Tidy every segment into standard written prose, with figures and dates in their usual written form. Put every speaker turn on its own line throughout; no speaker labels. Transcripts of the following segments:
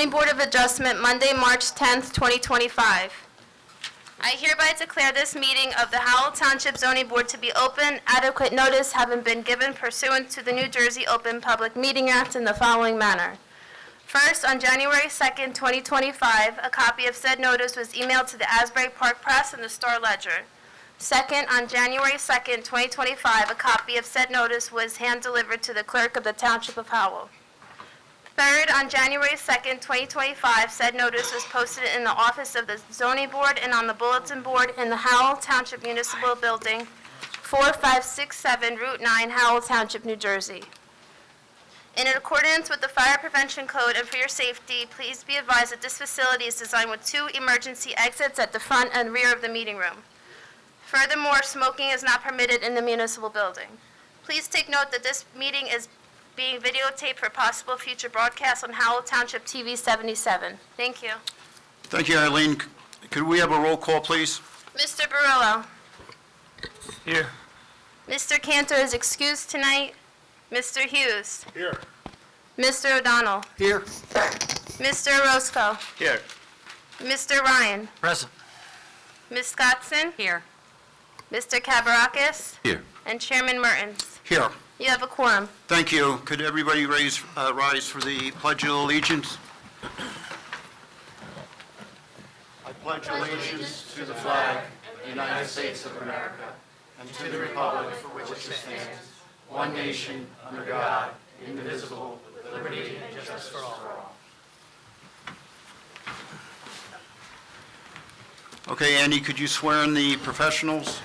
Zoning Board of Adjustment, Monday, March 10th, 2025. I hereby declare this meeting of the Howell Township Zoning Board to be open, adequate notice having been given pursuant to the New Jersey Open Public Meeting Act in the following manner. First, on January 2nd, 2025, a copy of said notice was emailed to the Asbury Park Press and the Star Ledger. Second, on January 2nd, 2025, a copy of said notice was hand-delivered to the clerk of the Township of Howell. Third, on January 2nd, 2025, said notice was posted in the office of the Zoning Board and on the bulletin board in the Howell Township Municipal Building, 4567 Route 9, Howell Township, New Jersey. In accordance with the Fire Prevention Code and for your safety, please be advised that this facility is designed with 2 emergency exits at the front and rear of the meeting room. Furthermore, smoking is not permitted in the municipal building. Please take note that this meeting is being videotaped for possible future broadcasts on Howell Township TV 77. Thank you.
Thank you, Eileen. Could we have a roll call, please?
Mr. Barillo.
Here.
Mr. Cantor is excused tonight. Mr. Hughes.
Here.
Mr. O'Donnell.
Here.
Mr. Roscoe.
Here.
Mr. Ryan.
Present.
Ms. Scottson. Here. Mr. Kavarakis.
Here.
And Chairman Mertens.
Here.
You have a quorum.
Thank you. Could everybody rise for the Pledge of Allegiance? I pledge allegiance to the flag of the United States of America and to the republic for which it stands, one nation, under God, indivisible, with liberty and justice for all. Okay, Andy, could you swear in the professionals?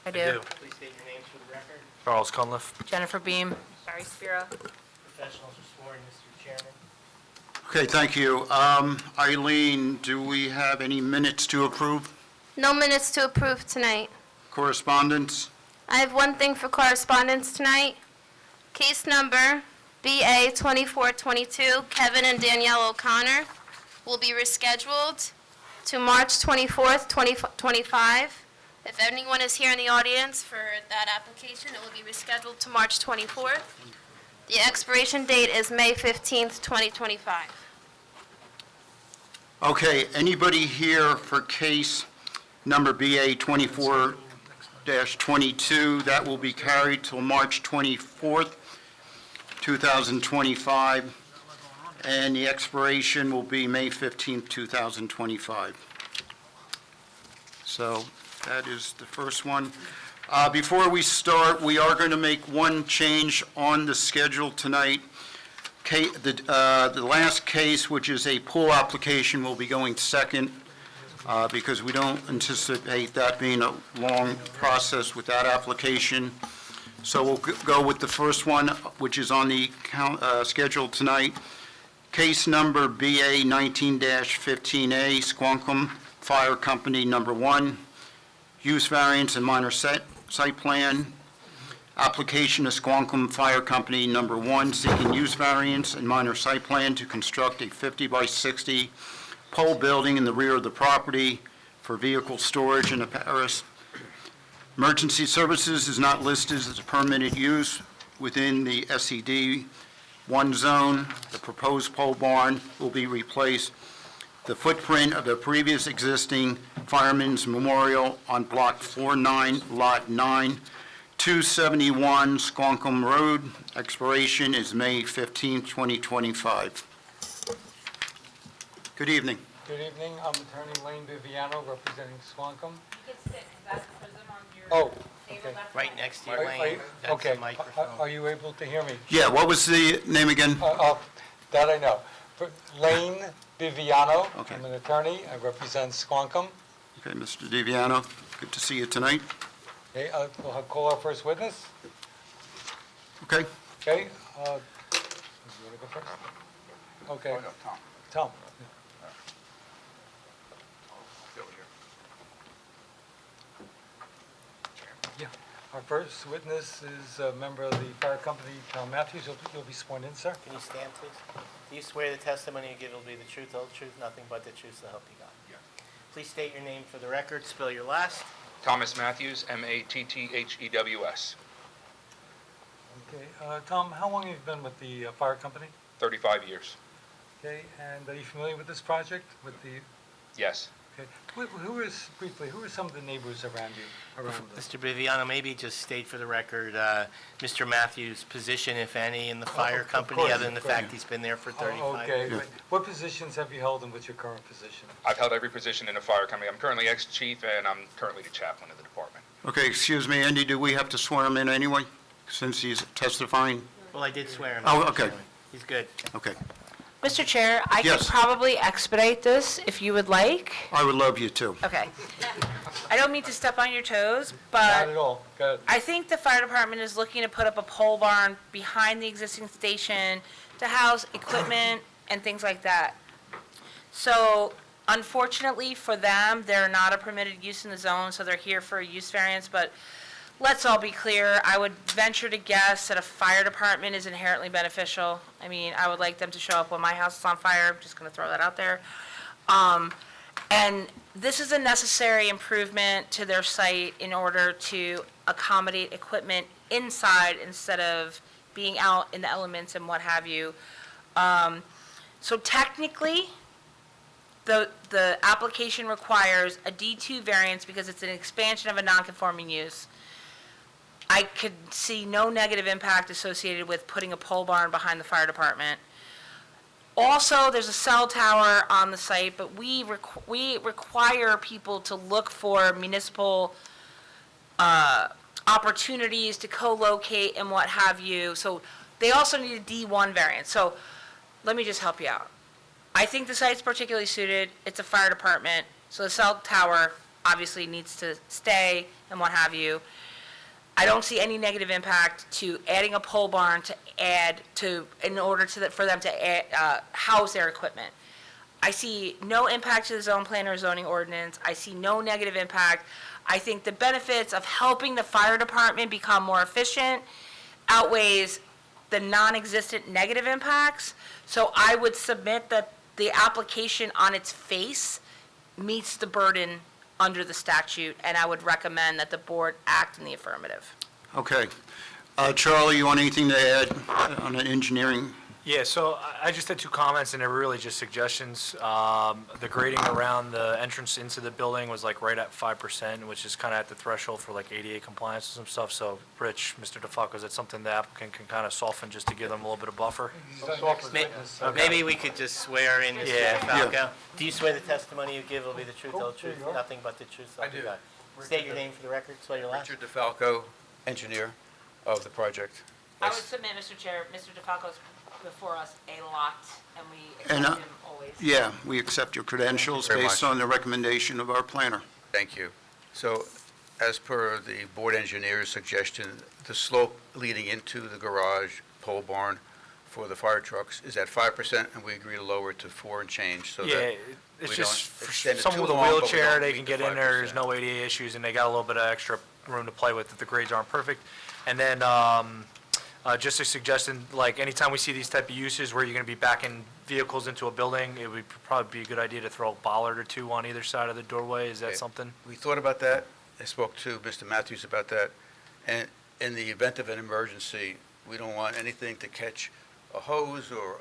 I do.
Please state your names for the record.
Charles Cunliffe.
Jennifer Beam. Barry Spiro.
Professionals are sworn, Mr. Chairman.
Okay, thank you. Eileen, do we have any minutes to approve?
No minutes to approve tonight.
Correspondence?
I have one thing for correspondence tonight. Case number BA 2422, Kevin and Danielle O'Connor, will be rescheduled to March 24th, 2025. If anyone is here in the audience for that application, it will be rescheduled to March 24th. The expiration date is May 15th, 2025.
Okay, anybody here for case number BA 24-22? That will be carried till March 24th, 2025, and the expiration will be May 15th, 2025. So that is the first one. Before we start, we are going to make one change on the schedule tonight. The last case, which is a pool application, will be going second because we don't anticipate that being a long process with that application. So we'll go with the first one, which is on the schedule tonight. Case number BA 19-15A, Squonkum Fire Company Number 1. Use variance and minor site plan. Application of Squonkum Fire Company Number 1 seeking use variance and minor site plan to construct a 50 by 60 pole building in the rear of the property for vehicle storage in a Paris. Emergency services is not listed as a permitted use within the SED 1 zone. The proposed pole barn will be replaced. The footprint of the previous existing Fireman's Memorial on Block 49, Lot 9, 271 Squonkum Road. Expiration is May 15, 2025. Good evening.
Good evening. I'm Attorney Lane Viviano, representing Squonkum.
You can sit, that's because I'm on your
Oh,
table.
okay.
That's
Right
fine.
next to your lane, that's
Okay.
the microphone.
Are you able to hear me?
Yeah, what was the name again?
That I know. Lane Viviano.
Okay.
I'm an attorney. I represent Squonkum.
Okay, Mr. DeViano, good to see you tonight.
Okay, we'll call our first witness.
Okay.
Okay. You want to go first? Okay. Tom. Yeah. Our first witness is a member of the fire company, Tom Matthews. You'll be sworn in, sir.
Can you stand, please? Do you swear the testimony you give will be the truth, the whole truth, nothing but the truth, so help you God?
Yeah.
Please state your name for the record, spell your last.
Thomas Matthews, Matthews.
Okay, Tom, how long have you been with the fire company?
35 years.
Okay, and are you familiar with this project, with the,
Yes.
okay, who are some of the neighbors around you, around this?
Mr. Viviano, maybe just state for the record, Mr. Matthews' position, if any, in the fire
of
company,
course,
other than the
of course.
fact he's been there for 35
Okay,
years?
but what positions have you held and what's your current position?
I've held every position in the fire company. I'm currently ex-chief, and I'm currently the chaplain of the department.
Okay, excuse me, Andy, do we have to swear him in anyway, since he's testifying?
Well, I did swear him.
Oh,
Mr.
okay.
Chairman. He's good.
Okay,
Mr. Chair, I could
Yes.
probably expedite this if you would like.
I would love you to.
Okay. I don't mean to step on your toes,
Not
but
at all, go ahead.
I think the fire department is looking to put up a pole barn behind the existing station to house equipment and things like that. So unfortunately for them, they're not a permitted use in the zone, so they're here for a use variance, but let's all be clear, I would venture to guess that a fire department is inherently beneficial. I mean, I would like them to show up when my house is on fire, I'm just gonna throw that out there. And this is a necessary improvement to their site in order to accommodate equipment inside instead of being out in the elements and what have you. So technically, the application requires a D2 variance because it's an expansion of a non-conforming use. I could see no negative impact associated with putting a pole barn behind the fire department. Also, there's a cell tower on the site, but we require people to look for municipal opportunities to co-locate and what have you. So they also need a D1 variance. So let me just help you out. I think the site's particularly suited. It's a fire department, so the cell tower obviously needs to stay and what have you. I don't see any negative impact to adding a pole barn to add to, in order to, for them to house their equipment. I see no impact to the zone plan or zoning ordinance. I see no negative impact. I think the benefits of helping the fire department become more efficient outweighs the non-existent negative impacts. So I would submit that the application on its face meets the burden under the statute, and I would recommend that the board act in the affirmative.
Okay. Charlie, you want anything to add on an engineering?
Yeah, so I just had two comments, and they were really just suggestions. The grading around the entrance into the building was like right at 5%, which is kind of at the threshold for like ADA compliance and some stuff. So, Rich, Mr. DeFalco, is that something the applicant can kind of soften just to give them a little bit of buffer?
He's our next witness, so-
Maybe we could just swear in Mr.
Yeah.
DeFalco. Do you swear the testimony you give will be the truth, the whole truth,
there you go.
nothing but the truth, so
I
help you
do.
God? State your name for the record, swear your last.
Richard DeFalco, engineer of the project.
I would submit, Mr. Chair, Mr. DeFalco's before us a lot, and we
And,
accept him always.
Yeah, we accept your credentials
Very
based
much.
on the recommendation of our planner.
Thank you. So, as per the board engineer's suggestion, the slope leading into the garage pole barn for the fire trucks is at 5%, and we agree to lower it to 4 and change, so
Yeah,
that
it's
we
just
don't
for
extend it
someone
too
with a
long, but we
wheelchair,
don't
they
meet
can
the
get in there, there's
5%.
no ADA issues, and they got a little bit of extra room to play with if the grades aren't perfect. And then, just a suggestion, like, anytime we see these type of uses where you're gonna be backing vehicles into a building, it would probably be a good idea to throw a bollard or two on either side of the doorway, is that
Okay.
something?
We thought about that. I spoke to Mr. Matthews about that. And in the event of an emergency, we don't want anything to catch a hose or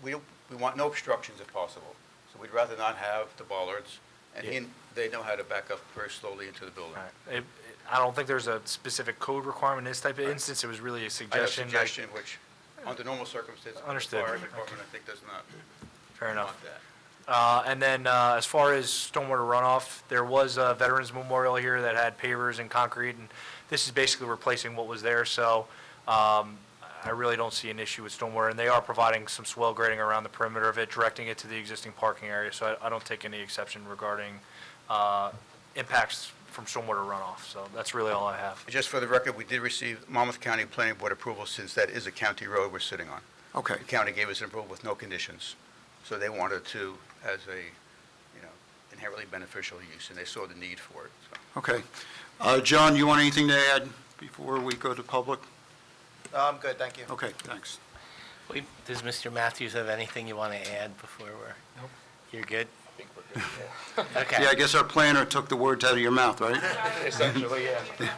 we want no obstructions if possible. So we'd rather not have the bollards. And they know how to back up very slowly into the building.
I don't think there's a specific code requirement in this type of
Right.
instance, it was really a
I have a
suggestion.
suggestion which, under normal circumstances, the
Understood.
fire department, I think, does not
Fair enough.
want that.
And then, as far as stormwater runoff, there was a Veterans Memorial here that had pavers and concrete, and this is basically replacing what was there, so I really don't see an issue with stormwater, and they are providing some swell grading around the perimeter of it, directing it to the existing parking area, so I don't take any exception regarding impacts from stormwater runoff, so that's really all I have.
Just for the record, we did receive Monmouth County Planning Board approval since that is a county road we're sitting on.
Okay.
The county gave us an approval with no conditions, so they wanted to, as a, inherently beneficial use, and they saw the need for it, so.
Okay. John, you want anything to add before we go to public?
I'm good, thank you.
Okay, thanks.
Does Mr. Matthews have anything you want to add before we're?
Nope.
You're good?
I think we're good,
Okay.
Yeah, I guess our planner took the words out of your mouth, right?
yeah. Essentially, yeah.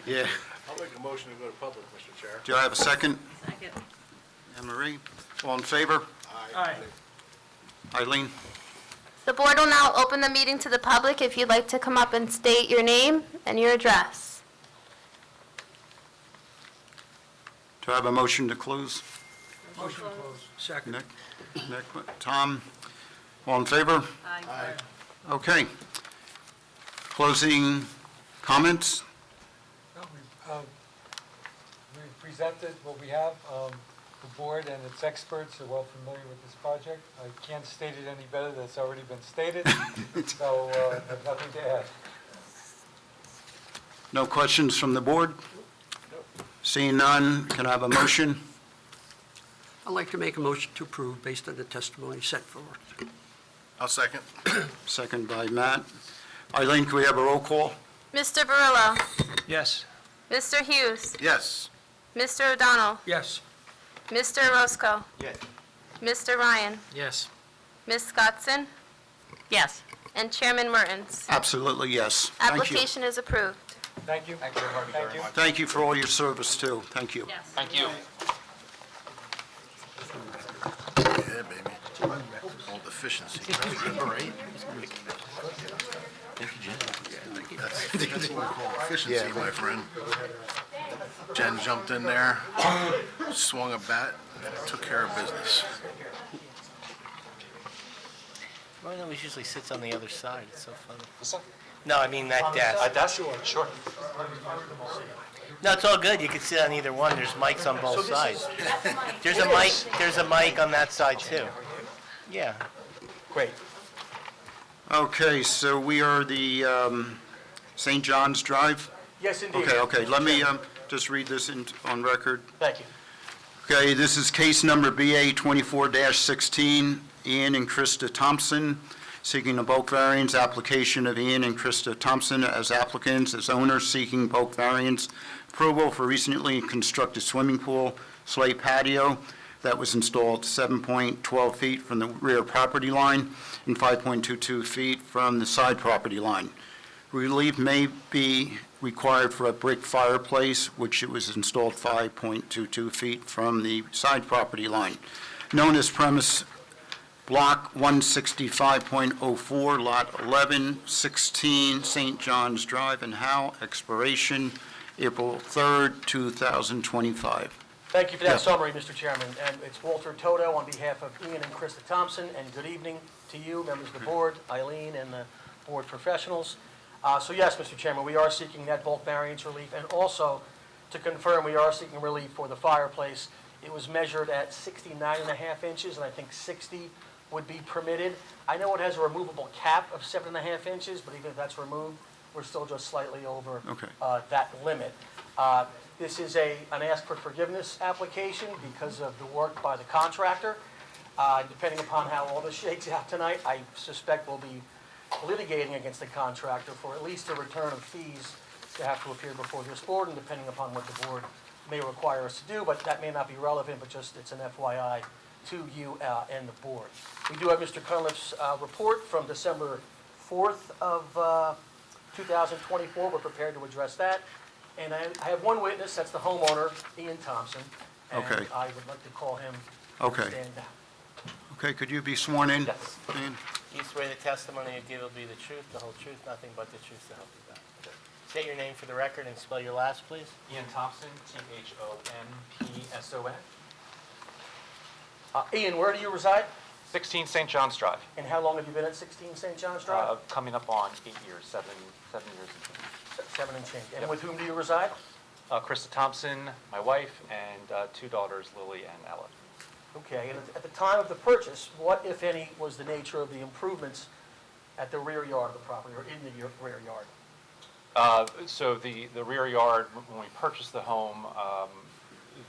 Yeah.
I'll
I'll make a motion to go to public, Mr. Chair.
Do I have a second?
Second.
Anne Marie? All in favor?
Aye.
Eileen?
The board will now open the meeting to the public if you'd like to come up and state your name and your address.
Do I have a motion to close?
Motion closed. Second.
Nick, Tom? All in favor?
Aye.
Okay. Closing comments?
No, we've presented what we have. The board and its experts are well familiar with this project. I can't state it any better than it's already been stated, so I have nothing to add.
No questions from the board? Seeing none, can I have a motion?
I'd like to make a motion to approve based on the testimony set forth.
I'll second.
Second by Matt. Eileen, can we have a roll call?
Mr. Barillo?
Yes.
Mr. Hughes?
Yes.
Mr. O'Donnell?
Yes.
Mr. Roscoe?
Yes.
Mr. Ryan?
Yes.
Ms. Scottson?
Yes.
And Chairman Mertens.
Absolutely, yes. Thank you.
Application is approved.
Thank you. Thank you.
Thank you for all your service, too. Thank you.
Yes.
Thank you.
Yeah, baby. All deficiency. All right. That's what we call efficiency, my friend. Jen jumped in there, swung a bat, took care of business.
Well, always usually sits on the other side. It's so funny. No, I mean that desk.
That's sure.
No, it's all good. You can sit on either one. There's mics on both sides. There's a mic on that side too. Yeah.
Great.
Okay, so we are the St. John's Drive?
Yes, indeed.
Okay, let me just read this on record.
Thank you.
Okay, this is case number BA 24-16, Ian and Krista Thompson, seeking a bulk variance application of Ian and Krista Thompson as applicants, as owners seeking bulk variance approval for recently constructed swimming pool, slate patio that was installed 7.12 feet from the rear property line and 5.22 feet from the side property line. Relief may be required for a brick fireplace, which it was installed 5.22 feet from the side property line. Known as premise Block 165.04, Lot 1116, St. John's Drive in Howell, expiration April 3rd, 2025.
Thank you for that
Yes.
summary, Mr. Chairman. And it's Walter Toto on behalf of Ian and Krista Thompson, and good evening to you, members of the board, Eileen, and the board professionals. So yes, Mr. Chairman, we are seeking that bulk variance relief, and also to confirm, we are seeking relief for the fireplace. It was measured at 69.5 inches, and I think 60 would be permitted. I know it has a removable cap of 7.5 inches, but even if that's removed, we're still just slightly over
Okay.
that limit. This is an ask for forgiveness application because of the work by the contractor. Depending upon how all this shakes out tonight, I suspect we'll be litigating against the contractor for at least a return of fees to have to appear before this board, and depending upon what the board may require us to do, but that may not be relevant, but just it's an FYI to you and the board. We do have Mr. Cunliffe's report from December 4th of 2024. We're prepared to address that. And I have one witness, that's the homeowner, Ian Thompson.
Okay.
And I would like to call him
Okay.
to stand now.
Okay, could you be sworn in?
Yes.
Dan?
You swear the testimony you give will be the truth, the whole truth, nothing but the truth to help you God. State your name for the record and spell your last, please.
Ian Thompson, Thompson.
Ian, where do you reside?
16 St. John's Drive.
And how long have you been at 16 St. John's Drive?
Coming up on 8 years, 7 years.
7 and change. And
Yep.
with whom do you reside?
Krista Thompson, my wife, and 2 daughters, Lily and Ella.
Okay, and at the time of the purchase, what, if any, was the nature of the improvements at the rear yard of the property, or in the rear yard?
So the rear yard, when we purchased the home,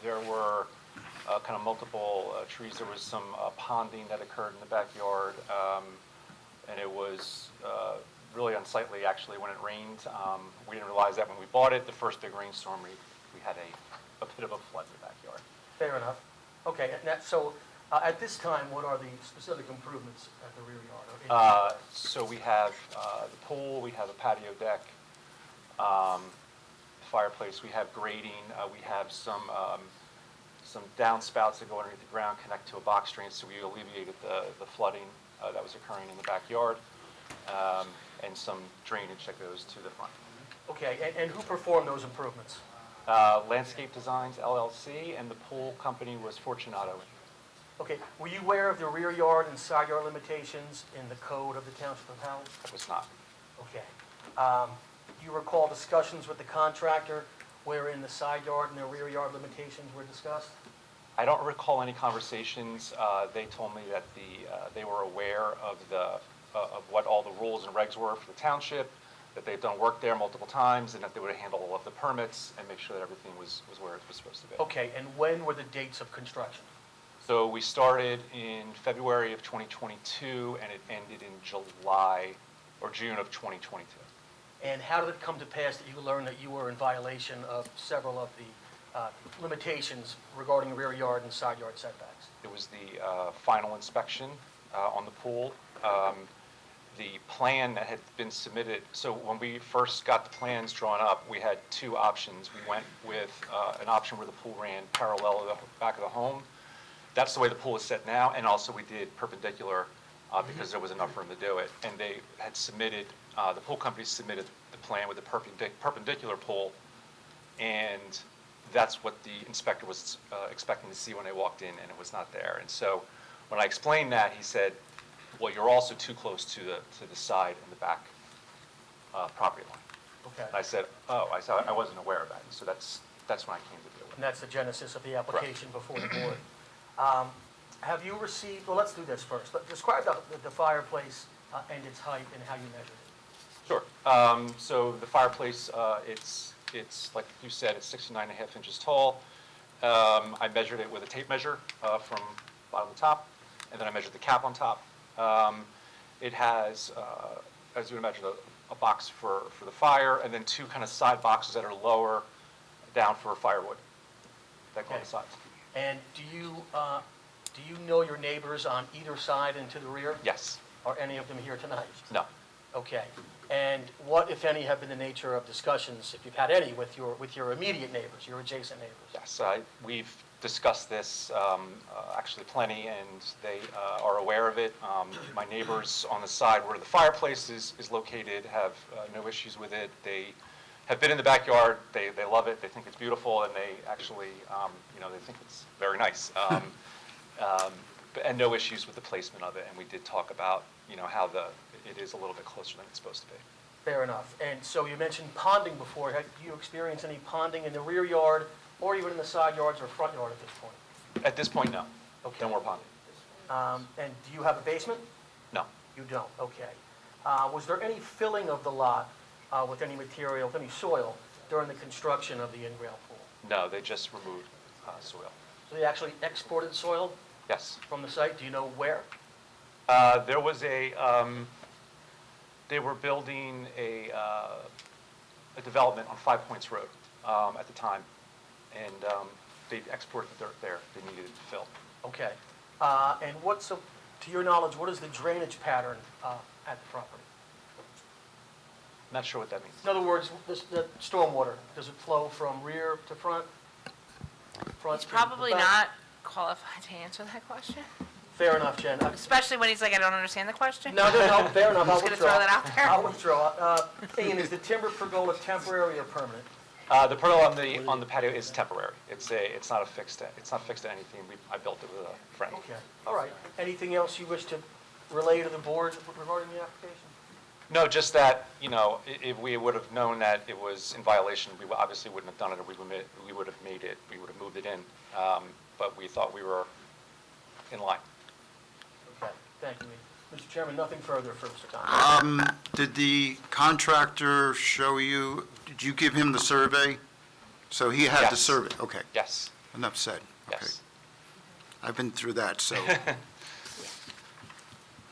there were kind of multiple trees. There was some ponding that occurred in the backyard, and it was really unsightly, actually, when it rained. We didn't realize that when we bought it. The first big rainstorm, we had a bit of a flood in the backyard.
Fair enough. Okay, and so at this time, what are the specific improvements at the rear yard? or in-
So we have the pool, we have a patio deck, fireplace. We have grading, we have some downspouts that go underneath the ground, connect to a box drain, so we alleviated the flooding that was occurring in the backyard, and some drainage that goes to the front.
Okay, and who performed those improvements?
Landscape Designs LLC, and the pool company was Fortunato.
Okay, were you aware of the rear yard and side yard limitations in the code of the Township of Howell?
It was not.
Okay. Do you recall discussions with the contractor wherein the side yard and the rear yard limitations were discussed?
I don't recall any conversations. They told me that they were aware of what all the rules and regs were for the township, that they've done work there multiple times, and that they would handle all of the permits and make sure that everything was where it was supposed to be.
Okay, and when were the dates of construction?
So we started in February of 2022, and it ended in July or June of 2022.
And how did it come to pass that you learned that you were in violation of several of the limitations regarding rear yard and side yard setbacks?
It was the final inspection on the pool. The plan that had been submitted, so when we first got the plans drawn up, we had two options. We went with an option where the pool ran parallel to the back of the home. That's the way the pool is set now, and also we did perpendicular because there was enough room to do it. And they had submitted, the pool company submitted the plan with a perpendicular pool, and that's what the inspector was expecting to see when they walked in, and it was not there. And so when I explained that, he said, well, you're also too close to the side and the back property line.
Okay.
And I said, I wasn't aware of that. And so that's when I came to deal with
And
it.
that's the genesis of the application before the board. Have you received, well, let's do this first. Describe the fireplace and its height and how you measured it.
Sure. So the fireplace, it's like you said, it's 69.5 inches tall. I measured it with a tape measure from bottom to top, and then I measured the cap on top. It has, as you would imagine, a box for the fire, and then two kind of side boxes that are lower down for firewood that go on the sides.
And do you know your neighbors on either side and to the rear?
Yes.
Are any of them here tonight?
No.
Okay. And what, if any, have been the nature of discussions, if you've had any, with your immediate neighbors, your adjacent neighbors?
Yes, we've discussed this actually plenty, and they are aware of it. My neighbors on the side where the fireplace is located have no issues with it. They have been in the backyard. They love it. They think it's beautiful, and they actually, they think it's very nice. And no issues with the placement of it. And we did talk about, how it is a little bit closer than it's supposed to be.
Fair enough. And so you mentioned ponding before. Have you experienced any ponding in the rear yard or even in the side yards or front yard at this point?
At this point, no.
Okay.
No more ponding.
And do you have a basement?
No.
You don't, okay. Was there any filling of the lot with any material, with any soil, during the construction of the in-ground pool?
No, they just removed soil.
So they actually exported soil
Yes.
from the site? Do you know where?
There was they were building a development on 5 Points Road at the time, and they exported the dirt there. They needed it to fill.
Okay. And to your knowledge, what is the drainage pattern at the property?
Not sure what that means.
In other words, the stormwater, does it flow from rear to front?
He's probably not qualified to answer that question,
Fair enough, Jen.
especially when he's like, I don't understand the question.
No, fair enough.
I'm just gonna throw that out there.
I'll withdraw. Ian, is the timber pergola temporary or permanent?
The pergola on the patio is temporary. It's not fixed to anything. I built it with a friend.
Okay, all right. Anything else you wish to relay to the board regarding the application?
No, just that, if we would have known that it was in violation, we obviously wouldn't have done it, or we would have made it, we would have moved it in. But we thought we were in line.
Okay, thank you, Ian. Mr. Chairman, nothing further for Mr. Thomas.
Did the contractor show you, did you give him the survey? So he had the
Yes.
survey, okay,
Yes.
enough said. Okay.
Yes.
I've been through that, so.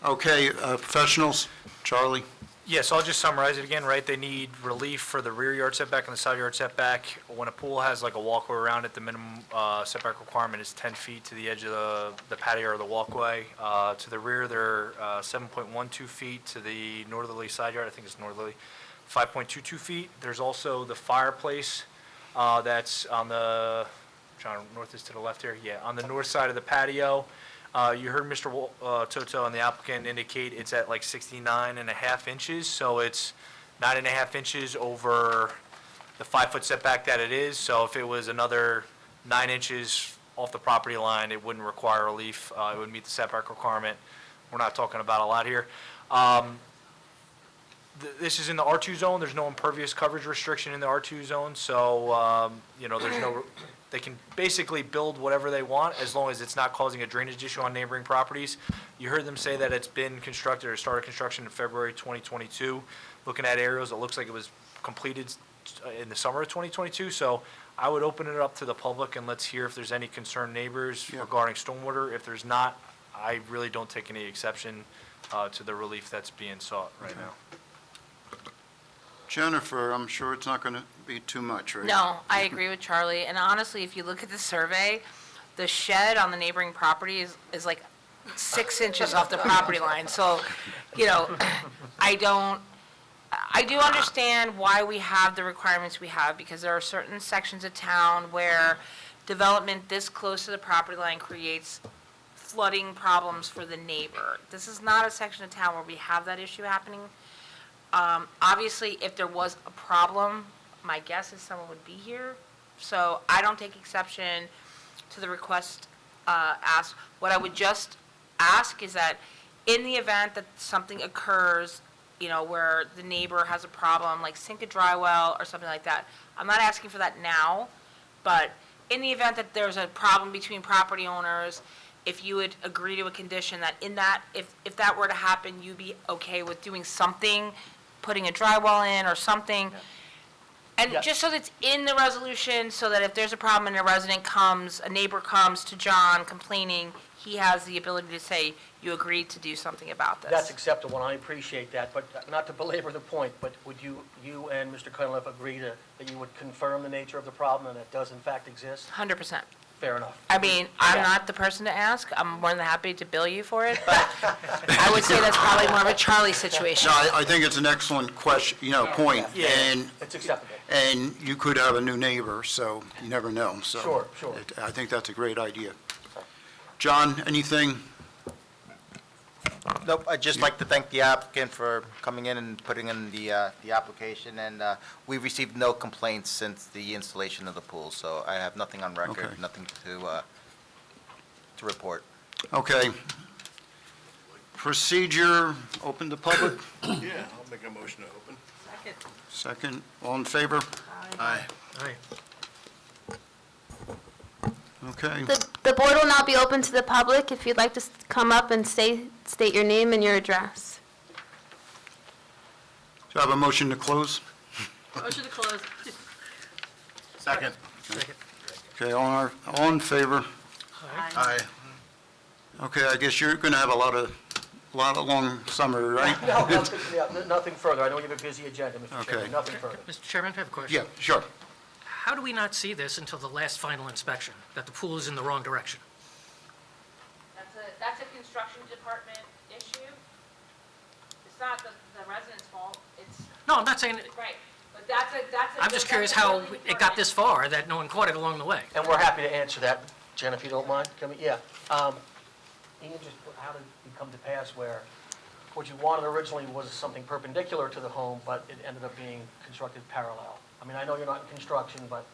Okay, professionals, Charlie?
Yes, I'll just summarize it again, right? They need relief for the rear yard setback and the side yard setback. When a pool has like a walkway around it, the minimum setback requirement is 10 feet to the edge of the patio or the walkway. To the rear, they're 7.12 feet. To the northerly side yard, I think it's northerly, 5.22 feet. There's also the fireplace That's on the, John, north is to the left here? Yeah, on the north side of the patio. You heard Mr. Toto and the applicant indicate it's at like 69.5 inches, so it's 9.5 inches over the 5-foot setback that it is. So if it was another 9 inches off the property line, it wouldn't require relief. It would meet the setback requirement. We're not talking about a lot here. This is in the R2 zone. There's no impervious coverage restriction in the R2 zone, so, you know, there's no, they can basically build whatever they want as long as it's not causing a drainage issue on neighboring properties. You heard them say that it's been constructed or started construction in February 2022. Looking at aerials, it looks like it was completed in the summer of 2022, so I would open it up to the public and let's hear if there's any concerned neighbors regarding stormwater. If there's not, I really don't take any exception to the relief that's being sought right now.
Jennifer, I'm sure it's not going to be too much, right?
No, I agree with Charlie, and honestly, if you look at the survey, the shed on the neighboring property is like 6 inches off the property line, so, you know, I do understand why we have the requirements we have, because there are certain sections of town where development this close to the property line creates flooding problems for the neighbor. This is not a section of town where we have that issue happening. Obviously, if there was a problem, my guess is someone would be here. So I don't take exception to the request asked. What I would just ask is that in the event that something occurs, you know, where the neighbor has a problem, like sink a dry well or something like that, I'm not asking for that now, but in the event that there's a problem between property owners, if you would agree to a condition that in that, if that were to happen, you'd be okay with doing something, putting a dry well in or something. And just so that's in the resolution, so that if there's a problem and a neighbor comes to John complaining, he has the ability to say, you agreed to do something about this.
That's acceptable, and I appreciate that, but not to belabor the point, but would you and Mr. Cunliffe agree that you would confirm the nature of the problem and it does in fact exist?
100%.
Fair enough.
I mean, I'm not the person to ask. I'm more than happy to bill you for it, but I would say that's probably more of a Charlie situation.
No, I think it's an excellent question, point.
Yeah.
And,
It's acceptable.
and you could have a new neighbor, so you never know, so.
Sure.
I think that's a great idea. John, anything?
Nope, I'd just like to thank the applicant for coming in and putting in the application, and we've received no complaints since the installation of the pool, so I have nothing on record,
Okay.
nothing to report.
Okay. Procedure, open to public?
Yeah, I'll make a motion to open.
Second, all in favor?
Aye.
Okay.
The board will now be open to the public. If you'd like to come up and state your name and your address.
Do I have a motion to close?
Motion to close.
Second.
Okay, all in favor?
Aye.
Okay, I guess you're going to have a lot of long summer, right?
No, nothing further. I know you have a busy agenda, Mr.
Okay.
Chairman, nothing further.
Mr. Chairman, I have a question.
Yeah, sure.
How do we not see this until the last final inspection, that the pool is in the wrong direction?
That's a construction department issue. It's not the resident's fault, it's,
No, I'm not saying,
right, but that's a.
I'm just curious how it got this far, that no one caught it along the way.
And we're happy to answer that, Jen, if you don't mind. Ian, just how did it come to pass where what you wanted originally was something perpendicular to the home, but it ended up being constructed parallel? I mean, I know you're not in construction, but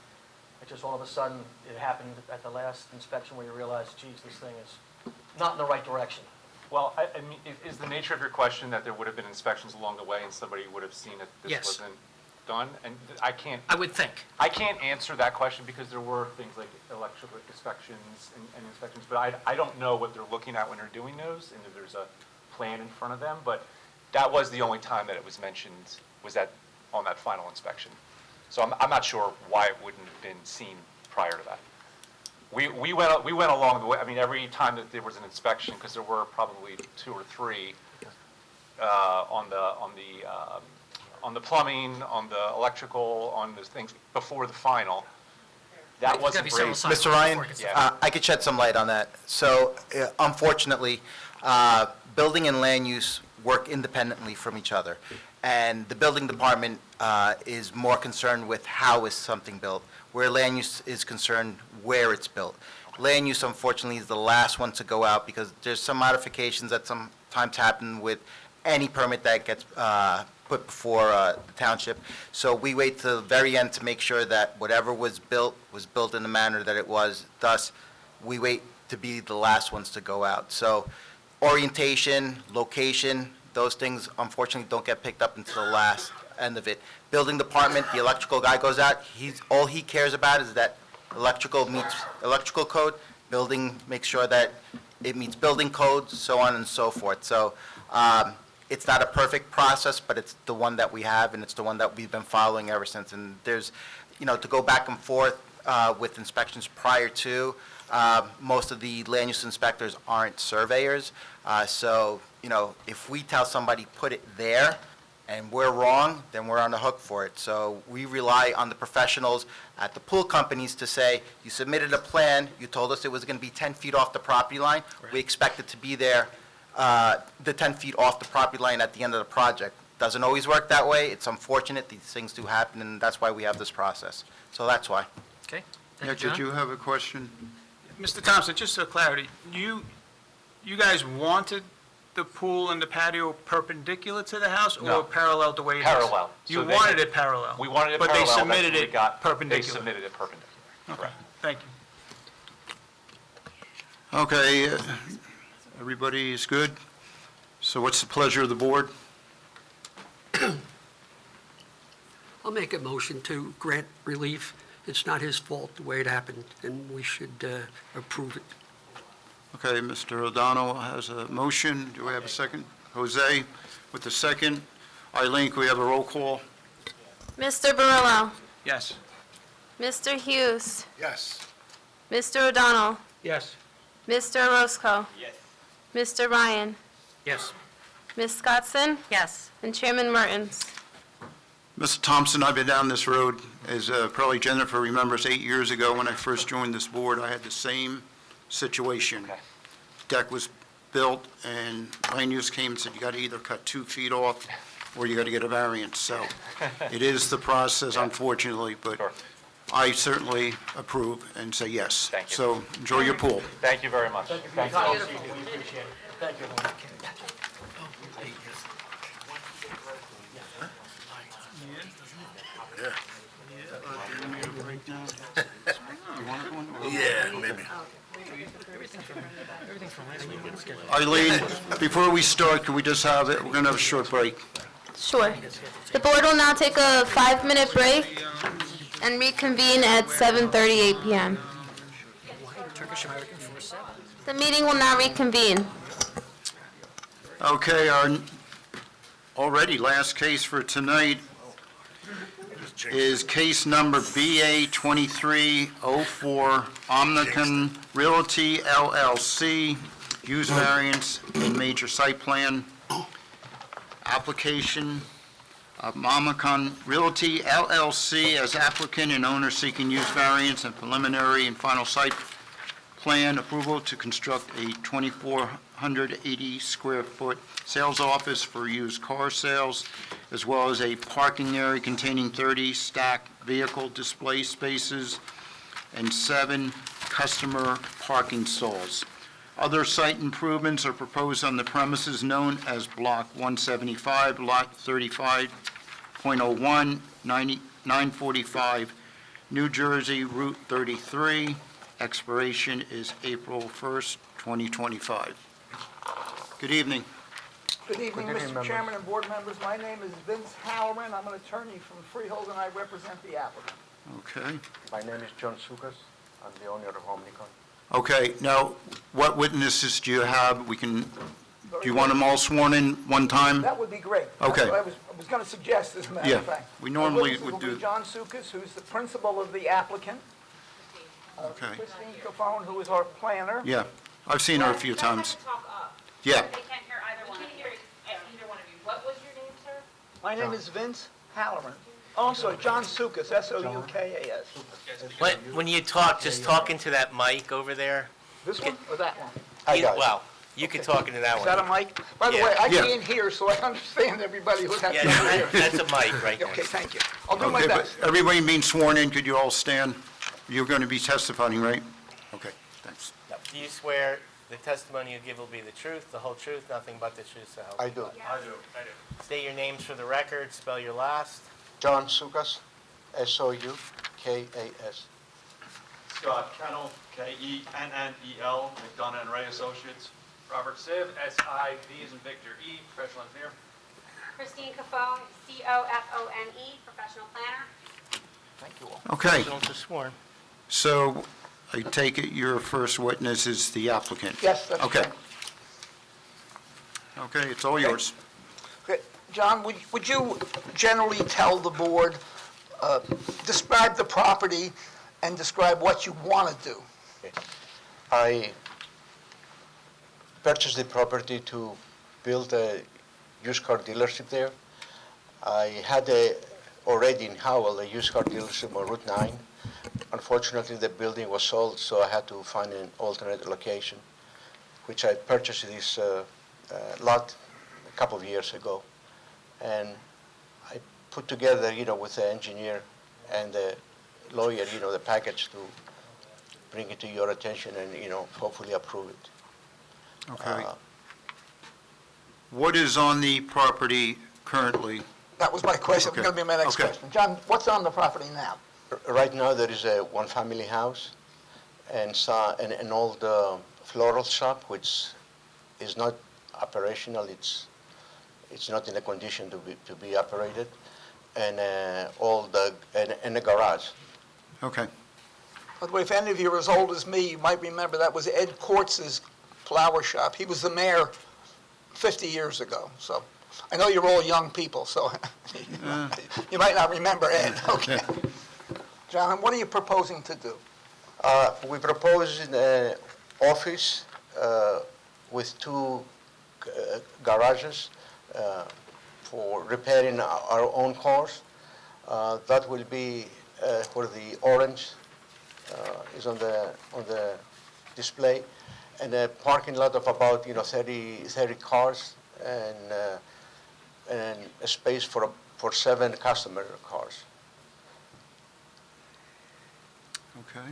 it just all of a sudden, it happened at the last inspection where you realized, geez, this thing is not in the right direction.
Well, I mean, is the nature of your question that there would have been inspections along the way and somebody would have seen that this
Yes.
wasn't done? And I can't
I would think.
answer that question because there were things like electrical inspections and inspections, but I don't know what they're looking at when they're doing those, and if there's a plan in front of them, but that was the only time that it was mentioned, was that on that final inspection. So I'm not sure why it wouldn't have been seen prior to that. We went along the way. I mean, every time that there was an inspection, because there were probably 2 or 3 on the plumbing, on the electrical, on the things before the final. That
There's gotta
wasn't
be several
raised.
sides
Mr. Ryan,
before it gets-
Yeah.
I could shed some light on that. So unfortunately, building and land use work independently from each other. And the building department is more concerned with how is something built, where land use is concerned where it's built. Land use, unfortunately, is the last one to go out because there's some modifications that sometimes happen with any permit that gets put before the township. So we wait to the very end to make sure that whatever was built in the manner that it was. Thus, we wait to be the last ones to go out. So orientation, location, those things unfortunately don't get picked up until the last end of it. Building department, the electrical guy goes out, all he cares about is that electrical meets electrical code, building makes sure that it meets building codes, so on and so forth. So it's not a perfect process, but it's the one that we have, and it's the one that we've been following ever since. And there's, to go back and forth with inspections prior to, most of the land use inspectors aren't surveyors. So, if we tell somebody, put it there, and we're wrong, then we're on the hook for it. So we rely on the professionals at the pool companies to say, you submitted a plan, you told us it was going to be 10 feet off the property line. We expect it to be there, the 10 feet off the property line at the end of the project. Doesn't always work that way. It's unfortunate. These things do happen, and that's why we have this process. So that's why.
Okay,
Yeah,
thank you,
did
John.
you have a question?
Mr. Thompson, just for clarity, you guys wanted the pool and the patio perpendicular to the house
No.
or parallel the way it is?
Parallel.
You
So they-
wanted it parallel?
We wanted it
But
parallel.
they submitted
that's what we
it
got.
perpendicular?
They submitted it perpendicular, correct.
Thank you.
Okay, everybody is good? So what's the pleasure of the board?
I'll make a motion to grant relief. It's not his fault the way it happened, and we should approve it.
Okay, Mr. O'Donnell has a motion. Do we have a second? Jose with the second. Eileen, can we have a roll call?
Mr. Barillo?
Yes.
Mr. Hughes?
Yes.
Mr. O'Donnell?
Yes.
Mr. Roscoe?
Yes.
Mr. Ryan?
Yes.
Ms. Scottson?
Yes.
And Chairman Mertens.
Mr. Thompson, I've been down this road, as probably Jennifer remembers, 8 years ago when I first joined this board, I had the same situation.
Okay.
Deck was built, and land use came and said, you got to either cut 2 feet off, or you got to get a variance. So it is the process, unfortunately, but
Sure.
I certainly approve and say yes.
Thank you.
So enjoy your pool.
Thank you very much.
Thank you for your time this evening. We appreciate it. Thank you.
Yeah, maybe.
Eileen, before we start, can we just have it, we're going to have a short break.
Sure. The board will now take a 5-minute break and reconvene at 7:38 PM. The meeting will now reconvene.
Okay, our already last case for tonight is case number BA 2304, Omnicon Realty LLC, use variance and major site plan. Application of Omnicon Realty LLC as applicant and owner seeking use variance and preliminary and final site plan approval to construct a 2,480 square foot sales office for used car sales, as well as a parking area containing 30 stacked vehicle display spaces and 7 customer parking stalls. Other site improvements are proposed on the premises known as Block 175, Lot 35.01, 945 New Jersey, Route 33. Expiration is April 1st, 2025. Good evening.
Good evening, Mr. Chairman and board members. My name is Vince Halloran. I'm an attorney from Freehold, and I represent the applicant.
Okay.
My name is John Sukas. I'm the owner of Omnicon.
Okay, now, what witnesses do you have? Do you want them all sworn in one time?
That would be great.
Okay.
That's what I was going to suggest, as a matter
Yeah,
of fact.
we normally
Witnesses
would
will be
do-
John Sukas, who's the principal of the applicant.
Okay.
Christine Cofone, who is our planner.
Yeah, I've seen her a few times. Yeah.
They can't hear either one of you. Either one of you. What was your name, sir?
My name is Vince Halloran. Also, John Sukas, S-O-U-K-A-S.
When you talk, just talk into that mic over there.
This one or that one?
Well, You can talk into that
Is
one.
that a mic? By the
Yeah.
way, I
Yeah.
can't hear, so I understand everybody who has
Yeah,
to hear.
that's a mic right there.
Okay, thank you. I'll do my
Okay, but
best.
everybody being sworn in, could you all stand? You're going to be testifying, right? Okay, thanks.
Do you swear the testimony you give will be the truth, the whole truth, nothing but the truth, so help you?
I do.
State your names for the record, spell your last.
John Sukas, S-O-U-K-A-S.
Scott Kennel, Kennel, McDonough and Ray Associates. Robert Siv, S-I-V as in Victor E, professional engineer.
Christine Cofone, C-O-F-O-N-E, professional planner.
Thank you all.
Okay,
Don't just sworn.
so I take it your first witness is the applicant?
Yes, that's
Okay.
correct.
Okay, it's all yours.
Okay. John, would you generally tell the board, describe the property and describe what you want to do?
I purchased the property to build a used car dealership there. I had already in Howell a used car dealership on Route 9. Unfortunately, the building was sold, so I had to find an alternate location, which I purchased this lot a couple of years ago. And I put together, with the engineer and the lawyer, the package to bring it to your attention and, hopefully approve it.
Okay. What is on the property currently?
That was my question,
Okay.
going to be my next
Okay.
question. John, what's on the property now?
Right now, there is a one-family house and an old floral shop, which is not operational. It's not in a condition to be operated, and a garage.
Okay.
By the way, if any of you are as old as me, you might remember that was Ed Quartz's flower shop. He was the mayor 50 years ago, so I know you're all young people, so you might not remember Ed. Okay. John, what are you proposing to do?
We propose an office with two garages for repairing our own cars. That will be where the orange is on the display, and a parking lot of about 30 cars, and a space for 7 customer cars.
Okay.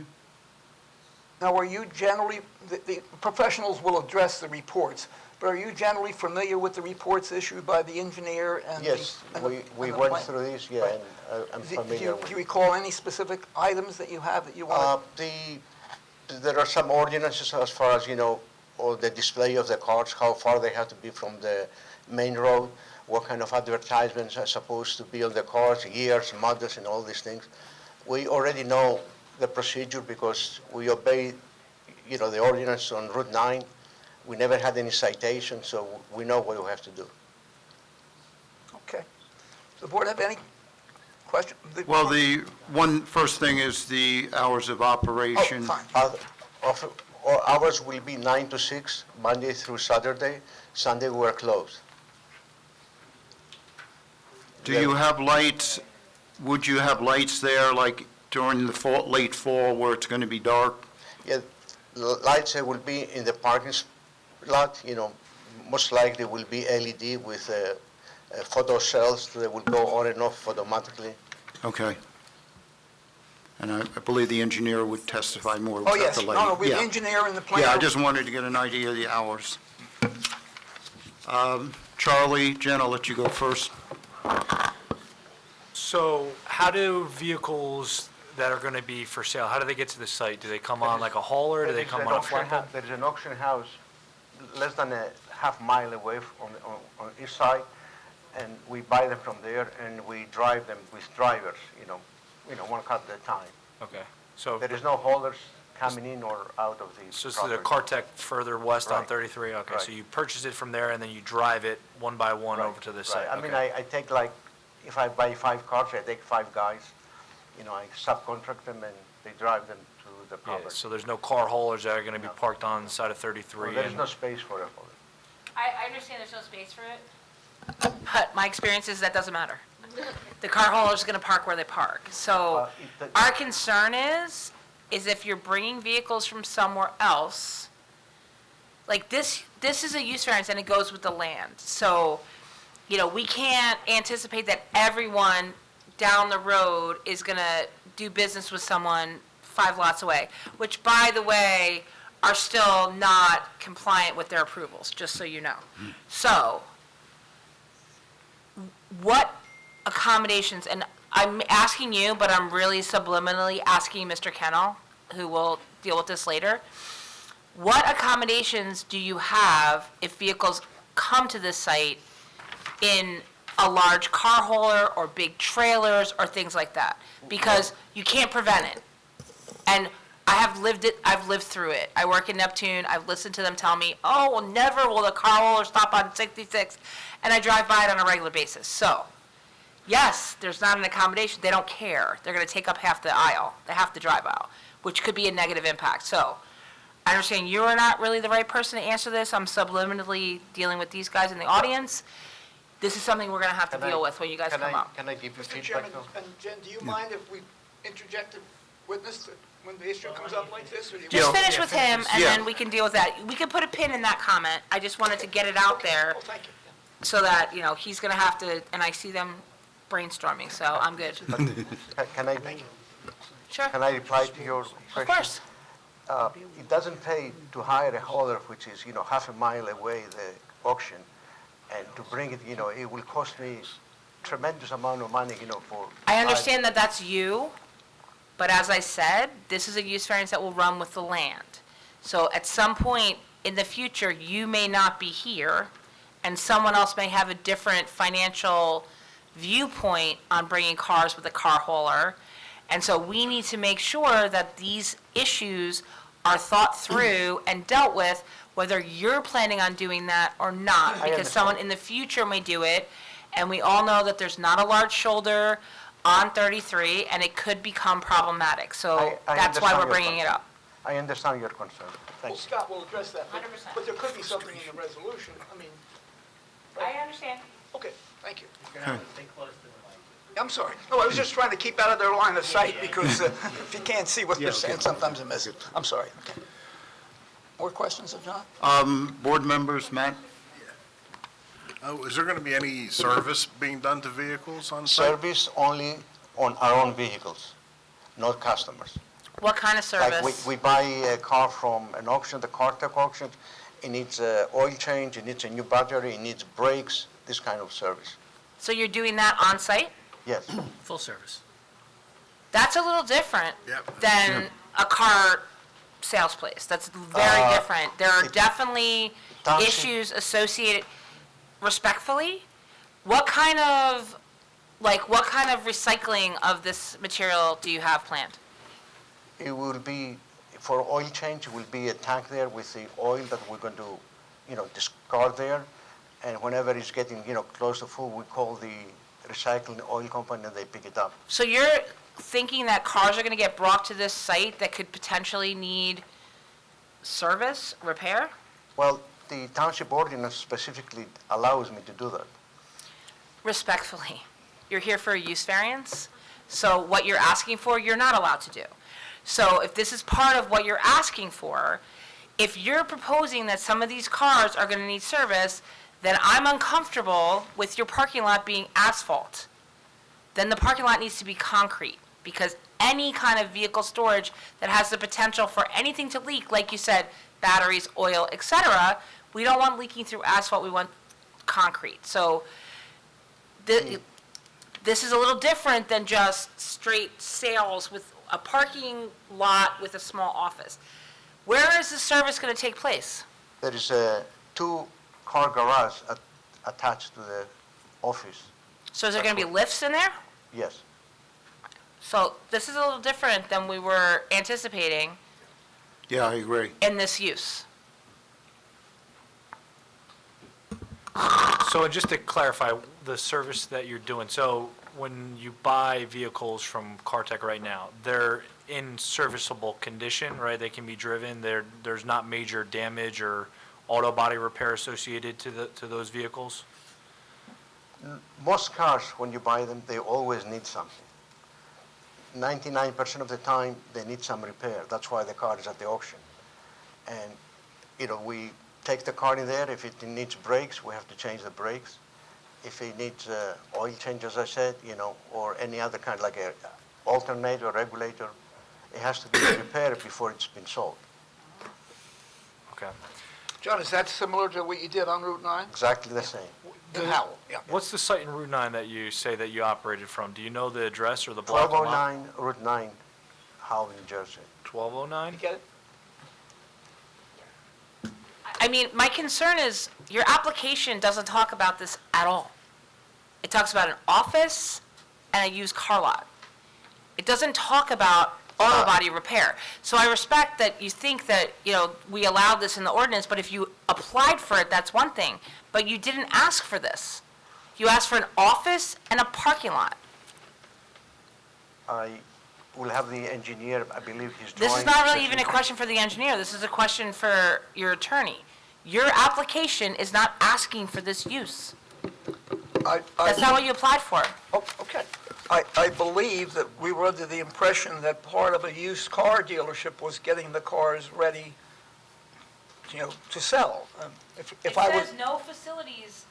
Now, are you generally, the professionals will address the reports, but are you generally familiar with the reports issued by the engineer and the...
Yes, we
and the
went
plan-
through this, yeah,
Right.
and I'm
Do
familiar
you
with it.
recall any specific items that you have that you want
There are some ordinances as far as, or the display of the cars, how far they have to be from the main road, what kind of advertisements are supposed to be on the cars, years, models, and all these things. We already know the procedure because we obey, the ordinance on Route 9. We never had any citations, so we know what we have to do.
Okay. Does the board have any question?
Well, the first thing is the hours of operation.
Oh, fine.
Hours will be 9 to 6, Monday through Saturday. Sunday we're closed.
Do you have lights, would you have lights there like during the late fall where it's going to be dark?
Yeah, lights will be in the parking lot, most likely will be LED with photo cells that will go on and off automatically.
Okay. And I believe the engineer would testify more
Oh,
about
yes.
the
No,
lighting.
no, with
Yeah.
the engineer and the planner.
Yeah, I just wanted to get an idea of the hours. Charlie, Jen, I'll let you go first.
So how do vehicles that are going to be for sale, how do they get to the site? Do they come on like a hauler? Do they come on a flatbed?
There is an auction house less than a half mile away on each side, and we buy them from there, and we drive them with drivers, one car at a time.
Okay. So
There is no haulers coming in or out of the
so it's the
property.
Cartech further west on
Right.
33? Okay,
Right.
so you purchase it from there and then you drive it one by one
Right,
over to this
right.
site?
I mean,
Okay.
I take if I buy 5 cars, I take 5 guys, I subcontract them and they drive them to the
Yeah,
property.
so there's no car haulers that are going to be
No.
parked on the side of 33?
Well, there is
and-
no space for a hauler.
I understand there's no space for it, but my experience is that doesn't matter. The car hauler's gonna park where they park. So our concern is if you're bringing vehicles from somewhere else, like this this is a use variance and it goes with the land. So, you know, we can't anticipate that everyone down the road is gonna do business with someone 5 lots away, which, by the way, are still not compliant with their approvals, just so you know. So, what accommodations, and I'm asking you, but I'm really subliminally asking Mr. Kennel, who will deal with this later, what accommodations do you have if vehicles come to this site in a large car hauler or big trailers or things like that? Because you can't prevent it. And I have lived it, I've lived through it. I work in Neptune, I've listened to them tell me, oh, well, never will the car hauler stop on 66, and I drive by it on a regular basis. So, yes, there's not an accommodation, they don't care. They're gonna take up half the aisle, the half the drive aisle, which could be a negative impact. So, I understand you are not really the right person to answer this. I'm subliminally dealing with these guys in the audience. This is something we're gonna have to deal with when you guys come up.
Can I give you
Mr.
feedback
Chairman,
though?
and Jen, do you mind if we interject a witness when the issue comes up like this? Or do you
Just
want-
finish with him, and
Yeah.
then we can deal with that. We can put a pin in that comment. I just wanted to get it out there
Oh, thank you.
so that, you know, he's gonna have to, and I see them brainstorming, so I'm good.
Can I,
Sure,
can I reply to your question?
of course.
It doesn't pay to hire a hauler, which is, half a mile away, the auction, and to bring it, it will cost me tremendous amount of money, for.
I understand that that's you, but as I said, this is a use variance that will run with the land. So at some point in the future, you may not be here, and someone else may have a different financial viewpoint on bringing cars with a car hauler. And so we need to make sure that these issues are thought through and dealt with, whether you're planning on doing that or not. Because
understand.
someone in the future may do it, and we all know that there's not a large shoulder on 33, and it could become problematic. So
I
that's why
understand
we're
your
bringing it up.
I understand your concern.
Well,
Thank you.
Scott will address that, but-
100%.
but there could be something in the resolution. I mean,
I understand.
okay, thank you. I'm sorry. No, I was just trying to keep out of their line of sight because if you can't see what they're saying, sometimes I miss it. I'm sorry. Okay. More questions of John?
Board members, Matt?
Is there going to be any service being done to vehicles on site?
Service only on our own vehicles, not customers.
What kind of
Like
service?
we buy a car from an auction, the car tech auction, it needs oil change, it needs a new battery, it needs brakes, this kind of service.
So you're doing that on site?
Yes.
Full service.
That's a little different
Yep.
than a car sales place. That's very different. There are definitely
Township-
issues associated, respectfully, what kind of recycling of this material do you have planned?
It will be, for oil change, it will be a tank there with the oil that we're going to, discard there. And whenever it's getting, close to full, we call the recycling oil company and they pick it up.
So you're thinking that cars are going to get brought to this site that could potentially need service, repair?
Well, the township ordinance specifically allows me to do that.
Respectfully, you're here for a use variance, so what you're asking for, you're not allowed to do. So if this is part of what you're asking for, if you're proposing that some of these cars are going to need service, then I'm uncomfortable with your parking lot being asphalt. Then the parking lot needs to be concrete, because any kind of vehicle storage that has the potential for anything to leak, like you said, batteries, oil, et cetera, we don't want leaking through asphalt, we want concrete. So this is a little different than just straight sales with a parking lot with a small office. Where is the service going to take place?
There is a 2-car garage attached to the office.
So is there going to be lifts in there?
Yes.
So this is a little different than we were anticipating
Yeah, I agree.
in this use.
So just to clarify, the service that you're doing, so when you buy vehicles from CarTech right now, they're in serviceable condition, right? They can be driven, there's not major damage or auto body repair associated to those vehicles?
Most cars, when you buy them, they always need something. 99% of the time, they need some repair. That's why the car is at the auction. And, we take the car in there. If it needs brakes, we have to change the brakes. If it needs oil change, as I said, or any other kind, like a alternator, regulator, it has to be repaired before it's been sold.
Okay.
John, is that similar to what you did on Route 9?
Exactly the same.
In Howell, yeah.
What's the site in Route 9 that you say that you operated from? Do you know the address or the block?
1209 Route 9, Howell, New Jersey.
1209?
You get it?
I mean, my concern is your application doesn't talk about this at all. It talks about an office and a used car lot. It doesn't talk about auto body repair. So I respect that you think that, we allowed this in the ordinance, but if you applied for it, that's one thing. But you didn't ask for this. You asked for an office and a parking lot.
I will have the engineer, I believe his
This
drawing.
is not really even a question for the engineer. This is a question for your attorney. Your application is not asking for this use. That's not what you applied for.
Oh, okay. I believe that we were under the impression that part of a used car dealership was getting the cars ready, to sell. If I was,
no facilities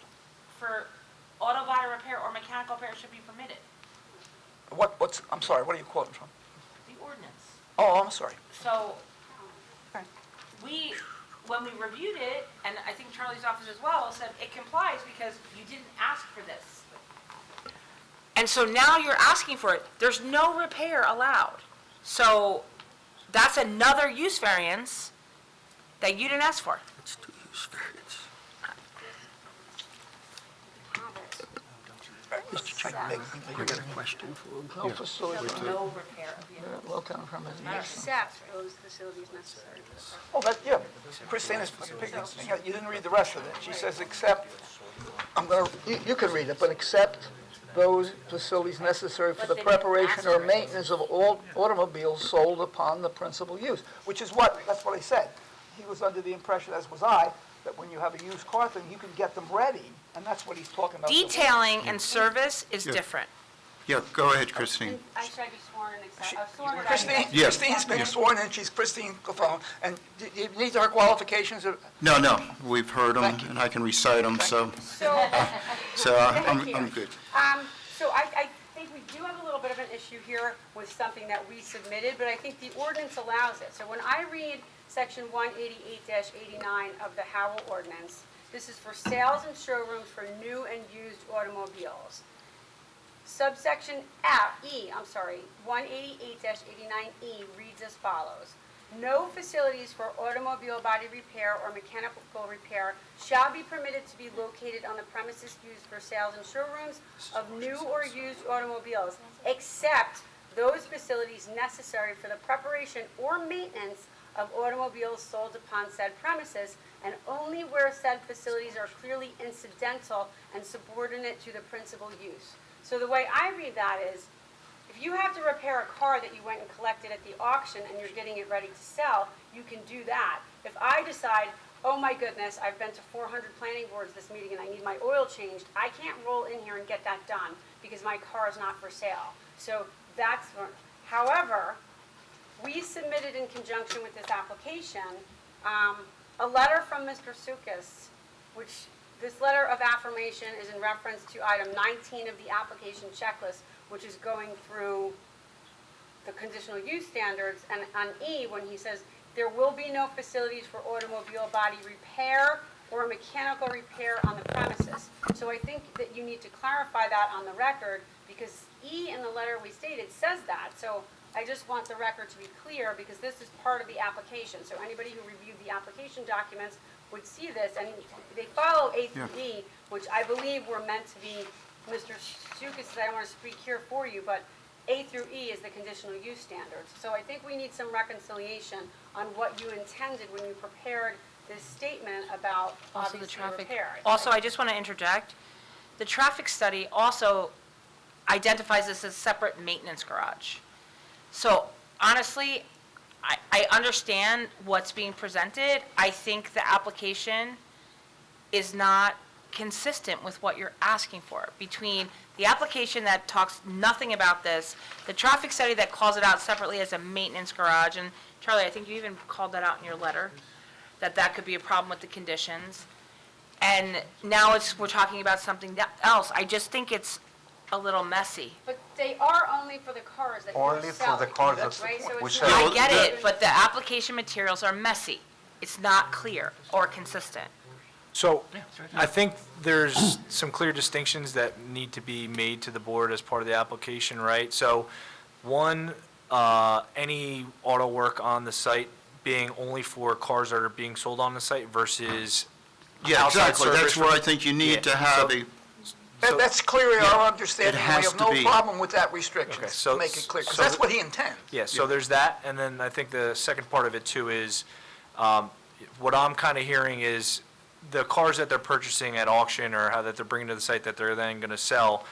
for auto body repair or mechanical repair should be permitted.
I'm sorry, what are you quoting from?
The ordinance.
Oh, I'm sorry.
So, when we reviewed it, and I think Charlie's office as well, said it complies because you didn't ask for this. And so now you're asking for it. There's no repair allowed. So that's another use variance that you didn't ask for.
That's two use variance. Mr. Chairman, I got a question for him.
No facility.
No repair of vehicles.
Low-town permit.
Except those facilities necessary.
Oh, yeah. Christina's picking, you didn't read the rest of it. She says, except, you can read it, but except those facilities necessary for the preparation or maintenance of all automobiles sold upon the principal use, that's what I said. He was under the impression, as was I, that when you have a used car thing, you can get them ready, and that's what he's talking about.
Detailing and service is
Yeah.
different.
Yeah, go ahead, Christine.
Should I be sworn in? Sworn in.
Yes.
Christine's been sworn in, she's Christine Cofone, and you need her qualifications?
No, we've heard them, and I can recite them, so I'm good.
So I think we do have a little bit of an issue here with something that we submitted, but I think the ordinance allows it. So when I read Section 188-89 of the Howell ordinance, this is for sales and showrooms for new and used automobiles. Subsection 188-89E reads as follows. No facilities for automobile body repair or mechanical repair shall be permitted to be located on the premises used for sales and showrooms of new or used automobiles, except those facilities necessary for the preparation or maintenance of automobiles sold upon said premises, and only where said facilities are clearly incidental and subordinate to the principal use. So the way I read that is, if you have to repair a car that you went and collected at the auction and you're getting it ready to sell, you can do that. If I decide, oh my goodness, I've been to 400 planning boards this meeting and I need my oil changed, I can't roll in here and get that done because my car is not for sale. So that's, however, we submitted in conjunction with this application a letter from Mr. Sukas, which this letter of affirmation is in reference to item 19 of the application checklist, which is going through the conditional use standards. And on E, when he says, there will be no facilities for automobile body repair or mechanical repair on the premises. So I think that you need to clarify that on the record, because E in the letter we stated says that. So I just want the record to be clear, because this is part of the application. So anybody who reviewed the application documents would see this, and they follow A through E, which I believe were meant to be, Mr. Sukas said, I don't want to speak here for you, but A through E is the conditional use standards. So I think we need some reconciliation on what you intended when you prepared this statement about
Also the
obviously
traffic.
repair.
Also, I just want to interject. The traffic study also identifies this as separate maintenance garage. So honestly, I understand what's being presented. I think the application is not consistent with what you're asking for. Between the application that talks nothing about this, the traffic study that calls it out separately as a maintenance garage, and Charlie, I think you even called that out in your letter. that could be a problem with the conditions. And now we're talking about something else. I just think it's a little messy.
But they are only for the cars that
Only
you're
for
selling.
the cars that
Right, so
we
it's
sell.
not-
I get it, but the application materials are messy. It's not clear or consistent.
So I think there's some clear distinctions that need to be made to the board as part of the application, right? So one, any auto work on the site being only for cars that are being sold on the site versus
Yeah,
outside
exactly. That's
service
where I
for-
think you need
Yeah,
to have
so-
a,
That's clear in our understanding,
it
and we
has
have
to
no
be.
problem with that
Okay,
restriction,
so-
to make it clear, because
so
that's
the-
what he intends.
Yeah, so there's that, and then I think the second part of it too is, what I'm kind of hearing is the cars that they're purchasing at auction or how that they're bringing to the site that they're then going to sell,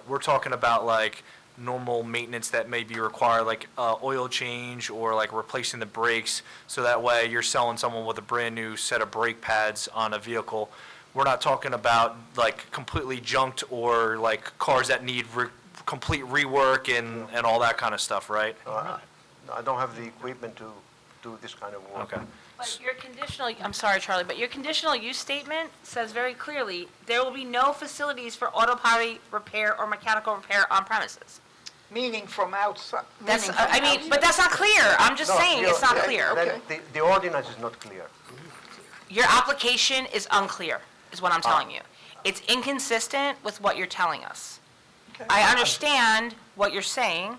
we're talking about like normal maintenance that may be required, like oil change or like replacing the brakes, so that way you're selling someone with a brand-new set of brake pads on a vehicle. We're not talking about like completely junked or like cars that need complete rework and all that kind of stuff, right?
I don't have the equipment to do this kind of work.
Okay.
But your conditional, I'm sorry, Charlie, but your conditional use statement says very clearly, there will be no facilities for auto body repair or mechanical repair on premises.
Meaning from outside.
That's, but that's not clear. I'm just
No,
saying, it's not clear.
then the ordinance is not clear.
Your application is unclear, is what I'm telling you. It's inconsistent with what you're telling us. I understand what you're saying,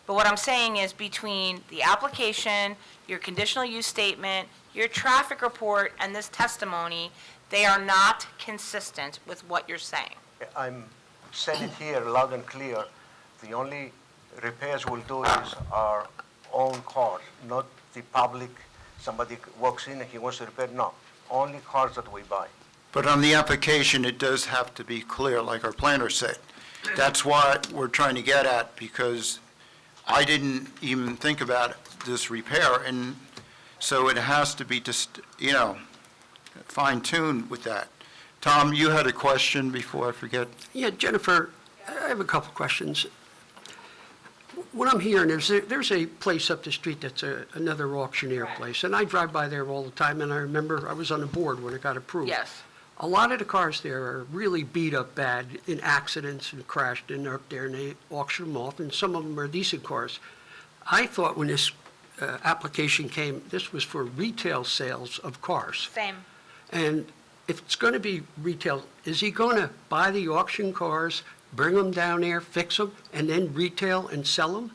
but what I'm saying is between the application, your conditional use statement, your traffic report, and this testimony, they are not consistent with what you're saying.
I'm saying it here loud and clear. The only repairs we'll do is our own cars, not the public. Somebody walks in and he wants to repair, no. Only cars that we buy.
but on the application, it does have to be clear, like our planner said. That's what we're trying to get at, because I didn't even think about this repair, and so it has to be just, fine-tuned with that. Tom, you had a question before I forget?
Yeah, Jennifer, I have a couple questions. What I'm hearing is there's a place up the street that's another auctioneer place, and I drive by there all the time, and I remember I was on the board when it got approved.
Yes.
A lot of the cars there are really beat up bad in accidents and crashed, and they're up there and they auction them off, and some of them are decent cars. I thought when this application came, this was for retail sales of cars.
Same.
And if it's going to be retail, is he going to buy the auction cars, bring them down there, fix them, and then retail and sell them?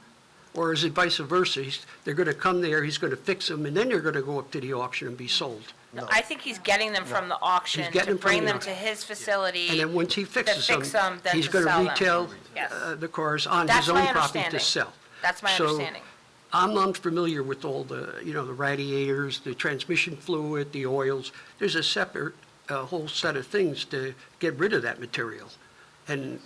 Or is it vice versa? They're going to come there, he's going to fix them, and then they're going to go up to the auction and be sold?
No, I think he's getting them from the auction
He's getting
to
them from
bring
the
them
auction.
to his facility.
And then once he fixes
to fix them, then
he's
to
going to
sell them.
retail
Yes.
the cars on
That's
his
my
own property to
understanding.
sell.
That's my
So,
understanding.
I'm unfamiliar with all the, the radiators, the transmission fluid, the oils. There's a separate, whole set of things to get rid of that material. And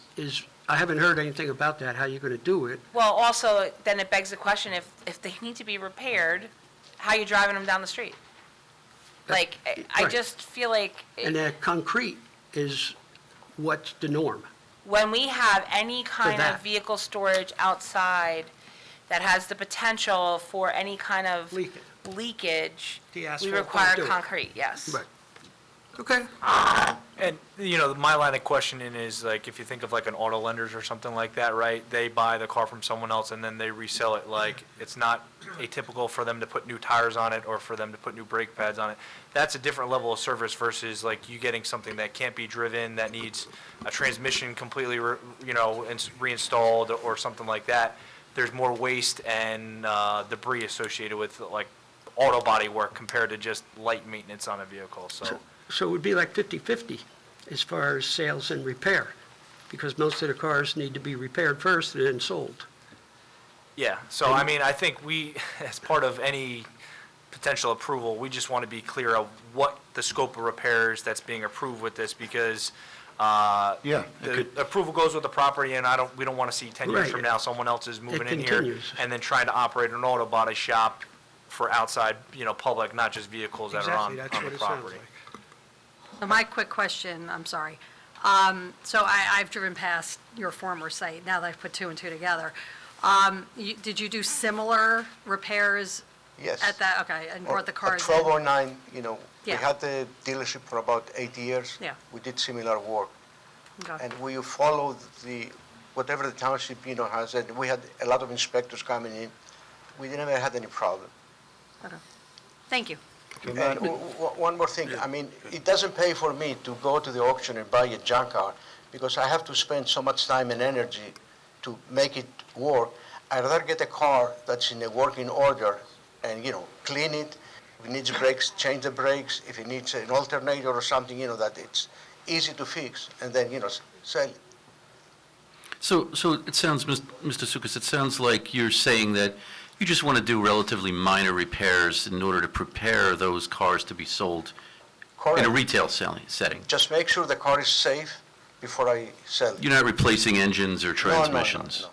I haven't heard anything about that, how you're going to do it.
Well, also, then it begs the question, if they need to be repaired, how are you driving them down the street? Like, I
right.
just feel like,
And that concrete is what's the norm.
when we have any kind
that.
of vehicle storage outside that has the potential for any kind of leakage,
The
we
asphalt
require
won't do it.
concrete, yes.
Right. Okay.
And, my line of questioning is, like, if you think of like an auto lenders or something like that, right? They buy the car from someone else and then they resell it. Like, it's not atypical for them to put new tires on it or for them to put new brake pads on it. That's a different level of service versus like you getting something that can't be driven, that needs a transmission completely, reinstalled or something like that. There's more waste and debris associated with like auto body work compared to just light maintenance on a vehicle, so.
So it would be like 50/50 as far as sales and repair, because most of the cars need to be repaired first and then sold.
Yeah, so I mean, I think we, as part of any potential approval, we just want to be clear of what the scope of repairs that's being approved with this, because the approval goes with the property, and we don't want to see 10 years
Right.
from now, someone else is moving in here
continues.
and then trying to operate an auto body shop for outside, public, not just vehicles that are on
Exactly, that's
the
what it sounds
property.
like.
So my quick question, I'm sorry. So I've driven past your former site, now that I've put two and two together. Did you do similar repairs
Yes.
At that, okay, and brought the
At
cars in?
1209, you know, we
Yeah.
had the dealership for about 8 years.
Yeah.
We did similar work.
Okay.
And we followed whatever the township, you know, has, and we had a lot of inspectors coming in. We never had any problem.
Okay. Thank you.
And one more thing, I mean, it doesn't pay for me to go to the auction and buy a junk car because I have to spend so much time and energy to make it work. I'd rather get a car that's in a working order and, you know, clean it. If it needs brakes, change the brakes. If it needs an alternator or something, you know, that it's easy to fix, and then, you know, sell it.
So it sounds, Mr. Sukas, it sounds like you're saying that you just want to do relatively minor repairs in order to prepare those cars to be sold in a
Correct.
retail setting.
Just make sure the car is safe before I sell it.
You're not replacing engines or
No,
transmissions?
no.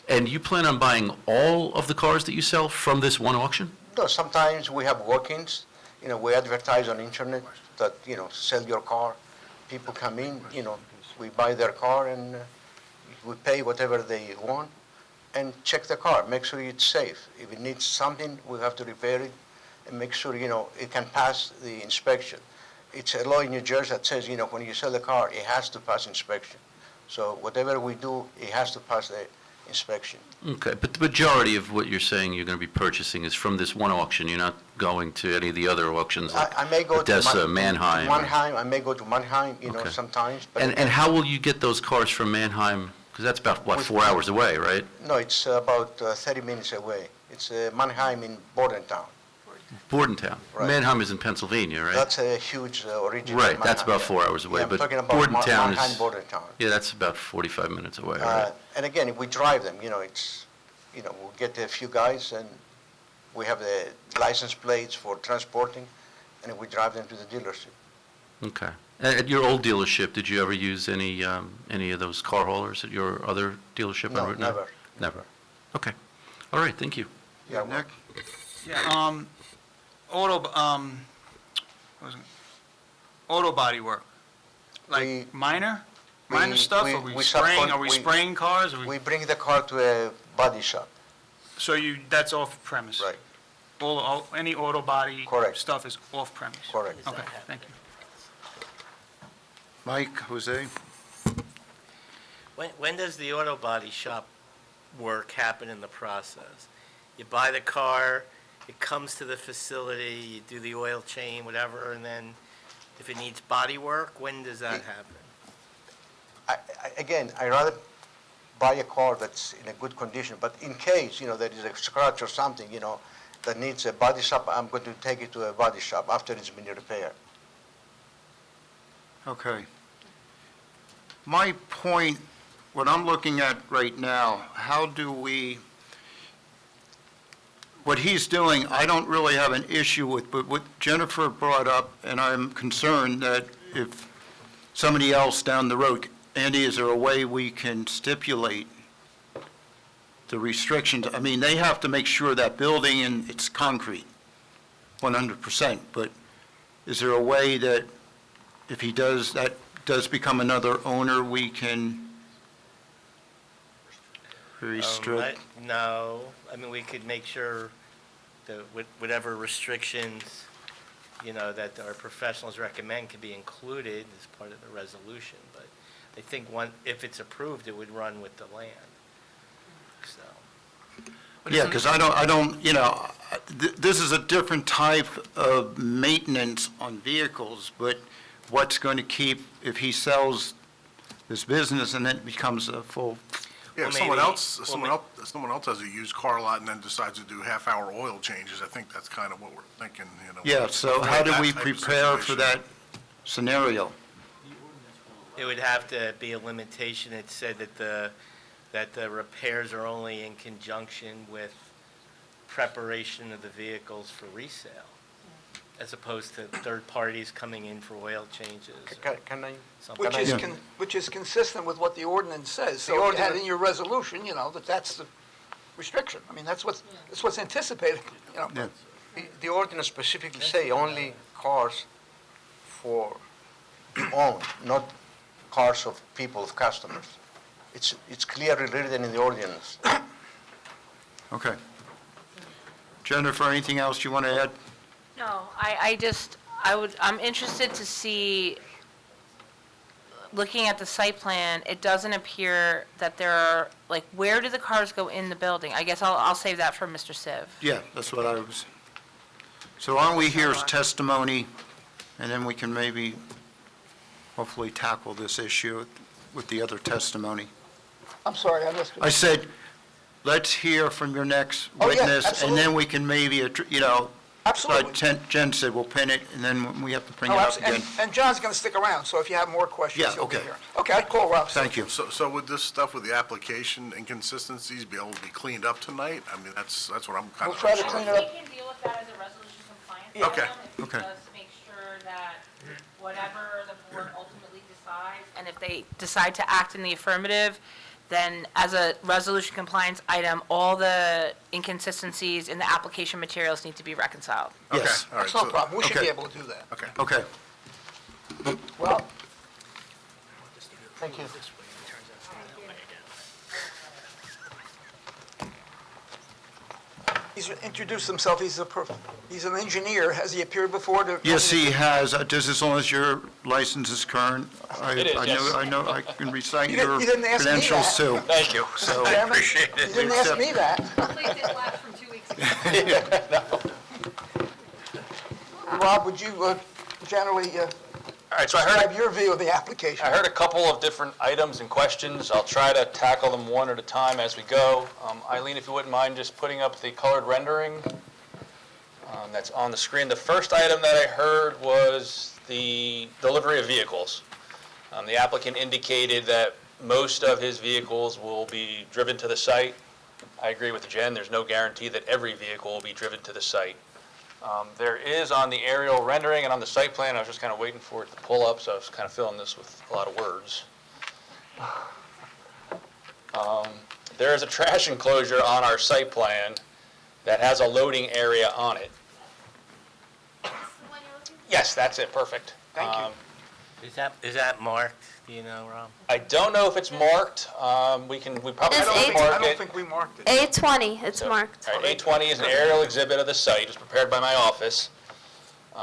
And you plan on buying all of the cars that you sell from this one auction?
No, sometimes we have walk-ins, you know, we advertise on internet that, you know, sell your car. People come in, you know, we buy their car and we pay whatever they want and check the car, make sure it's safe. If it needs something, we have to repair it and make sure, you know, it can pass the inspection. It's a law in New Jersey that says, you know, when you sell a car, it has to pass inspection. So whatever we do, it has to pass the inspection.
Okay, but the majority of what you're saying you're going to be purchasing is from this one auction? You're not going to any of the other auctions like
I may go
Odessa,
to
Mannheim?
Mannheim, I may go to Mannheim, you know,
Okay.
sometimes. But
And how will you get those cars from Mannheim? Because that's about, what, 4 hours away, right?
No, it's about 30 minutes away. It's Mannheim in Bordentown.
Bordentown.
Right.
Mannheim is in Pennsylvania, right?
That's a huge original
Right, that's
Mannheim.
about 4 hours away,
Yeah, I'm
but
talking about
Bordentown is...
Mannheim, Bordentown.
Yeah, that's about 45 minutes away, right?
And again, if we drive them, you know, it's, you know, we'll get a few guys and we have the license plates for transporting, and we drive them to the dealership.
Okay. At your old dealership, did you ever use any of those car haulers at your other dealership on
No,
Route 9?
never.
Never. Okay. All right, thank you.
Yeah,
Nick?
Yeah, auto body work, like minor stuff, are we spraying cars?
We bring the car to a body shop.
So that's off premise?
Right.
Any auto body
Correct.
stuff is off premise?
Correct.
Okay, thank you.
Mike, Jose?
When does the auto body shop work happen in the process? You buy the car, it comes to the facility, you do the oil change, whatever, and then if it needs body work, when does that happen?
Again, I rather buy a car that's in a good condition, but in case, you know, there is a scratch or something, you know, that needs a body shop, I'm going to take it to a body shop after it's been repaired.
Okay. My point, what I'm looking at right now, how do we, what he's doing, I don't really have an issue with, but what Jennifer brought up, and I'm concerned that if somebody else down the road, Andy, is there a way we can stipulate the restrictions? I mean, they have to make sure that building and it's concrete, 100%, but is there a way that if he does, that does become another owner, we can restrict?
No, I mean, we could make sure that whatever restrictions, you know, that our professionals recommend can be included as part of the resolution, but I think if it's approved, it would run with the land, so.
Yeah, because I don't, you know, this is a different type of maintenance on vehicles, but what's going to keep, if he sells this business and it becomes a full...
Yeah, if someone else has a used car lot and then decides to do half-hour oil changes, I think that's kind of what we're thinking, you know.
Yeah, so how do we prepare for that scenario?
It would have to be a limitation. It said that the repairs are only in conjunction with preparation of the vehicles for resale, as opposed to third parties coming in for oil changes.
Can I?
Which is consistent with what the ordinance says. So if you had in your resolution, you know, that's the restriction. I mean, that's what's anticipated, you know.
The ordinance specifically say only cars for own, not cars of people, of customers. It's clearly written in the ordinance.
Okay. Jennifer, anything else you want to add?
No, I'm interested to see, looking at the site plan, it doesn't appear that there are, like, where do the cars go in the building? I guess I'll save that for Mr. Siv.
Yeah, that's what I was, so why don't we hear his testimony, and then we can maybe hopefully tackle this issue with the other testimony.
I'm sorry, I missed
I
it.
said, let's hear from your next
Oh, yeah,
witness, and then
absolutely.
we can maybe,
Absolutely.
like Jen said, we'll pin it, and then we have to bring it
Oh,
up
absolutely.
again.
And John's going to stick around, so if you have more questions,
Yeah,
he'll be
okay.
here. Okay, cool, Rob.
Thank you.
So would this stuff with the application inconsistencies be able to be cleaned up tonight? I mean, that's what I'm kind
We'll
of.
try to clean it up.
We can deal with that as a resolution compliance
Yeah. Okay.
item, if
Okay.
we just make sure that whatever the board ultimately decides, and if they decide to act in the affirmative, then as a resolution compliance item, all the inconsistencies in the application materials need to be reconciled.
Yes.
All right,
That's no
so-
problem, we should
okay.
be able to do that.
Okay.
Okay.
Well, thank you. He's introduced himself, he's an engineer. Has he appeared before?
Yes, he has. Just as long as your license is current.
It is, yes.
I know, I can recite
You didn't-
your
you didn't ask me
credentials
that.
too.
Thank you.
So,
Chairman,
appreciate it.
You didn't ask me that.
Hopefully it didn't lapse from 2 weeks ago.
Rob, would you generally
All right, so I heard,
describe your view of the application?
I heard a couple of different items and questions. I'll try to tackle them one at a time as we go. Eileen, if you wouldn't mind just putting up the colored rendering that's on the screen. The first item that I heard was the delivery of vehicles. The applicant indicated that most of his vehicles will be driven to the site. I agree with Jen, there's no guarantee that every vehicle will be driven to the site. There is on the aerial rendering and on the site plan, I was just kind of waiting for it to pull up, so I was kind of filling this with a lot of words. There is a trash enclosure on our site plan that has a loading area on it. Yes, that's it, perfect.
Thank you.
Is that marked, do you know, Rob?
I don't know if it's marked. We probably
It's
don't
A-
mark
I don't
it.
think we marked it.
A20, it's
So,
marked.
All right, A20 is an aerial exhibit of the site. It's prepared by my office.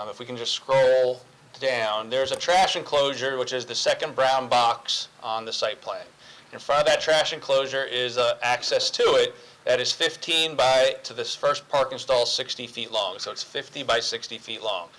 If we can just scroll down, there's a trash enclosure, which is the second brown box on the site plan. In front of that trash enclosure is access to it that is 15 to this first parking stall, 60 feet long. So it's 50 by 60 feet long.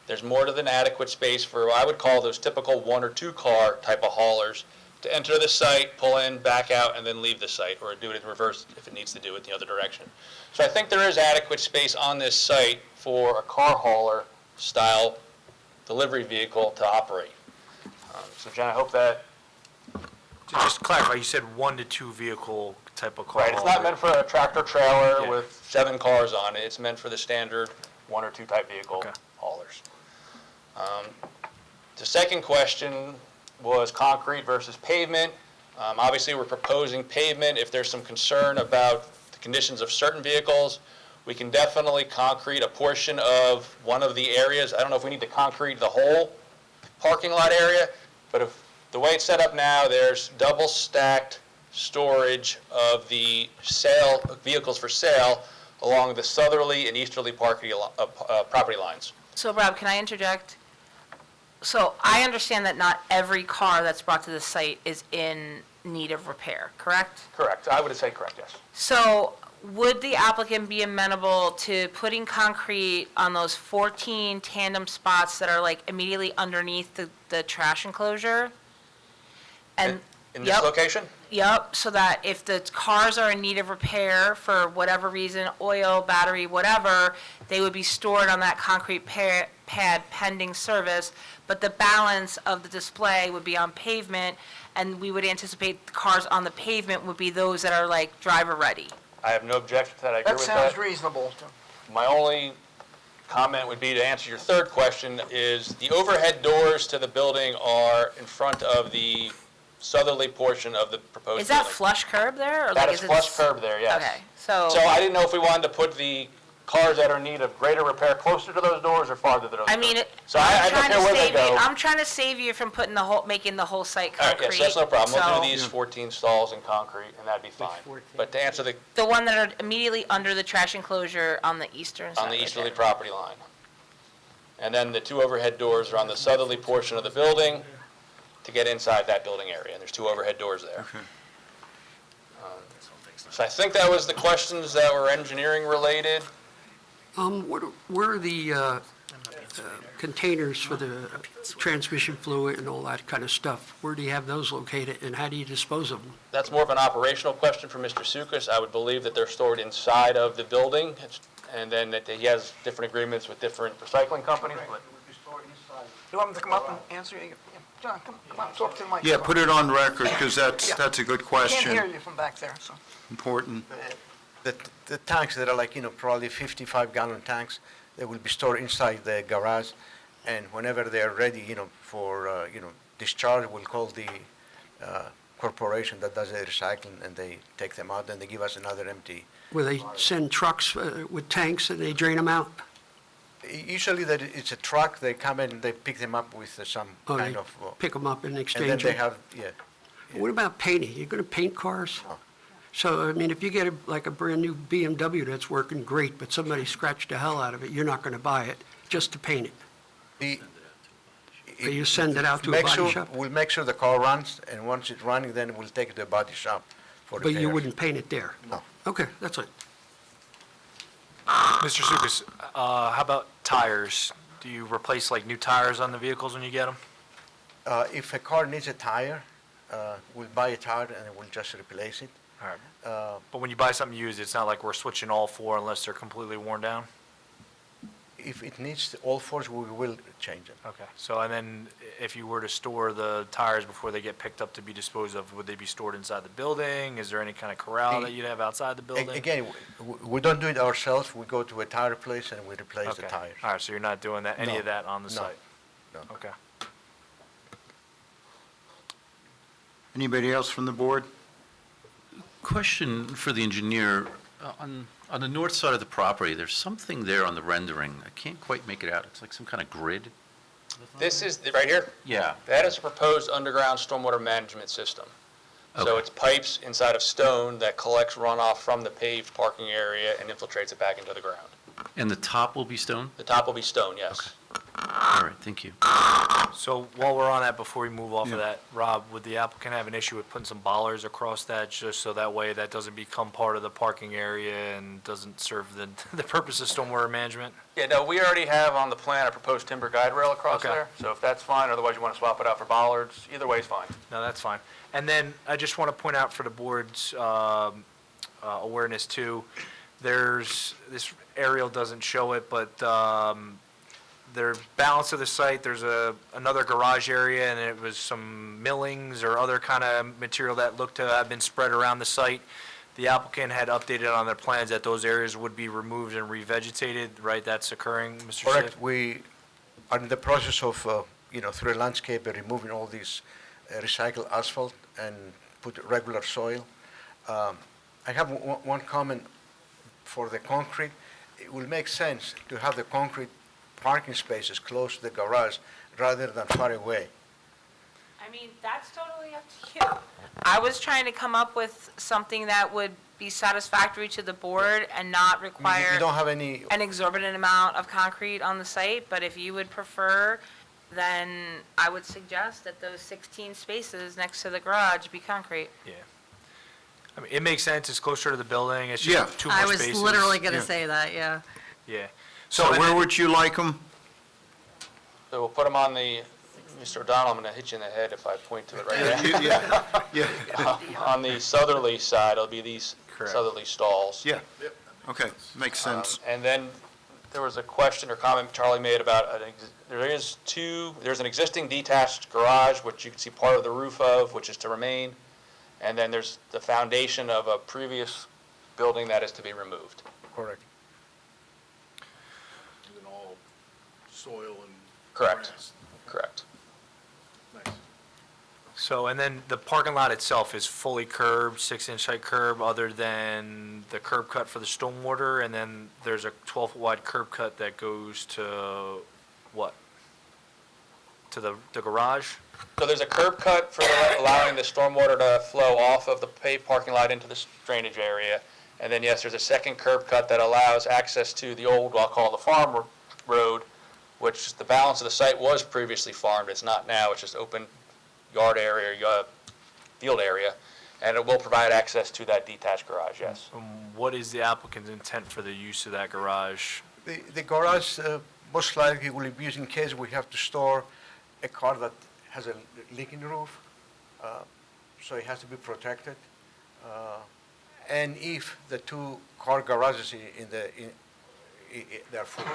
There's more than adequate space for what I would call those typical 1 or 2 car type of haulers to enter the site, pull in, back out, and then leave the site, or do it in reverse if it needs to do it the other direction. So I think there is adequate space on this site for a car hauler style delivery vehicle to operate. So Jen, I hope that,
Just to clarify, you said 1 to 2 vehicle type of car.
right, it's not meant for a tractor trailer
Yeah.
with 7 cars on it. It's meant for the standard 1 or 2 type vehicle
Okay.
haulers. The second question was concrete versus pavement. Obviously, we're proposing pavement. If there's some concern about the conditions of certain vehicles, we can definitely concrete a portion of one of the areas. I don't know if we need to concrete the whole parking lot area, but if the way it's set up now, there's double stacked storage of the vehicles for sale along the southerly and easterly property lines.
So Rob, can I interject? So I understand that not every car that's brought to the site is in need of repair, correct?
Correct. I would say correct, yes.
So would the applicant be amenable to putting concrete on those 14 tandem spots that are like immediately underneath the trash enclosure? And
In this
Yep.
location?
Yep, so that if the cars are in need of repair for whatever reason, oil, battery, whatever, they would be stored on that concrete pad pending service, but the balance of the display would be on pavement, and we would anticipate the cars on the pavement would be those that are like driver-ready.
I have no objection to that. I agree
That
with
sounds
that.
reasonable.
My only comment would be to answer your third question is the overhead doors to the building are in front of the southerly portion of the proposed
Is that
building.
flush curb there? Or
That
like
is
it
flush curb there, yes.
Okay, so.
So I didn't know if we wanted to put the
cars that are in need of greater repair closer to those doors or farther to those doors?
I mean,
So I don't care where they go.
I'm trying to save you from putting making the whole site
All right,
concrete.
yes, that's no problem. We'll
so-
do these 14 stalls in concrete, and that'd be fine. But to answer
The one that are immediately under the trash enclosure on the eastern side.
on the
right
easterly
there.
property line. And then the 2 overhead doors are on the southerly portion of the building to get inside that building area, and there's 2 overhead doors there. So I think that was the questions that were engineering related.
Where are the containers for the transmission fluid and all that kind of stuff? Where do you have those located, and how do you dispose of them?
That's more of an operational question for Mr. Sukas. I would believe that they're stored inside of the building, and then that he has different agreements with different recycling companies. But
You want him to come up and answer you? Yeah. John, come on, talk to the mic.
Yeah, put it on record, because that's a good question.
Can't hear you from back there, so.
Important.
The tanks that are like, probably 55-gallon tanks, they will be stored inside the garage, and whenever they are ready, for, discharge, we'll call the corporation that does the recycling, and they take them out, and they give us another empty.
Where they send trucks with tanks and they drain them out?
Usually it's a truck, they come in, they pick them up with some
Oh,
kind
they
of.
pick them up and exchange
And then they
them?
have, yeah.
What about painting? You're going to paint cars?
No.
So, I mean, if you get a brand-new BMW that's working great, but somebody scratched the hell out of it, you're not going to buy it just to paint it? Or you send it out to a body shop?
We'll make sure the car runs, and once it's running, then we'll take it to a body shop for
But you
repairs.
wouldn't paint it there?
No.
Okay, that's it.
Mr. Sukas, how about tires? Do you replace like new tires on the vehicles when you get them?
If a car needs a tire, we'll buy a tire and we'll just replace it.
All right. But when you buy something used, it's not like we're switching all 4 unless they're completely worn down?
If it needs all 4s, we will change them.
Okay. So, and then if you were to store the tires before they get picked up to be disposed of, would they be stored inside the building? Is there any kind of corral that you'd have outside the building?
Again, we don't do it ourselves. We go to a tire place and we replace the
Okay.
tires.
All right, so you're not doing that, any
No.
of that on the
No.
site?
No.
Okay.
Anybody else from the board?
Question for the engineer. On the north side of the property, there's something there on the rendering. I can't quite make it out. It's like some kind of grid.
this is, right here,
Yeah.
that is a proposed underground stormwater management system. So
Okay.
it's pipes inside of stone that collects runoff from the paved parking area and infiltrates it back into the ground.
And the top will be stone?
The top will be stone, yes.
All right, thank you.
So while we're on that, before we move off of that, Rob, would the applicant have an issue with putting some bollards across that, just so that way that doesn't become part of the parking area and doesn't serve the, the purpose of stormwater management?
Yeah, no, we already have on the plan a proposed timber guide rail across
Okay.
there. So if that's fine, otherwise you want to swap it out for bollards, either way is fine.
No, that's fine. And then I just want to point out for the board's awareness too, there's, this aerial doesn't show it, but there's balance of the site, there's another garage area, and it was some millings or other kind of material that looked to have been spread around the site. The applicant had updated on their plans that those areas would be removed and revegetated, right? That's occurring, Mr. Shea?
Correct. We are in the process of, through a landscaper, removing all this recycled asphalt and put regular soil. I have one comment for the concrete. It will make sense to have the concrete parking spaces close to the garage rather than far away.
I mean, that's totally up to you. I was trying to come up with something that would be satisfactory to the board and not require
You don't have any,
an exorbitant amount of concrete on the site, but if you would prefer, then I would suggest that those 16 spaces next to the garage be concrete.
Yeah. I mean, it makes sense, it's closer to the building, it's
Yeah.
just two more
I
spaces.
was literally going
Yeah.
to say that, yeah.
Yeah.
So
and
where
then-
would you like them?
So we'll put them on the, Mr. O'Donnell, I'm going to hit you in the head if I point to it right now.
Yeah,
On the southerly side, it'll be these
Correct.
southerly stalls.
yeah. Okay, makes sense.
And then there was a question or comment Charlie made about, there's an existing detached garage, which you can see part of the roof of, which is to remain. And then there's the foundation of a previous building that is to be removed.
correct.
And all soil and
Correct.
grass.
Correct.
Nice.
So, and then the parking lot itself is fully curbed, 6-inch height curb, other than the curb cut for the stormwater, and then there's a 12-foot wide curb cut that goes to what? To the garage?
So there's a curb cut for allowing the stormwater to flow off of the paved parking lot into the drainage area. And then, yes, there's a second curb cut that allows access to the old, what I'll call the farm road, which the balance of the site was previously farmed. It's not now. It's just open yard area, field area, and it will provide access to that detached garage, yes.
What is the applicant's intent for the use of that garage?
The garage most likely will be used in case we have to store a car that has a leak in the roof, so it has to be protected. And if the two car garages they're full,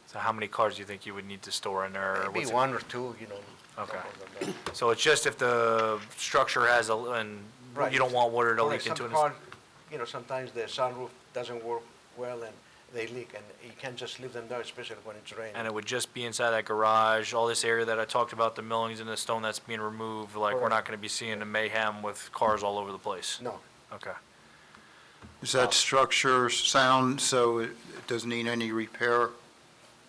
So how many cars do you think you would need to store in there? or
maybe
what's it-
one or two,
Okay.
something like that.
So it's just if the structure has and
Right.
you don't want water to
Or
leak into it?
Some car, sometimes the sunroof doesn't work well and they leak, and you can't just leave them there, especially when it's raining.
And it would just be inside that garage, all this area that I talked about, the millings and the stone that's being removed, like, we're
Correct.
not gonna be seeing the mayhem with cars all over the place?
No.
Okay.
Is that structure sound, so it doesn't need any repair,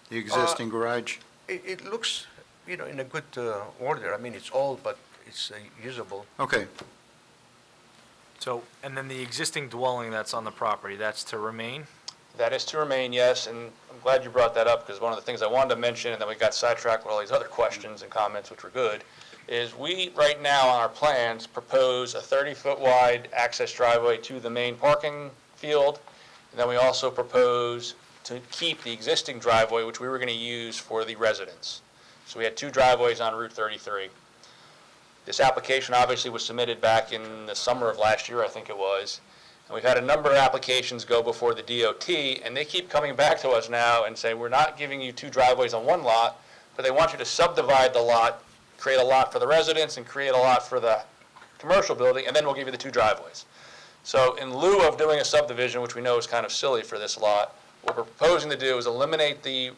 the existing garage?
It looks, in a good order. I mean, it's old, but it's usable.
Okay.
So, and then the existing dwelling that's on the property, that's to remain?
That is to remain, yes, and I'm glad you brought that up, because one of the things I wanted to mention, and then we got sidetracked with all these other questions and comments, which were good, is we, right now, on our plans, propose a 30-foot wide access driveway to the main parking field, and then we also propose to keep the existing driveway, which we were going to use for the residents. So we had two driveways on Route 33. This application obviously was submitted back in the summer of last year, I think it was. And we've had a number of applications go before the DOT, and they keep coming back to us now and saying, we're not giving you two driveways on one lot, but they want you to subdivide the lot, create a lot for the residents and create a lot for the commercial building, and then we'll give you the two driveways. So in lieu of doing a subdivision, which we know is kind of silly for this lot, what we're proposing to do is eliminate the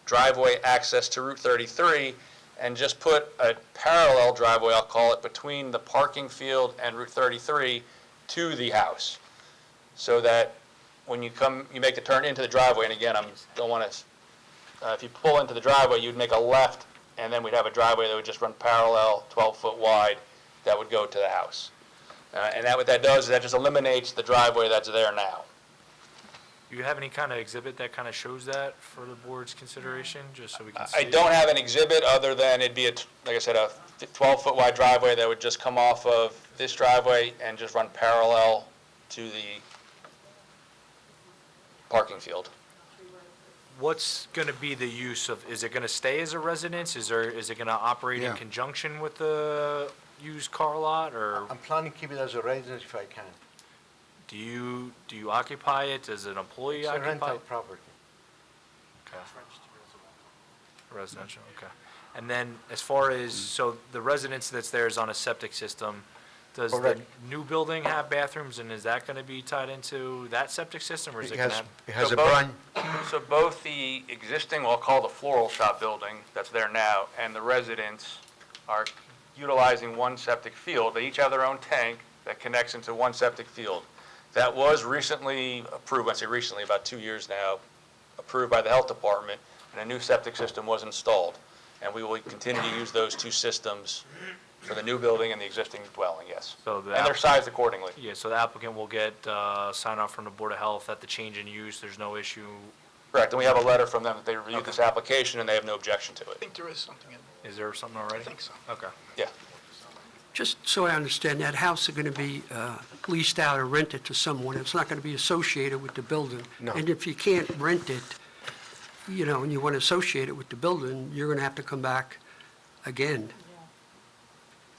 driveway access to Route 33 and just put a parallel driveway, I'll call it, between the parking field and Route 33 to the house. So that when you make the turn into the driveway, and again, don't want to, if you pull into the driveway, you'd make a left, and then we'd have a driveway that would just run parallel, 12-foot wide, that would go to the house. And what that does is that just eliminates the driveway that's there now.
Do you have any kind of exhibit that kind of shows that for the board's consideration, just so we can see?
I don't have an exhibit other than it'd be, like I said, a 12-foot wide driveway that would just come off of this driveway and just run parallel to the parking field.
What's going to be the use of, is it going to stay as a residence? Is it going to operate in
Yeah.
conjunction with the used car lot, or
I'm planning to keep it as a residence if I can.
do you occupy it? Does an employee
It's a
occupy
rental
it?
property.
Okay. Residential, okay. And then as far as, so the residence that's there is on a septic system, does the
Correct.
new building have bathrooms, and is that going to be tied into that septic system, or is it going to have?
It has
So
a
both-
brine.
So both the existing, what I'll call the floral shop building that's there now, and the residents are utilizing one septic field. They each have their own tank that connects into one septic field. That was recently approved, I say recently, about 2 years now, approved by the health department, and a new septic system was installed. And we will continue to use those two systems for the new building and the existing dwelling, yes.
So
And they're sized accordingly.
Yeah, so the applicant will get sign off from the Board of Health that the change in use, there's no issue.
Correct, and we have a letter from them that they reviewed this application and they have no objection to
I
it.
think there is something in there.
Is there something already?
I think so.
Okay.
Yeah.
Just so I understand, that house is going to be leased out or rented to someone. It's not going to be associated with the building.
No.
And if you can't rent it, and you want to associate it with the building, you're going to have to come back again.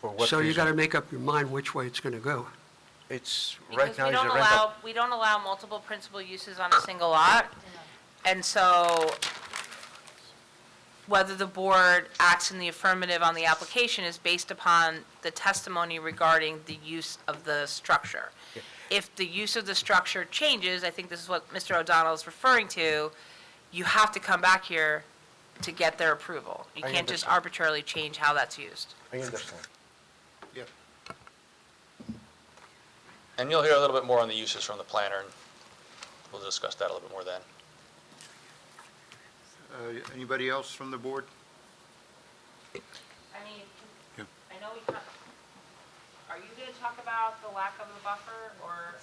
For what
So you got to
reason?
make up your mind which way it's going to go.
It's, right
Because
now,
we
it's a
don't
rental.
allow, we don't allow multiple principal uses on a single lot. And so whether the board acts in the affirmative on the application is based upon the testimony regarding the use of the structure. If the use of the structure changes, I think this is what Mr. O'Donnell is referring to, you have to come back here to get their approval. You
I
can't just
understand.
arbitrarily change how that's used.
I understand.
And you'll hear a little bit more on the uses from the planner, and we'll discuss that a little bit more then.
Anybody else from the board?
I mean,
Yeah.
I know are you going to talk about the lack of a buffer, or,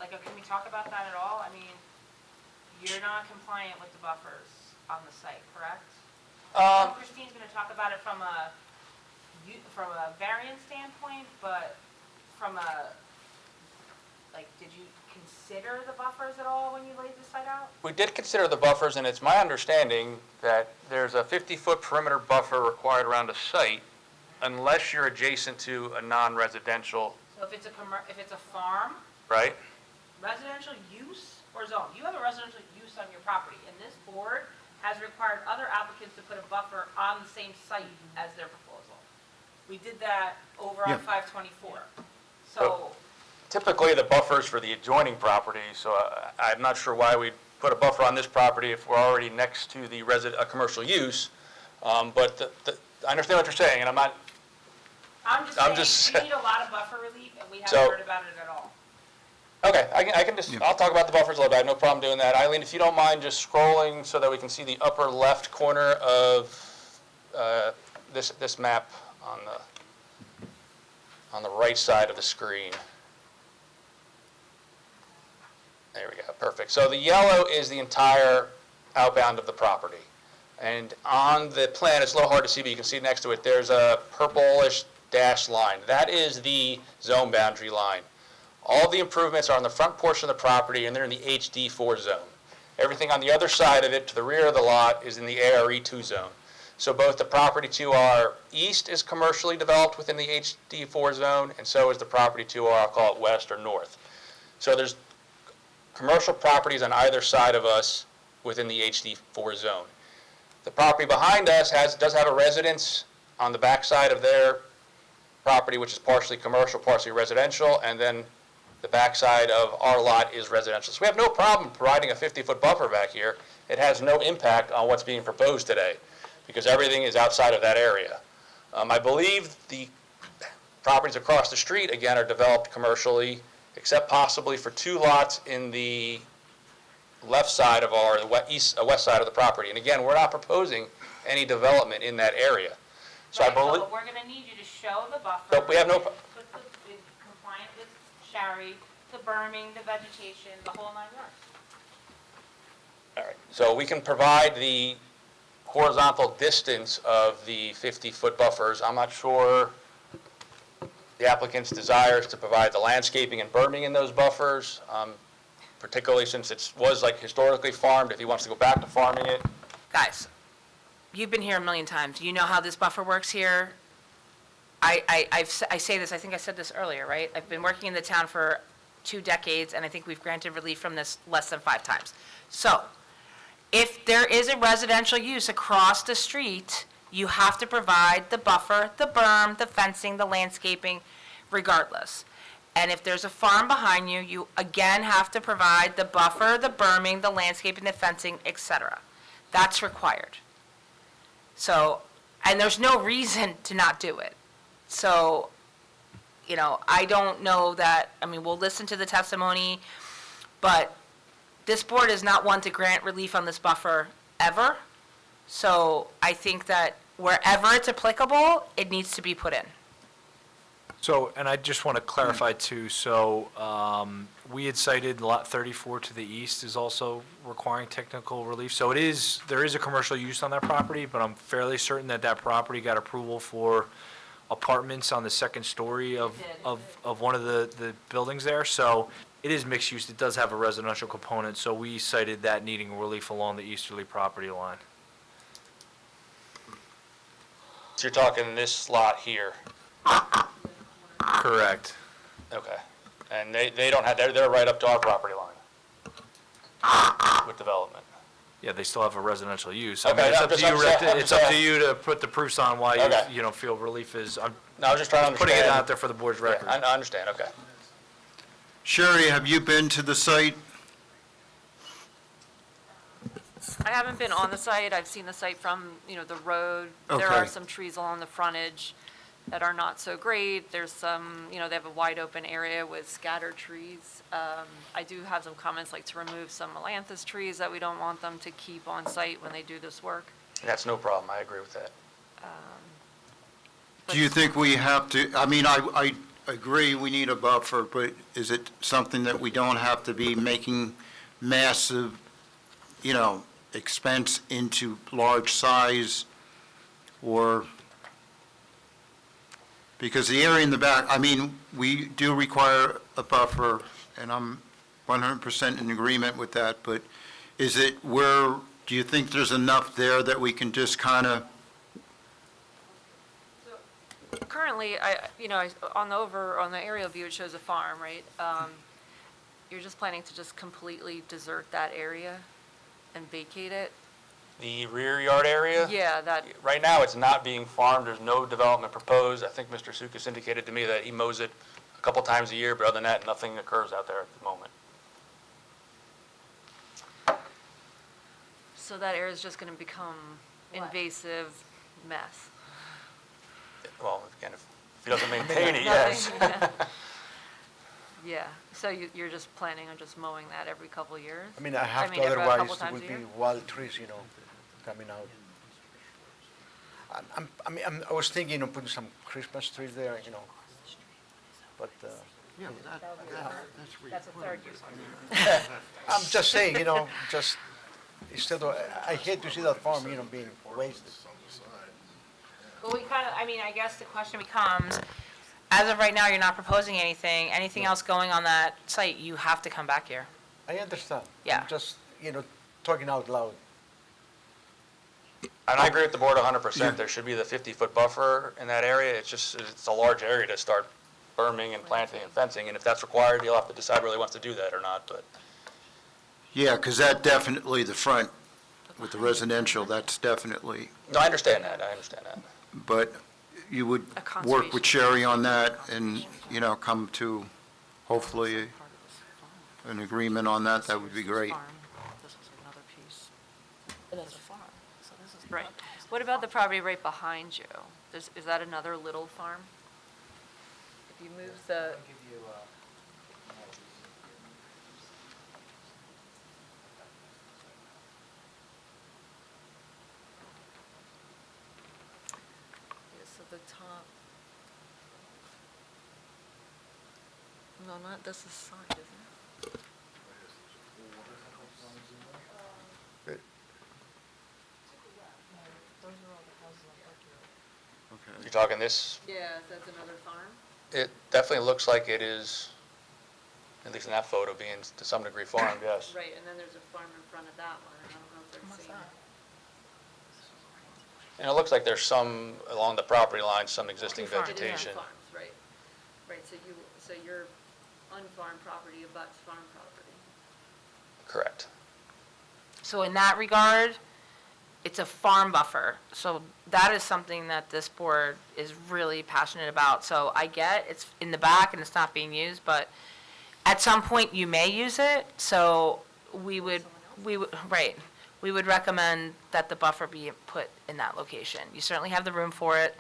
can we talk about that at all? I mean, you're not compliant with the buffers on the site, correct? I know Christine's going to talk about it from a variance standpoint, but from a, did you consider the buffers at all when you laid the site out?
We did consider the buffers, and it's my understanding that there's a 50-foot perimeter buffer required around a site unless you're adjacent to a non-residential,
So if it's a farm,
right?
residential use or zone, you have a residential use on your property, and this board has required other applicants to put a buffer on the same site as their proposal. We did that over
Yeah.
on 524. So,
Typically, the buffer's for the adjoining property, so I'm not sure why we'd put a buffer on this property if we're already next to the a commercial use. But I understand what you're saying, and
I'm just saying, we need a lot of buffer relief, and we haven't
So-
heard about it at all.
Okay, I can just, I'll talk about the buffers a little bit, I have no problem doing that. Eileen, if you don't mind just scrolling so that we can see the upper left corner of this map on the right side of the screen. There we go, perfect. So the yellow is the entire outbound of the property. And on the plan, it's a little hard to see, but you can see next to it, there's a purplish dashed line. That is the zone boundary line. All the improvements are on the front portion of the property, and they're in the HD4 zone. Everything on the other side of it, to the rear of the lot, is in the ARE2 zone. So both the property to our east is commercially developed within the HD4 zone, and so is the property to our, I'll call it west or north. So there's commercial properties on either side of us within the HD4 zone. The property behind us does have a residence on the backside of their property, which is partially commercial, partially residential, and then the backside of our lot is residential. So we have no problem providing a 50-foot buffer back here. It has no impact on what's being proposed today, because everything is outside of that area. I believe the properties across the street, again, are developed commercially, except possibly for 2 lots in the left side of the west side of the property. And again, we're not proposing any development in that area. So I believe.
So we're going to need you to show the buffer.
But we have no.
Compliant with Shari, the berming, the vegetation, the whole 9 yards.
All right. So we can provide the horizontal distance of the 50-foot buffers. I'm not sure the applicant's desires to provide the landscaping and berming in those buffers, particularly since it was historically farmed, if he wants to go back to farming it.
Guys, you've been here a million times. You know how this buffer works here. I say this, I think I said this earlier, right? I've been working in the town for 2 decades, and I think we've granted relief from this less than 5 times. So, if there is a residential use across the street, you have to provide the buffer, the berm, the fencing, the landscaping, regardless. And if there's a farm behind you, you again have to provide the buffer, the berming, the landscaping, the fencing, etc. That's required. So, and there's no reason to not do it. So, I don't know that, we'll listen to the testimony, but this board is not one to grant relief on this buffer ever. So I think that wherever it's applicable, it needs to be put in.
So, and I just want to clarify too, so we had cited lot 34 to the east is also requiring technical relief. So there is a commercial use on that property, but I'm fairly certain that property got approval for apartments on the second story of one of the buildings there. So it is mixed use, it does have a residential component, so we cited that needing relief along the easterly property line.
So you're talking this lot here.
Correct.
Okay. And they don't have, they're right up to our property line with development.
Yeah, they still have a residential use.
Okay,
It's up to you, Rick,
I'm
it's
just
up to you to put the proofs on why
Okay.
you feel relief is, I'm
No, I was just trying to understand.
putting it out there for the board's record.
I understand, okay.
Sherry, have you been to the site?
I haven't been on the site. I've seen the site from, the road. There are
Okay.
some trees along the frontage that are not so great. There's some, they have a wide open area with scattered trees. I do have some comments like to remove some ailanthus trees that we don't want them to keep on site when they do this work.
That's no problem, I agree with that.
Do you think we have to, I agree we need a buffer, but is it something that we don't have to be making massive, expense into large size? Or, because the area in the back, we do require a buffer, and I'm 100% in agreement with that, but is it where, do you think there's enough there that we can just kind of,
Currently, on the aerial view, it shows a farm, right? You're just planning to just completely desert that area and vacate it?
The rear yard area?
Yeah, that,
Right now, it's not being farmed, there's no development proposed. I think Mr. Sukas indicated to me that he mows it a couple times a year, but other than that, nothing occurs out there at the moment.
so that area is just going to become invasive mess.
Well, again, if he doesn't maintain it, yes.
Yeah, so you're just planning on just mowing that every couple of years?
I mean, I have to,
every couple
otherwise it
times
would
a
be
year?
wild trees, coming out. I was thinking of putting some Christmas trees there, but,
Yeah,
That's a third use.
I'm just saying, just, instead of, I hate to see that farm, being wasted.
Well, I guess the question becomes, as of right now, you're not proposing anything. Anything else going on that site, you have to come back here.
I understand.
Yeah.
I'm just, talking out loud.
And I agree with the board 100%. There should be the 50-foot buffer in that area. It's a large area to start berming and planting and fencing, and if that's required, he'll have to decide whether he wants to do that or not, but.
yeah, because that definitely, the front with the residential, that's definitely,
No, I understand that.
but you would work with Sherry on that and, come to hopefully an agreement on that, that would be great.
This is another piece. That's a farm, so this is. Right. What about the property right behind you? Is that another little farm? If you move the. Yeah, so the top. No, not, this is side, isn't it? Those are all the houses on Park Road.
You're talking this,
Yeah, that's another farm?
it definitely looks like it is, at least in that photo, being to some degree farmed, yes.
Right, and then there's a farm in front of that one, and I don't know if they're the same.
And it looks like there's some, along the property line, some existing
It is on
vegetation.
farms, right. Right, so your unfarmed property abuts farm property.
Correct.
So in that regard, it's a farm buffer. So that is something that this board is really passionate about. So I get it's in the back and it's not being used, but at some point you may use it. So we would recommend that the buffer be put in that location. You certainly have the room for it,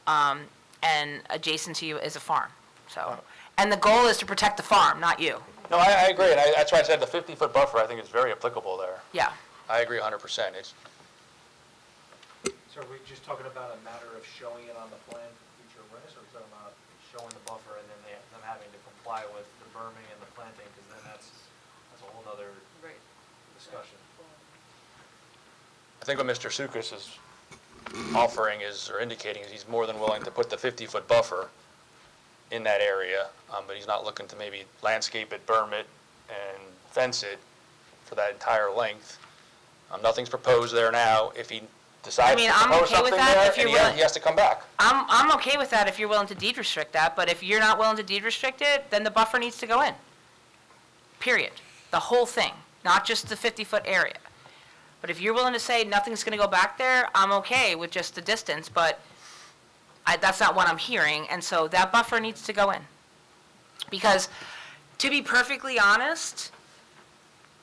and adjacent to you is a farm, so. And the goal is to protect the farm, not you.
No, I agree, and that's why I said the 50-foot buffer, I think is very applicable there.
Yeah.
I agree 100%. So are we just talking about a matter of showing it on the plan for future awareness, or is that about showing the buffer and then them having to comply with the berming and the planting, because then that's a whole other discussion. I think what Mr. Sukas is offering or indicating is he's more than willing to put the 50-foot buffer in that area, but he's not looking to maybe landscape it, berm it, and fence it for that entire length. Nothing's proposed there now. If he decides to
I'm
propose
okay with
something
that
there,
if you're
and
willing.
he has to come back.
I'm okay with that if you're willing to deed restrict that, but if you're not willing to deed restrict it, then the buffer needs to go in. Period. The whole thing, not just the 50-foot area. But if you're willing to say nothing's going to go back there, I'm okay with just the distance, but that's not what I'm hearing, and so that buffer needs to go in. Because, to be perfectly honest,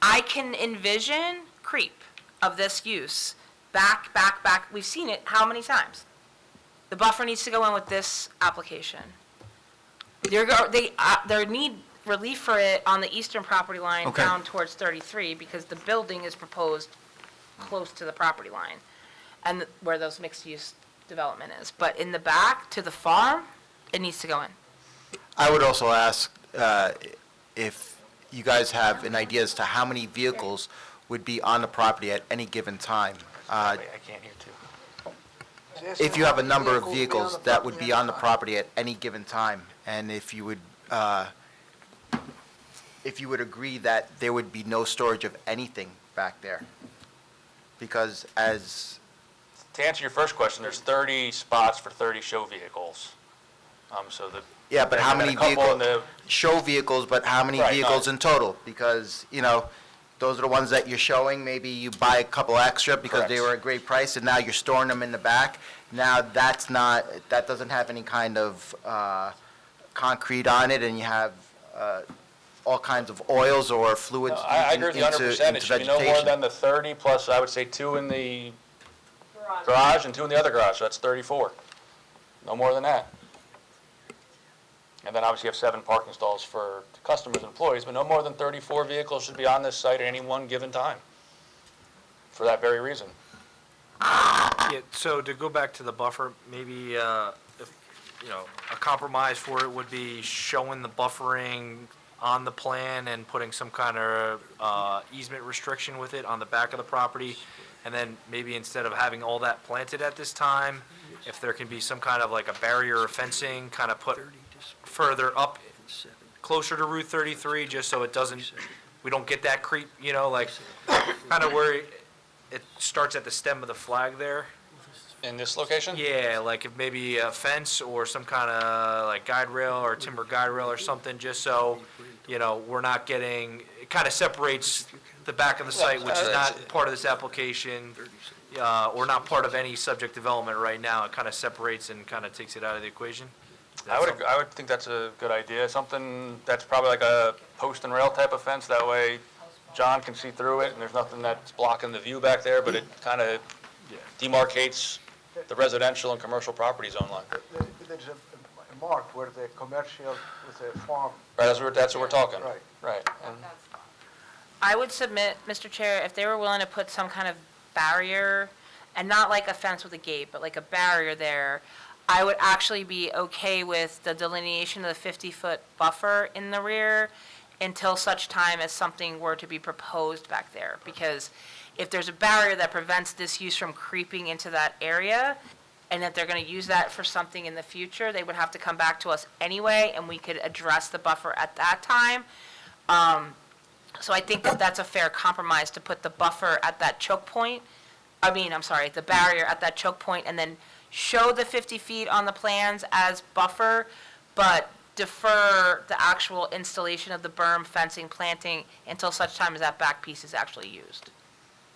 I can envision creep. of this use, back, we've seen it how many times? The buffer needs to go in with this application. They need relief for it on the eastern property line
Okay.
down towards 33 because the building is proposed close to the property line and where those mixed-use development is. But in the back to the farm, it needs to go in.
I would also ask if you guys have an idea as to how many vehicles would be on the property at any given time.
I can't hear too.
If you have a number of vehicles that would be on the property at any given time, and if you would agree that there would be no storage of anything back there. Because as,
To answer your first question, there's 30 spots for 30 show vehicles. So the.
yeah, but how
and then
many
a couple in
vehicles,
the-
show vehicles, but how many
Right, no.
vehicles in total? Because, those are the ones that you're showing, maybe you buy a couple extra because they
Correct.
were a great price, and now you're storing them in the back. Now, that doesn't have any kind of concrete on it, and you have all kinds of oils or fluids
No, I agree with you 100%. It
into
should be no more
vegetation.
than the 30 plus, I would say, 2 in the garage and 2 in the other garage, so that's 34. No more than that. And then obviously you have 7 parking stalls for customers and employees, but no more than 34 vehicles should be on this site at any one given time, for that very reason.
Yeah, so to go back to the buffer, maybe, if, a compromise for it would be showing the buffering on the plan and putting some kind of easement restriction with it on the back of the property. And then maybe instead of having all that planted at this time, if there can be some kind of like a barrier or fencing, kind of put further up, closer to Route 33, just so it doesn't, we don't get that creep, like, kind of where it starts at the stem of the flag there.
In this location?
Yeah, like if maybe a fence or some kind of like guide rail or timber guide rail or something, just so, we're not getting, it kind of separates the back of the site, which is not part of this application, or not part of any subject development right now. It kind of separates and kind of takes it out of the equation.
I would think that's a good idea, something that's probably like a post and rail type of fence, that way John can see through it, and there's nothing that's blocking the view back there, but it kind of demarcates the residential and commercial property zone line.
There's a mark where the commercial with a farm.
Right, that's what we're talking.
Right.
Right, and
I would submit, Mr. Chair, if they were willing to put some kind of barrier, and not like a fence with a gate, but like a barrier there, I would actually be okay with the delineation of the 50-foot buffer in the rear until such time as something were to be proposed back there. Because if there's a barrier that prevents this use from creeping into that area, and if they're going to use that for something in the future, they would have to come back to us anyway, and we could address the buffer at that time. So I think that that's a fair compromise to put the buffer at that choke point. The barrier at that choke point, and then show the 50 feet on the plans as buffer, but defer the actual installation of the berm, fencing, planting until such time as that back piece is actually used.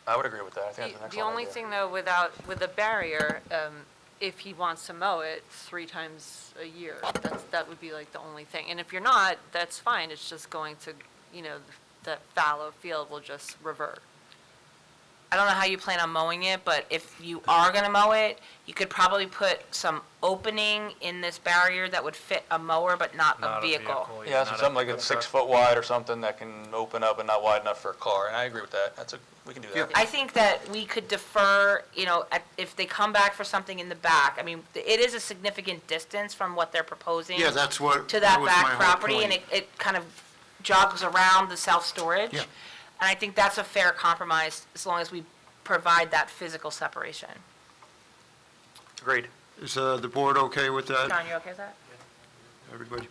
I would agree with that. I think that's an
The
excellent
only
idea.
thing though, with a barrier, if he wants to mow it 3 times a year, that would be like the only thing. And if you're not, that's fine, it's just going to, that fallow field will just revert.
I don't know how you plan on mowing it, but if you are gonna mow it, you could probably put some opening in this barrier that would fit a mower, but not a vehicle.
Yeah, so something like it's 6 foot wide or something that can open up and not wide enough for a car, and I agree with that. We can do that.
I think that we could defer, if they come back for something in the back. It is a significant distance from what they're proposing.
Yeah, that's what,
To
that
that
was
back
my whole
property, and
point.
it kind of jogs around the self-storage.
Yeah.
And I think that's a fair compromise, as long as we provide that physical separation.
Agreed.
Is the board okay with that?
John, you okay with that?
Everybody?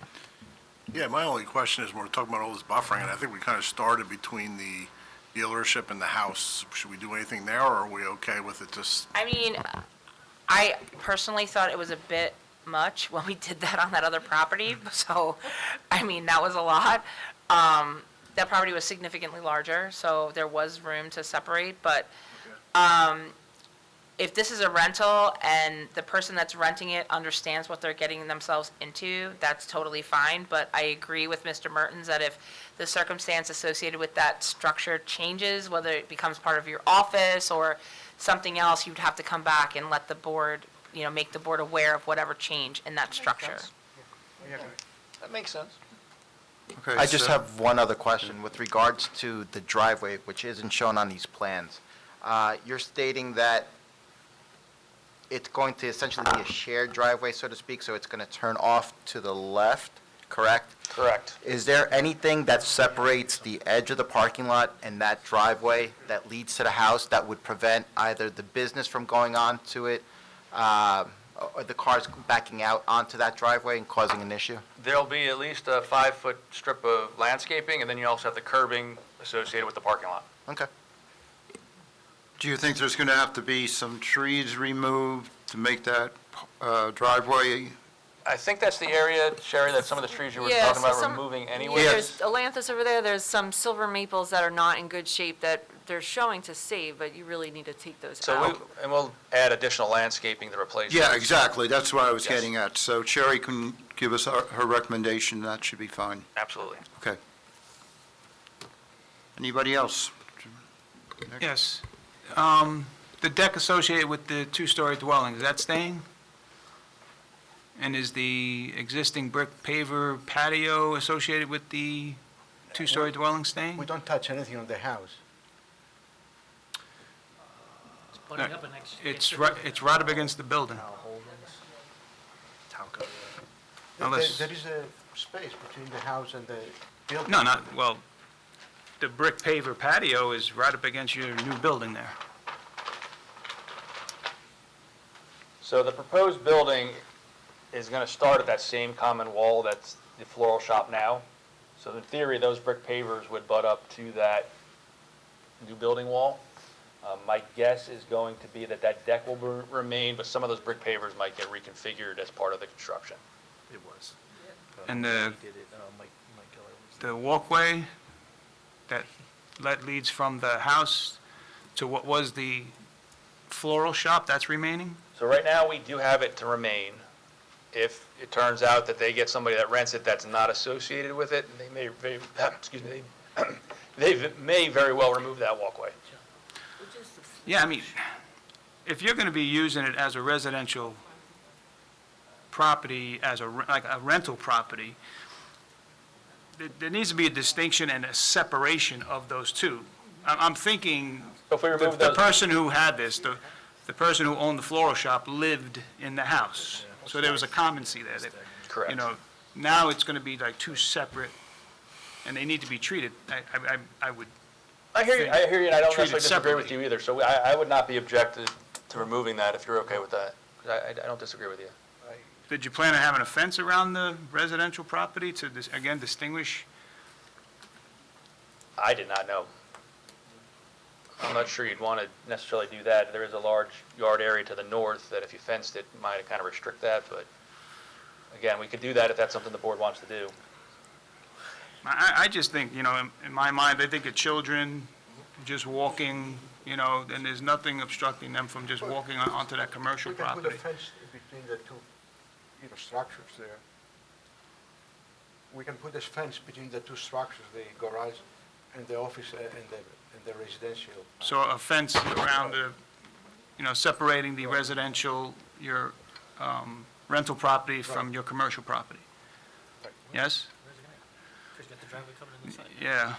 Yeah, my only question is, when we're talking about all this buffering, and I think we kind of started between the dealership and the house. Should we do anything there, or are we okay with it just?
I personally thought it was a bit much when we did that on that other property, so, that was a lot. That property was significantly larger, so there was room to separate, but if this is a rental and the person that's renting it understands what they're getting themselves into, that's totally fine. But I agree with Mr. Mertens that if the circumstance associated with that structure changes, whether it becomes part of your office or something else, you'd have to come back and let the board, make the board aware of whatever change in that structure.
That makes sense.
Okay,
I just
so-
have one other question with regards to the driveway, which isn't shown on these plans. You're stating that it's going to essentially be a shared driveway, so to speak, so it's going to turn off to the left, correct?
Correct.
Is there anything that separates the edge of the parking lot and that driveway that leads to the house that would prevent either the business from going on to it, or the cars backing out onto that driveway and causing an issue?
There'll be at least a 5-foot strip of landscaping, and then you also have the curbing associated with the parking lot.
Okay.
Do you think there's going to have to be some trees removed to make that driveway?
I think that's the area, Sherry, that some of the trees you were
Yeah,
talking
so
about
some-
removing
Yeah,
anyway.
there's ailanthus over there, there's some silver maples that are not in good shape that they're showing to save, but you really need to take those
So
out.
we'll add additional landscaping to replace.
Yeah,
those.
exactly, that's what I was
Yes.
getting at. So Sherry can give us her recommendation, that should be fine.
Absolutely.
Okay. Anybody else?
Yes. The deck associated with the two-story dwelling, is that staying? And is the existing brick paver patio associated with the two-story dwelling staying?
We don't touch anything on the house.
It's right up against the building. Unless-
There is a space between the house and the building.
No, not, well, the brick paver patio is right up against your new building there.
So the proposed building is going to start at that same common wall that's the floral shop now. So in theory, those brick pavers would butt up to that new building wall. My guess is going to be that that deck will remain, but some of those brick pavers might get reconfigured as part of the construction.
It was.
And the
He did it, Mike Keller was
the walkway that leads from the house to what was the floral shop, that's remaining?
So right now, we do have it to remain. If it turns out that they get somebody that rents it that's not associated with it, they may, excuse me, they may very well remove that walkway.
Yeah, I mean, if you're going to be using it as a residential property, like a rental property, there needs to be a distinction and a separation of those two. I'm thinking,
If we remove
the
those,
person who had this, the person who owned the floral shop lived in the house. So there was a commoncy there that,
correct.
now it's going to be like two separate, and they need to be treated. I would,
I hear you, and I don't
treated
necessarily disagree with
separately.
you either, so I would not be objected to removing that if you're okay with that. 'Cause I don't disagree with you.
did you plan on having a fence around the residential property to, again, distinguish?
I did not know. I'm not sure you'd want to necessarily do that. There is a large yard area to the north that if you fenced it, might kind of restrict that, but again, we could do that if that's something the board wants to do.
I just think, in my mind, they think of children just walking, and there's nothing obstructing them from just walking onto that commercial
We can put a
property.
fence between the two, structures there. We can put this fence between the two structures, the garage and the office and the residential.
So a fence around separating the residential, your rental property from your commercial property. Yes?
Because you got the driveway coming in the side.
Yeah.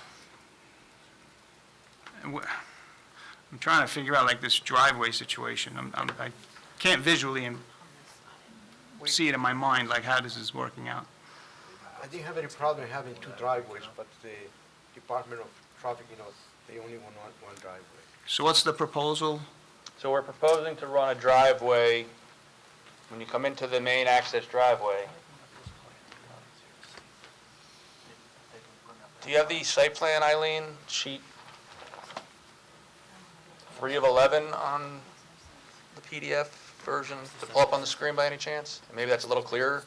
And I'm trying to figure out like this driveway situation. I can't visually see it in my mind, like how this is working out.
I didn't have any problem having two driveways, but the Department of Traffic, they only want one driveway.
So what's the proposal?
So we're proposing to run a driveway, when you come into the main access driveway. Do you have the site plan, Eileen, sheet 3 of 11 on the PDF version to pull up on the screen by any chance? Maybe that's a little clearer.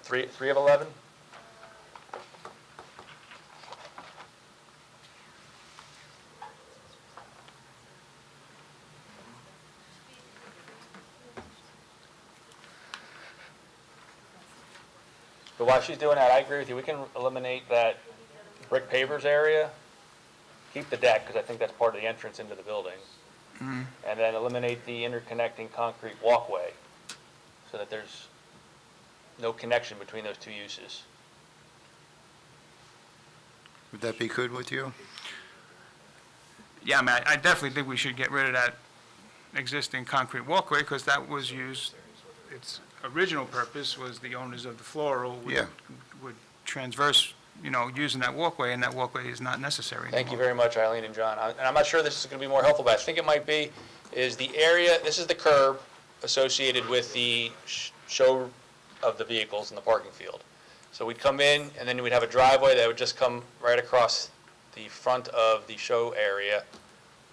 3 of 11? But while she's doing that, I agree with you. We can eliminate that brick pavers area, keep the deck, because I think that's part of the entrance into the building, and then eliminate the interconnecting concrete walkway so that there's no connection between those two uses.
Would that be good with you?
Yeah, I mean, I definitely think we should get rid of that existing concrete walkway, because that was used, its original purpose was the owners of the floral
Yeah.
would transverse, using that walkway, and that walkway is not necessary anymore.
Thank you very much, Eileen and John. And I'm not sure this is going to be more helpful, but I think it might be, is the area, this is the curb associated with the show of the vehicles in the parking field. So we'd come in, and then we'd have a driveway that would just come right across the front of the show area,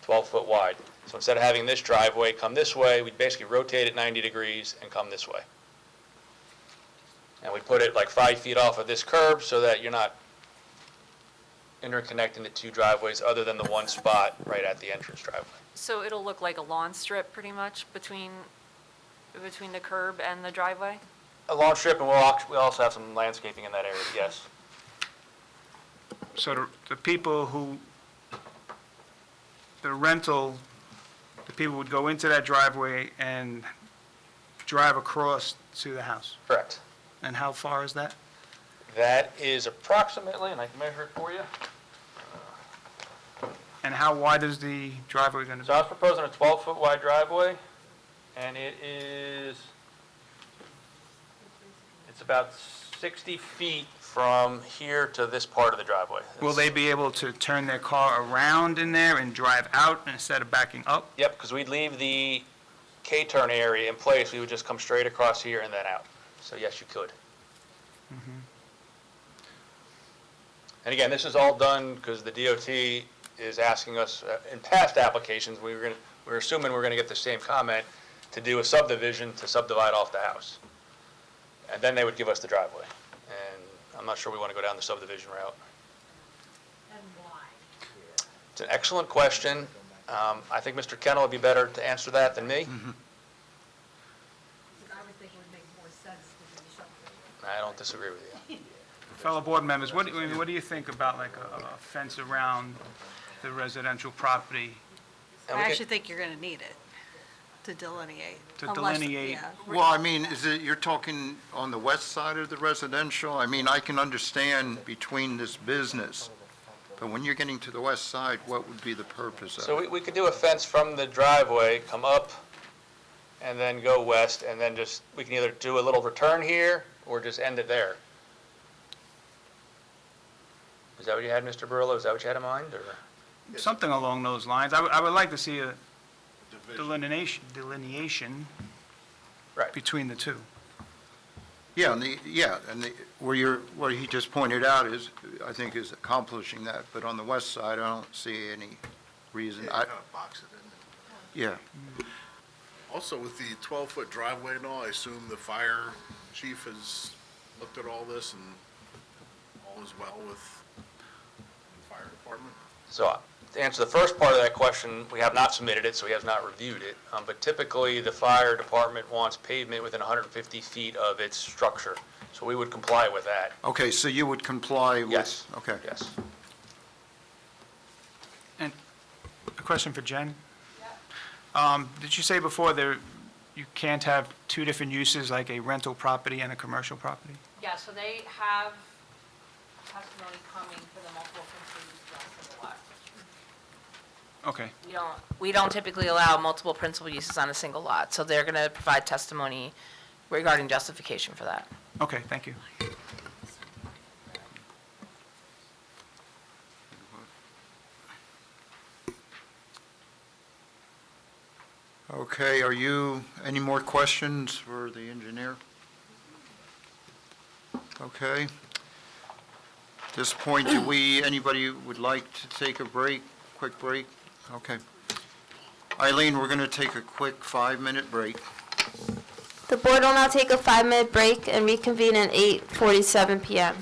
12 foot wide. So instead of having this driveway come this way, we'd basically rotate it 90 degrees and come this way. And we put it like 5 feet off of this curb so that you're not interconnecting the two driveways other than the one spot right at the entrance driveway.
So it'll look like a lawn strip pretty much between the curb and the driveway?
A lawn strip, and we'll also have some landscaping in that area, yes.
So the people who, the rental, the people would go into that driveway and drive across to the house?
Correct.
And how far is that?
That is approximately, and I can measure it for you.
And how wide is the driveway going to be?
So I was proposing a 12-foot wide driveway, and it's about 60 feet from here to this part of the driveway.
Will they be able to turn their car around in there and drive out instead of backing up?
Yep, because we'd leave the K-turn area in place. We would just come straight across here and then out. So yes, you could. And again, this is all done because the DOT is asking us, in past applications, we're assuming we're going to get the same comment, to do a subdivision to subdivide off the house. And then they would give us the driveway. And I'm not sure we want to go down the subdivision route.
And why?
It's an excellent question. I think Mr. Kennel would be better to answer that than me.
I would think it would make more sense to do something.
I don't disagree with you.
Fellow board members, what do you think about like a fence around the residential property?
I actually think you're going to need it to delineate.
To
Unless-
delineate.
yeah.
Well, I mean, you're talking on the west side of the residential? I mean, I can understand between this business, but when you're getting to the west side, what would be the purpose of it?
So we could do a fence from the driveway, come up, and then go west, and then we can either do a little return here, or just end it there. Is that what you had, Mr. Burlow? Is that what you had in mind, or?
Something along those lines. I would like to see a delineation
Right.
between the two.
Yeah, what he just pointed out is, I think, is accomplishing that, but on the west side, I don't see any reason.
Kind of box it in.
Yeah.
Also, with the 12-foot driveway and all, I assume the fire chief has looked at all this and all is well with the fire department?
So to answer the first part of that question, we have not submitted it, so he has not reviewed it. But typically, the fire department wants pavement within 150 feet of its structure. So we would comply with that.
Okay, so you would comply with?
Yes.
Okay.
Yes.
And a question for Jen? Did you say before you can't have two different uses, like a rental property and a commercial property?
Yeah, so they have testimony coming for the multiple principal use address of the lot.
Okay.
We don't typically allow multiple principal uses on a single lot, so they're going to provide testimony regarding justification for that.
Okay, thank you.
Okay, any more questions for the engineer? Okay. At this point, anybody would like to take a break, quick break? Okay. Eileen, we're going to take a quick 5-minute break.
The board will now take a 5-minute break and reconvene at 8:47 PM.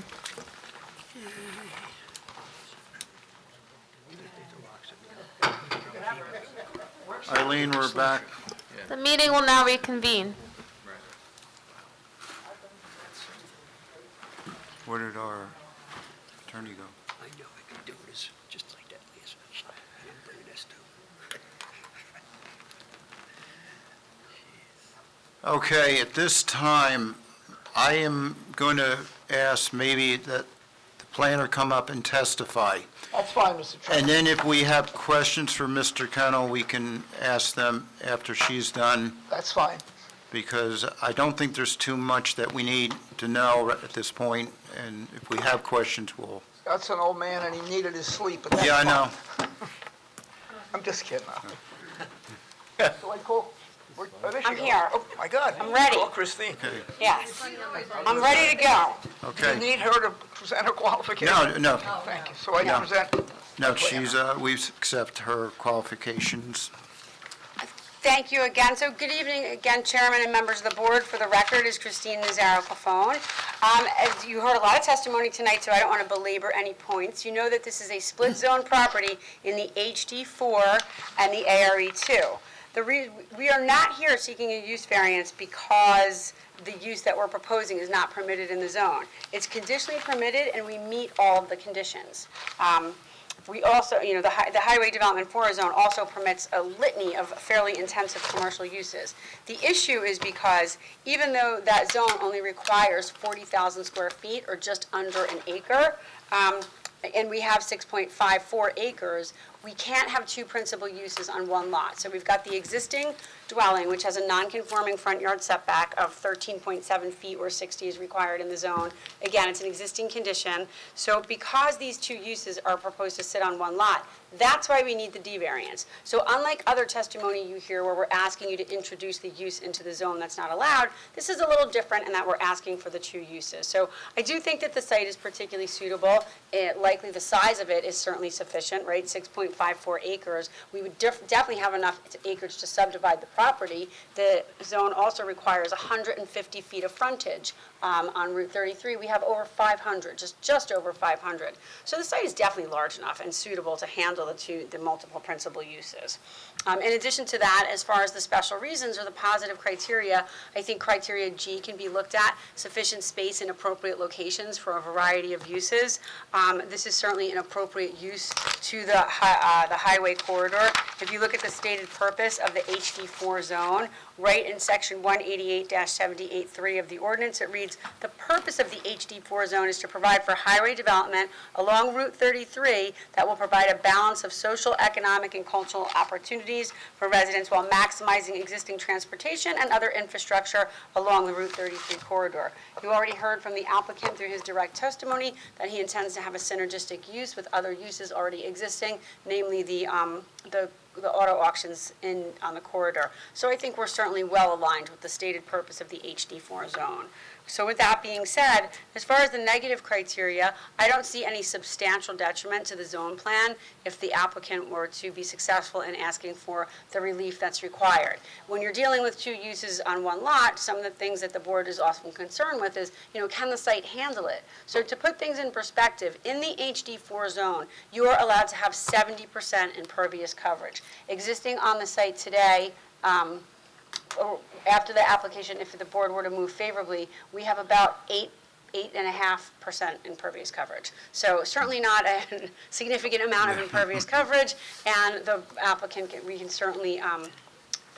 Eileen, we're back.
The meeting will now reconvene.
Where did our attorney go?
I know I could do this just like that, Lisa. I didn't bring this too.
Okay, at this time, I am going to ask maybe that the planner come up and testify.
That's fine, Mr. Chairman.
And then if we have questions for Mr. Kennel, we can ask them after she's done,
That's fine.
because I don't think there's too much that we need to know at this point, and if we have questions, we'll...
That's an old man and he needed his sleep, but that's
Yeah, I
fine.
know.
I'm just kidding. Do I call? Oh, there she
I'm
goes.
here.
Oh, my God.
I'm ready.
Call Christine.
Yes. I'm ready to go.
Okay.
You need her to present her qualification?
No.
Thank you. So I
No.
can present?
No, we accept her qualifications.
Thank you again. So good evening again, Chairman and members of the board. For the record is Christine Nazaro-Cafone. As you heard a lot of testimony tonight, so I don't want to belabor any points. You know that this is a split zone property in the HD4 and the ARE2. We are not here seeking a use variance because the use that we're proposing is not permitted in the zone. It's conditionally permitted and we meet all of the conditions. We also, the Highway Development 4 zone also permits a litany of fairly intensive commercial uses. The issue is because even though that zone only requires 40,000 square feet or just under an acre, and we have 6.54 acres, we can't have two principal uses on one lot. So we've got the existing dwelling, which has a non-conforming front yard setback of 13.7 feet where 60 is required in the zone. Again, it's an existing condition. So because these two uses are proposed to sit on one lot, that's why we need the D variance. So unlike other testimony you hear where we're asking you to introduce the use into the zone that's not allowed, this is a little different in that we're asking for the two uses. So I do think that the site is particularly suitable. Likely the size of it is certainly sufficient, right? 6.54 acres. We would definitely have enough acreage to subdivide the property. The zone also requires 150 feet of frontage. On Route 33, we have over 500, just over 500. So the site is definitely large enough and suitable to handle the multiple principal uses. In addition to that, as far as the special reasons or the positive criteria, I think criteria G can be looked at, sufficient space in appropriate locations for a variety of uses. This is certainly an appropriate use to the highway corridor. If you look at the stated purpose of the HD4 zone, right in section 188-78.3 of the ordinance, it reads, "The purpose of the HD4 zone is to provide for highway development along Route 33 that will provide a balance of social, economic, and cultural opportunities for residents while maximizing existing transportation and other infrastructure along the Route 33 corridor." You already heard from the applicant through his direct testimony that he intends to have a synergistic use with other uses already existing, namely the auto auctions on the corridor. So I think we're certainly well aligned with the stated purpose of the HD4 zone. So with that being said, as far as the negative criteria, I don't see any substantial detriment to the zone plan if the applicant were to be successful in asking for the relief that's required. When you're dealing with two uses on one lot, some of the things that the board is often concerned with is, can the site handle it? So to put things in perspective, in the HD4 zone, you are allowed to have 70% impervious coverage. Existing on the site today, after the application, if the board were to move favorably, we have about 8.5% impervious coverage. So certainly not a significant amount of impervious coverage, and the applicant, we can certainly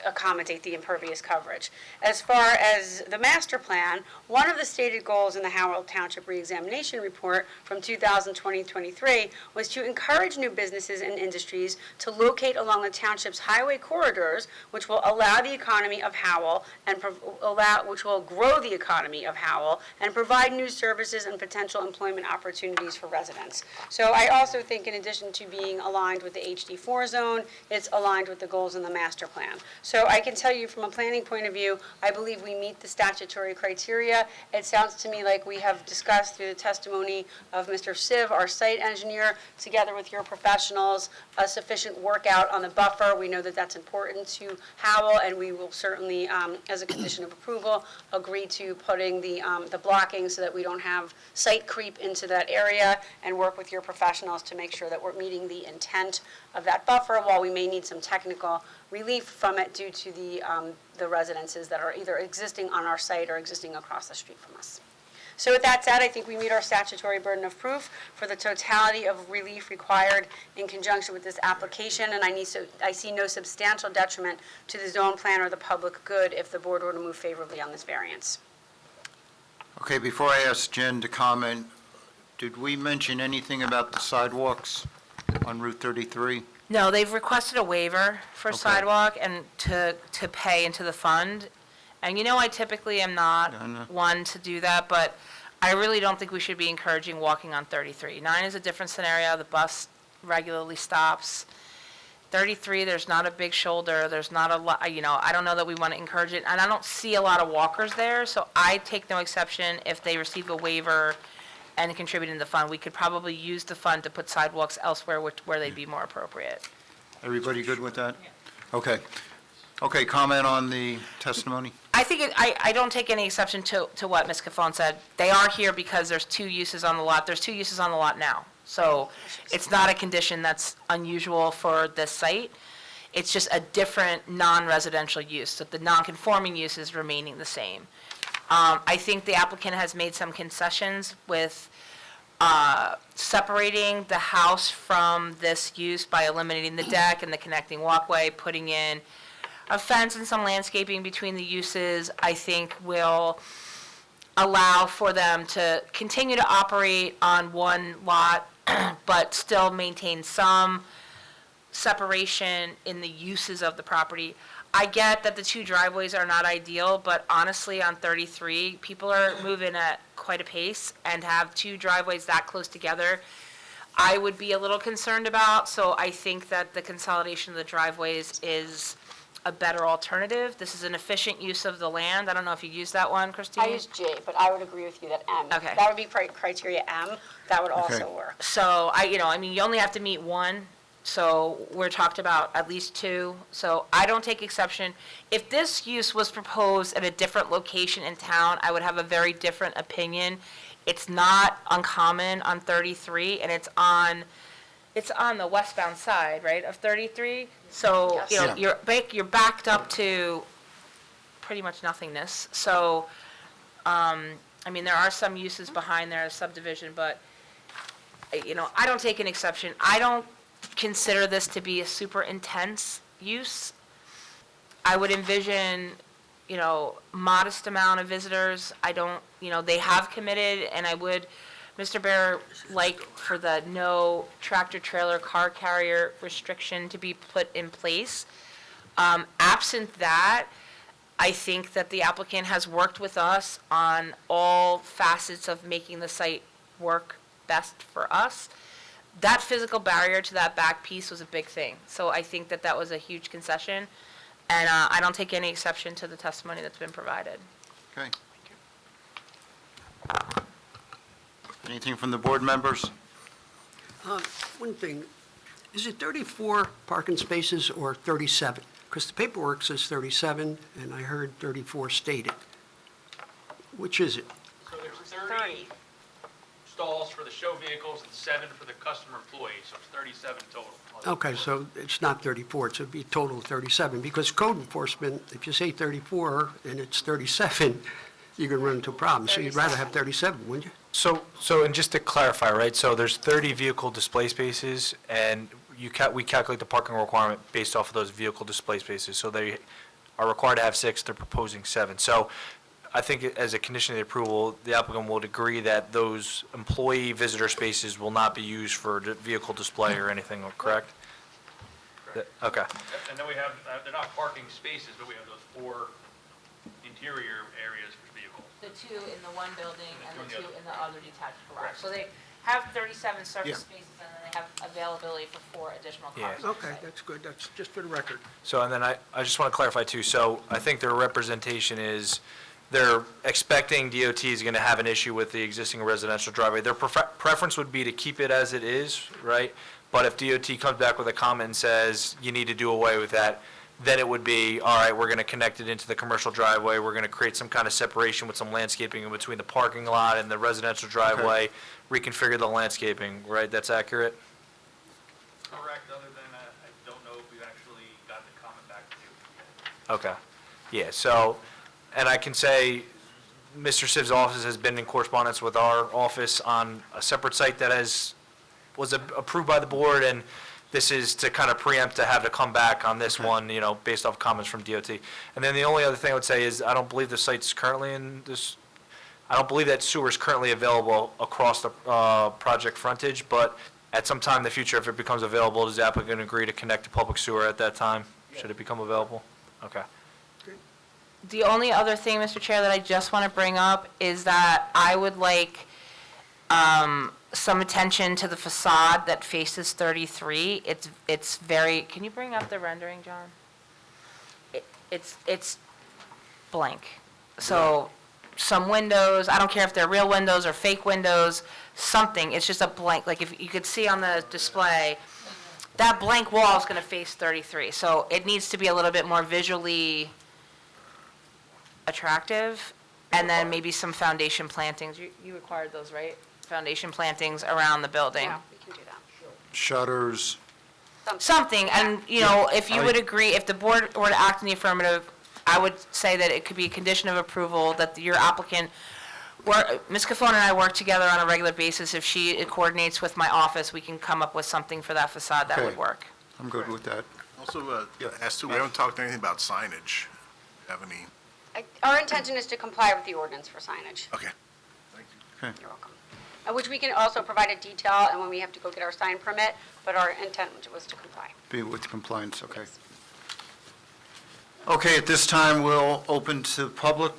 accommodate the impervious coverage. As far as the master plan, one of the stated goals in the Howell Township reexamination report from 2020-23 was to encourage new businesses and industries to locate along the township's highway corridors, which will allow the economy of Howell and which will grow the economy of Howell and provide new services and potential employment opportunities for residents. So I also think in addition to being aligned with the HD4 zone, it's aligned with the goals in the master plan. So I can tell you from a planning point of view, I believe we meet the statutory criteria. It sounds to me like we have discussed through the testimony of Mr. Siv, our site engineer, together with your professionals, a sufficient workout on the buffer. We know that that's important to Howell, and we will certainly, as a condition of approval, agree to putting the blocking so that we don't have site creep into that area, and work with your professionals to make sure that we're meeting the intent of that buffer, while we may need some technical relief from it due to the residences that are either existing on our site or existing across the street from us. So with that said, I think we meet our statutory burden of proof for the totality of relief required in conjunction with this application, and I see no substantial detriment to the zone plan or the public good if the board were to move favorably on this variance.
Okay, before I ask Jen to comment, did we mention anything about the sidewalks on Route 33?
No, they've requested a waiver for
Okay.
sidewalk and to pay into the fund. And I typically am not
I know.
one to do that, but I really don't think we should be encouraging walking on 33. 9 is a different scenario, the bus regularly stops. 33, there's not a big shoulder, there's not a lot, I don't know that we want to encourage it, and I don't see a lot of walkers there, so I take no exception if they receive a waiver and contribute in the fund. We could probably use the fund to put sidewalks elsewhere where they'd be more appropriate.
Everybody good with that? Okay. Okay, comment on the testimony?
I think, I don't take any exception to what Ms. Caffone said. They are here because there's 2 uses on the lot. There's 2 uses on the lot now. So it's not a condition that's unusual for this site. It's just a different non-residential use, so the non-conforming use is remaining the same. I think the applicant has made some concessions with separating the house from this use by eliminating the deck and the connecting walkway, putting in a fence and some landscaping between the uses, I think will allow for them to continue to operate on one lot, but still maintain some separation in the uses of the property. I get that the 2 driveways are not ideal, but honestly, on 33, people are moving at quite a pace, and have 2 driveways that close together, I would be a little concerned about. So I think that the consolidation of the driveways is a better alternative. This is an efficient use of the land. I don't know if you use that one, Christine?
I use J, but I would agree with you that M.
Okay.
That would be criteria M. That would also work.
So you only have to meet 1, so we're talked about at least 2. So I don't take exception. If this use was proposed at a different location in town, I would have a very different opinion. It's not uncommon on 33, and it's on the westbound side, right, of 33? So,
Yes.
you're backed up to pretty much nothingness. So, there are some uses behind there, subdivision, but, I don't take an exception. I don't consider this to be a super intense use. I would envision, modest amount of visitors. I don't, they have committed, and I would, Mr. Bear, like for the no tractor-trailer car carrier restriction to be put in place. Absent that, I think that the applicant has worked with us on all facets of making the site work best for us. That physical barrier to that back piece was a big thing. So I think that that was a huge concession, and I don't take any exception to the testimony that's been provided.
Okay. Anything from the board members?
One thing, is it 34 parking spaces or 37? Because the paperwork says 37, and I heard 34 stated. Which is it?
So there's 30 stalls for the show vehicles and 7 for the customer employees, so it's 37 total.
Okay, so it's not 34, it would be a total of 37, because code enforcement, if you say 34 and it's 37, you're going to run into problems. So you'd rather have 37, wouldn't you?
So, and just to clarify, right, so there's 30 vehicle display spaces, and we calculate the parking requirement based off of those vehicle display spaces. So they are required to have 6, they're proposing 7. So I think as a condition of the approval, the applicant would agree that those employee visitor spaces will not be used for vehicle display or anything, correct? Okay.
And then we have, they're not parking spaces, but we have those 4 interior areas for vehicles.
The 2 in the one building and the 2 in the other detached garage.
Correct.
So they have 37 surface
Yeah.
spaces, and then they have availability for 4 additional
Yeah.
cars. on
Okay,
site.
that's good, that's just for the record.
So, and then I just want to clarify too, so I think their representation is, they're expecting DOT is going to have an issue with the existing residential driveway. Their preference would be to keep it as it is, right? But if DOT comes back with a comment and says, you need to do away with that, then it would be, all right, we're going to connect it into the commercial driveway, we're going to create some kind of separation with some landscaping in between the parking lot and the residential driveway, reconfigure the landscaping, right? That's accurate?
Correct, other than I don't know if we've actually got the comment back to you yet.
Okay. Yeah, so, and I can say, Mr. Siv's office has been in correspondence with our office on a separate site that was approved by the board, and this is to kind of preempt to have to come back on this one, based off comments from DOT. And then the only other thing I would say is, I don't believe the site's currently I don't believe that sewer is currently available across the project frontage, but at some time in the future, if it becomes available, does the applicant agree to connect to public sewer at that time? Should it become available? Okay.
The only other thing, Mr. Chair, that I just want to bring up is that I would like some attention to the facade that faces 33. It's very, can you bring up the rendering, John? It's blank. So some windows, I don't care if they're real windows or fake windows, something, it's just a blank, like if you could see on the display, that blank wall is going to face 33. So it needs to be a little bit more visually attractive, and then maybe some foundation plantings. You required those, right? Foundation plantings around the building.
Yeah, we can do that.
Shutters.
Something, and, if you would agree, if the board were to act in the affirmative, I would say that it could be a condition of approval that your applicant, Ms. Cafone and I work together on a regular basis. If she coordinates with my office, we can come up with something for that facade that would
Okay.
work.
I'm good with that.
Also, as to, we haven't talked anything about signage. Have any?
Our intention is to comply with the ordinance for signage.
Okay.
Okay.
You're welcome. Which we can also provide a detail, and when we have to go get our sign permit, but our intent was to comply.
Be with compliance, okay. Okay, at this time, we'll open to public.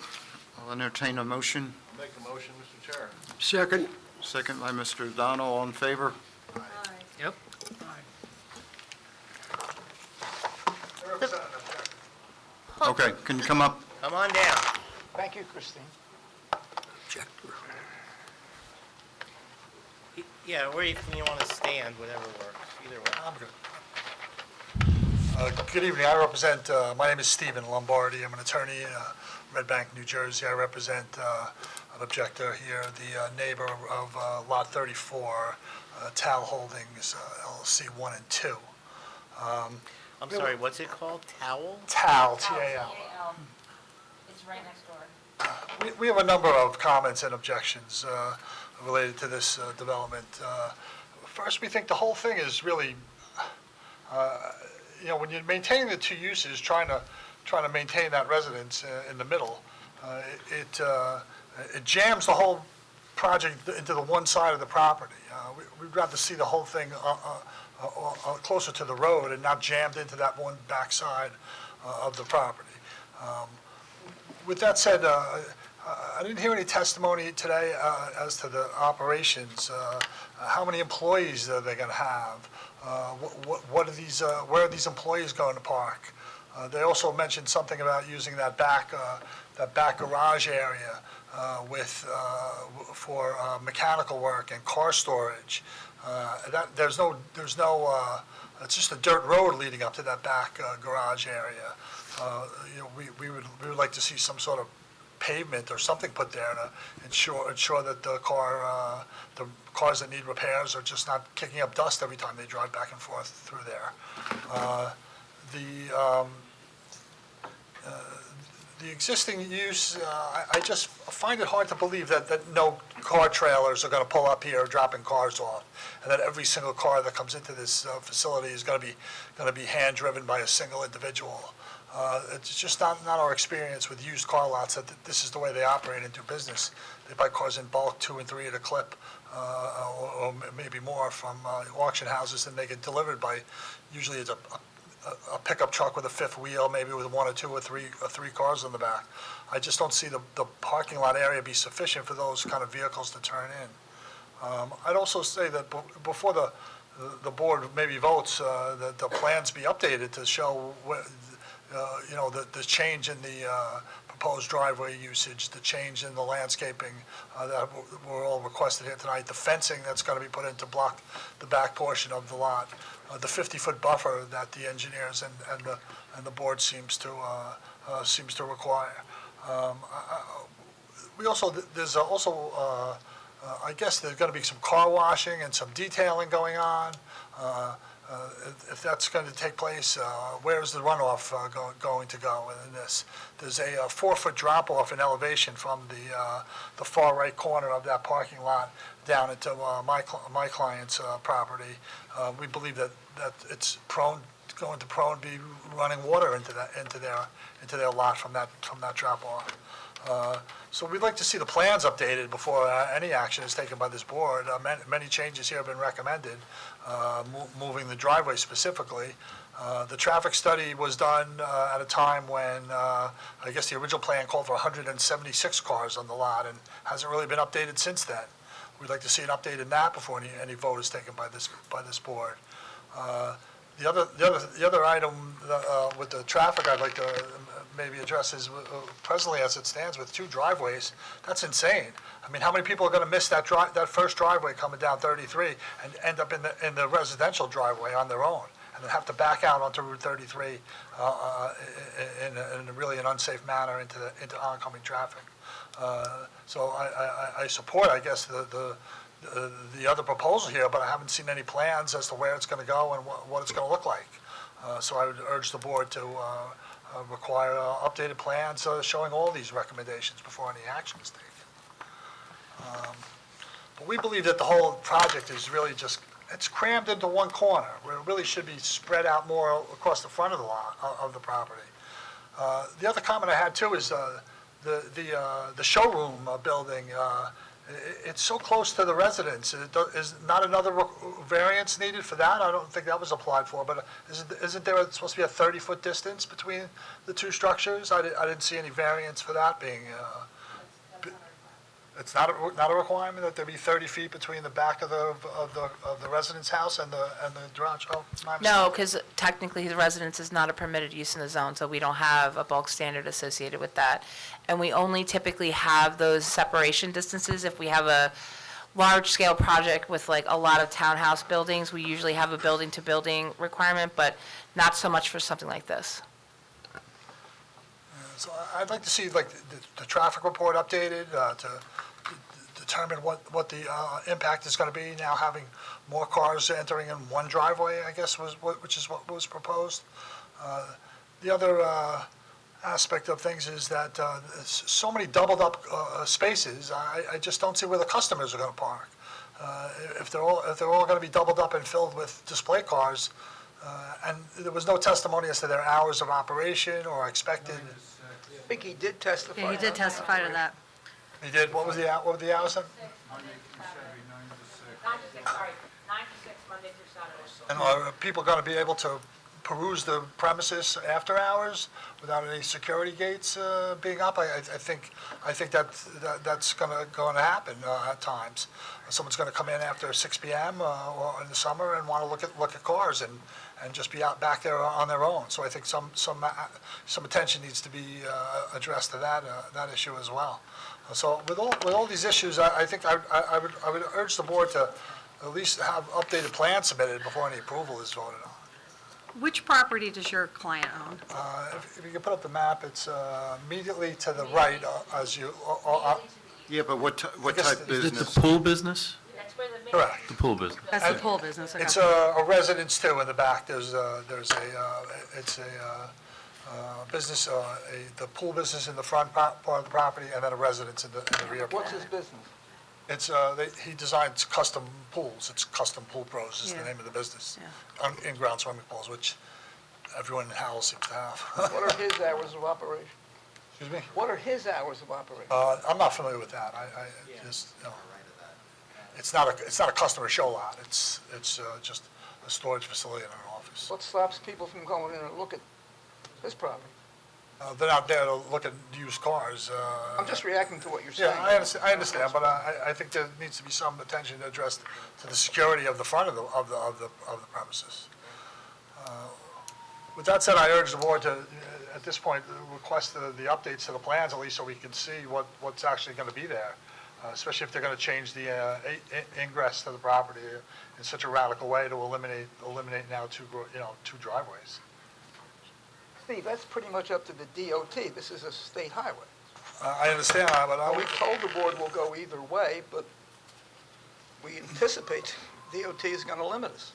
I'll entertain a motion.
Make a motion, Mr. Chair.
Second.
Second by Mr. O'Donnell, all in favor?
Yep.
Okay, can you come up?
Come on down.
Thank you, Christine.
Yeah, where you want to stand, whatever works, either way.
I'm good. Good evening. I represent, my name is Stephen Lombardi. I'm an attorney in Red Bank, New Jersey. I represent an objector here, the neighbor of Lot 34, Tal Holdings, LLC 1 and 2.
I'm sorry, what's it called? Towel?
Tal, T-A-L.
It's right next door.
We have a number of comments and objections related to this development. First, we think the whole thing is really, when you're maintaining the two uses, trying to maintain that residence in the middle, it jams the whole project into the one side of the property. We'd rather see the whole thing closer to the road and not jammed into that one backside of the property. With that said, I didn't hear any testimony today as to the operations. How many employees are they going to have? What are these? Where are these employees going to park? They also mentioned something about using that back garage area for mechanical work and car storage. There's no. It's just a dirt road leading up to that back garage area. We would like to see some sort of pavement or something put there to ensure that the cars that need repairs are just not kicking up dust every time they drive back and forth through there. The existing use, I just find it hard to believe that no car trailers are going to pull up here dropping cars off, and that every single car that comes into this facility is going to be hand-driven by a single individual. It's just not our experience with used car lots that this is the way they operate and do business. They buy cars in bulk, 2 and 3 at a clip, or maybe more from auction houses, and they get delivered by, usually it's a pickup truck with a fifth wheel, maybe with 1 or 2 or 3 cars in the back. I just don't see the parking lot area be sufficient for those kind of vehicles to turn in. I'd also say that before the board maybe votes, that the plans be updated to show the change in the proposed driveway usage, the change in the landscaping that were all requested here tonight, the fencing that's going to be put in to block the back portion of the lot, the 50-foot buffer that the engineers and the board seems to require. I guess there's going to be some car washing and some detailing going on. If that's going to take place, where is the runoff going to go in this? There's a 4-foot drop-off in elevation from the far right corner of that parking lot down into my client's property. We believe that it's going to be running water into their lot from that drop-off. So we'd like to see the plans updated before any action is taken by this board. Many changes here have been recommended, moving the driveway specifically. The traffic study was done at a time when, I guess the original plan called for 176 cars on the lot and hasn't really been updated since then. We'd like to see an update in that before any vote is taken by this board. The other item with the traffic I'd like to maybe address is presently as it stands with 2 driveways, that's insane. I mean, how many people are going to miss that first driveway coming down 33 and end up in the residential driveway on their own and then have to back out onto Route 33 in really an unsafe manner into oncoming traffic. So I support, I guess, the other proposal here, but I haven't seen any plans as to where it's going to go and what it's going to look like. So I would urge the board to require updated plans showing all these recommendations before any action is taken. But we believe that the whole project is really just, it's crammed into one corner, where it really should be spread out more across the front of the lot, of the property. The other comment I had too is the showroom building. It's so close to the residence. Is not another variance needed for that? I don't think that was applied for, but isn't there supposed to be a 30-foot distance between the 2 structures? I didn't see any variance for that being, it's not a requirement that there be 30 feet between the back of the residence house and the garage? Oh, my mistake.
No, because technically the residence is not a permitted use in the zone, so we don't have a bulk standard associated with that. And we only typically have those separation distances if we have a large-scale project with like a lot of townhouse buildings. We usually have a building-to-building requirement, but not so much for something like this.
So I'd like to see like the traffic report updated to determine what the impact is going to be now having more cars entering in one driveway, I guess, which is what was proposed. The other aspect of things is that so many doubled up spaces, I just don't see where the customers are going to park. If they're all going to be doubled up and filled with display cars, and there was no testimony as to their hours of operation or expected.
I think he did testify.
Yeah, he did testify to that.
He did. What were the hours then?
9 to 6, sorry, 9 to 6, Monday through Saturday.
And are people going to be able to peruse the premises after hours without any security gates being up? I think that's going to happen at times. Someone's going to come in after 6 p.m. Or in the summer and want to look at cars and just be out back there on their own. So I think some attention needs to be addressed to that issue as well. So with all these issues, I think I would urge the board to at least have updated plans submitted before any approval is voted on.
Which property does your client own?
If you can put up the map, it's immediately to the right as you.
Yeah, but what type of
Is it
business?
the pool business?
Correct.
The pool business.
That's the pool business. okay.
It's a residence too in the back. It's a business, the pool business in the front part of the property, and then a residence in the rear.
What's his business?
It's, he designs custom pools. It's Custom Pool Pros is the
Yeah.
name of the business. In-ground swimming pools, which everyone in Howell seems to have.
What are his hours of operation?
Excuse me?
What are his hours of operation?
I'm not familiar with that. I just, you know, it's not a customer show lot. It's just a storage facility in an office.
What stops people from going in and look at his property?
They're not there to look at used cars.
I'm just reacting to what you're saying.
Yeah, I understand, but I think there needs to be some attention addressed to the security of the front of the premises. With that said, I urge the board to, at this point, request the updates to the plans, at least so we can see what's actually going to be there, especially if they're going to change the ingress to the property in such a radical way to eliminate now two driveways.
Steve, that's pretty much up to the DOT. This is a state highway.
I understand, but
We told the board we'll go either way, but we anticipate DOT is going to limit us.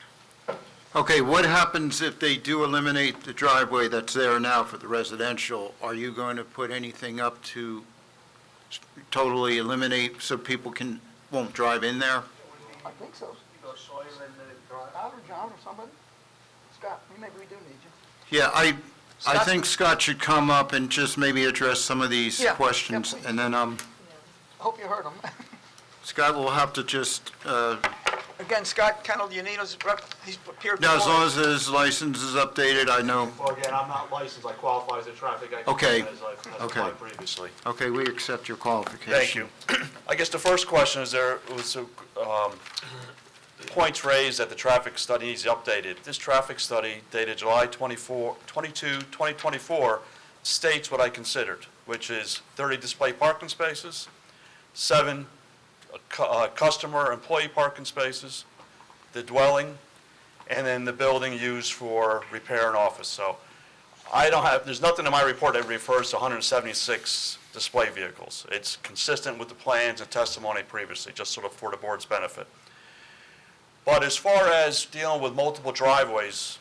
Okay, what happens if they do eliminate the driveway that's there now for the residential? Are you going to put anything up to totally eliminate so people won't drive in there?
I think so. Scott or John or somebody? Scott, maybe we do need you.
Yeah, I
Scott?
think Scott should come up and just maybe address some of these
Yeah,
questions.
please.
And then,
I hope you heard him.
Scott will have to just,
Again, Scott Kennel, do you need us, he's appeared
now,
before.
as long as his license is updated, I know.
Well, again, I'm not licensed, I qualify as a traffic expert.
Okay.
As I've
Okay.
applied previously.
Okay, we accept your qualification.
Thank you. I guess the first question is there was points raised that the traffic study needs to be updated. This traffic study dated July 22, 2024 states what I considered, which is 30 display parking spaces, 7 customer employee parking spaces, the dwelling, and then the building used for repair and office. So there's nothing in my report that refers to 176 display vehicles. It's consistent with the plans and testimony previously, just sort of for the board's benefit. But as far as dealing with multiple driveways,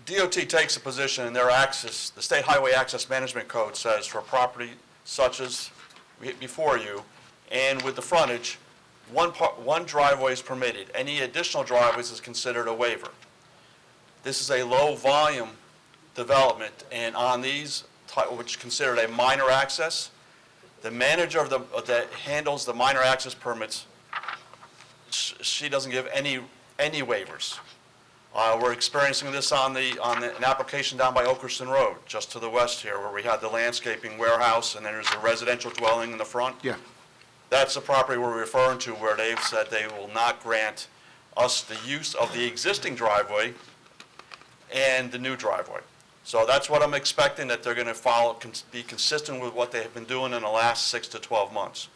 DOT takes a position in their access, the State Highway Access Management Code says for property such as before you, and with the frontage, one driveway is permitted. Any additional driveways is considered a waiver. This is a low-volume development, and on these, which is considered a minor access, the manager that handles the minor access permits, she doesn't give any waivers. We're experiencing this on an application down by Okerston Road, just to the west here, where we had the landscaping warehouse, and then there's a residential dwelling in the front.
Yeah.
That's the property we're referring to, where they've said they will not grant us the use of the existing driveway and the new driveway. So that's what I'm expecting, that they're going to follow, be consistent with what they have been doing in the last 6 to 12 months.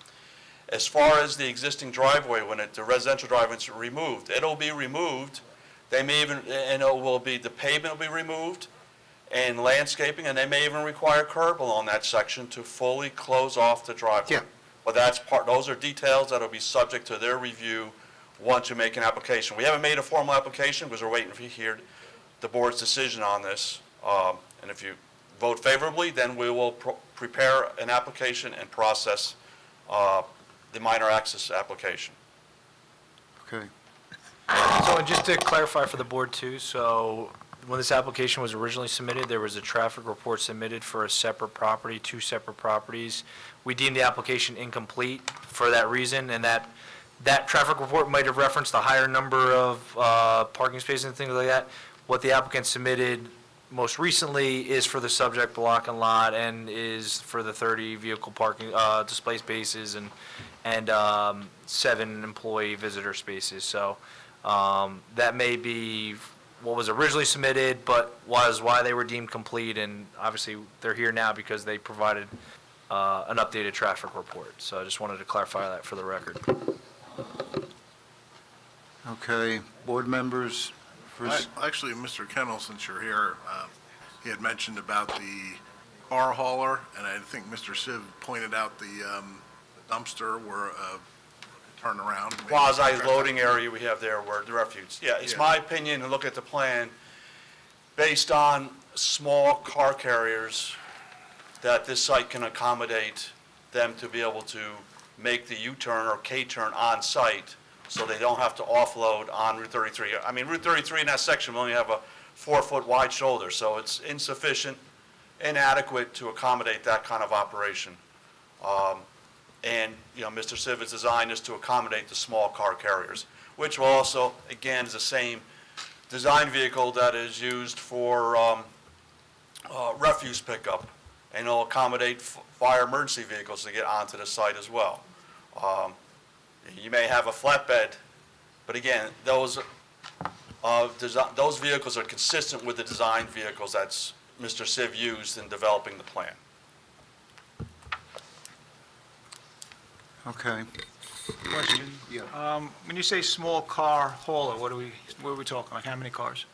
As far as the existing driveway, when the residential driveway is removed, it'll be removed. They may even, and the pavement will be removed and landscaping, and they may even require curb along that section to fully close off the driveway.
Yeah.
But those are details that'll be subject to their review once you make an application. We haven't made a formal application because we're waiting to hear the board's decision on this. And if you vote favorably, then we will prepare an application and process the minor access application.
Okay.
So just to clarify for the board too, so when this application was originally submitted, there was a traffic report submitted for a separate property, 2 separate properties. We deemed the application incomplete for that reason, and that traffic report might have referenced a higher number of parking spaces and things like that. What the applicant submitted most recently is for the subject block and lot and is for the 30 vehicle parking, display spaces and 7 employee visitor spaces. So that may be what was originally submitted, but was why they were deemed complete, and obviously they're here now because they provided an updated traffic report. So I just wanted to clarify that for the record.
Okay, board members, first,
Actually, Mr. Kennel, since you're here, he had mentioned about the car hauler, and I think Mr. Siv pointed out the dumpster where turn around.
Quasi-loading area we have there where the refuse. Yeah, it's my opinion, and look at the plan, based on small car carriers, that this site can accommodate them to be able to make the U-turn or K-turn on site, so they don't have to offload on Route 33. I mean, Route 33 in that section will only have a 4-foot wide shoulder, so it's insufficient, inadequate to accommodate that kind of operation. And, Mr. Siv has designed this to accommodate the small car carriers, which will also, again, is the same design vehicle that is used for refuse pickup, and it'll accommodate fire emergency vehicles to get onto the site as well. You may have a flatbed, but again, those vehicles are consistent with the design vehicles that's Mr. Siv used in developing the plan.
okay.
Question.
Yeah.
When you say small car hauler, what are we talking, like how many cars?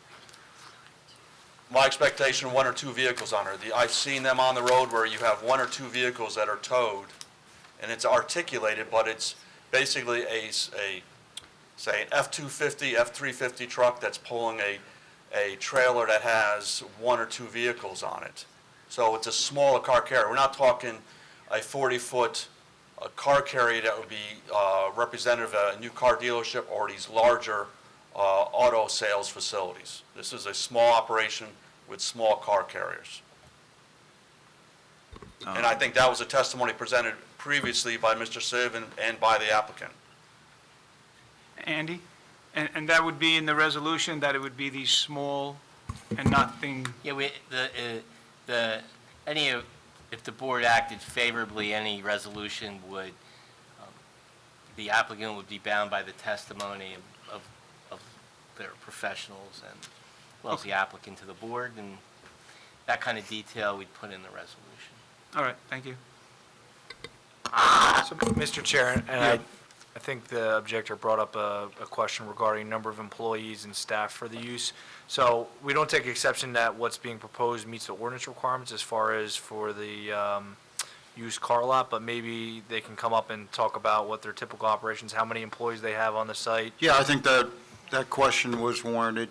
My expectation, 1 or 2 vehicles on her. I've seen them on the road where you have 1 or 2 vehicles that are towed, and it's articulated, but it's basically say, an F-250, F-350 truck that's pulling a trailer that has 1 or 2 vehicles on it. So it's a smaller car carrier. We're not talking a 40-foot car carrier that would be representative of a new car dealership or these larger auto sales facilities. This is a small operation with small car carriers. And I think that was a testimony presented previously by Mr. Siv and by the applicant.
Andy? And that would be in the resolution, that it would be these small and nothing,
Yeah, if the board acted favorably, any resolution would, the applicant would be bound by the testimony of their professionals and, well, as the applicant to the board, and that kind of detail we'd put in the resolution.
all right, thank you.
So, Mr. Chair, and I think the objector brought up a question regarding number of employees and staff for the use. So we don't take exception that what's being proposed meets the ordinance requirements as far as for the used car lot, but maybe they can come up and talk about what their typical operations, how many employees they have on the site.
Yeah, I think that question was warranted.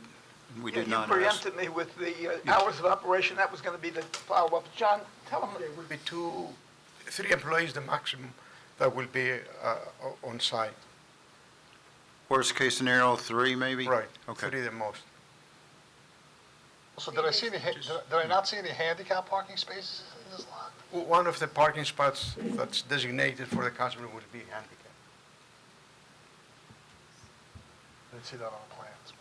We did not
You
ask.
preempted me with the hours of operation. That was going to be the follow-up. John, tell them.
There will be 3 employees, the maximum, that will be on site.
Worst case scenario, 3 maybe?
Right,
Okay.
3 the most.
So did I not see any handicap parking spaces in this lot?
One of the parking spots that's designated for the customer will be handicapped.
I didn't see that on the plans.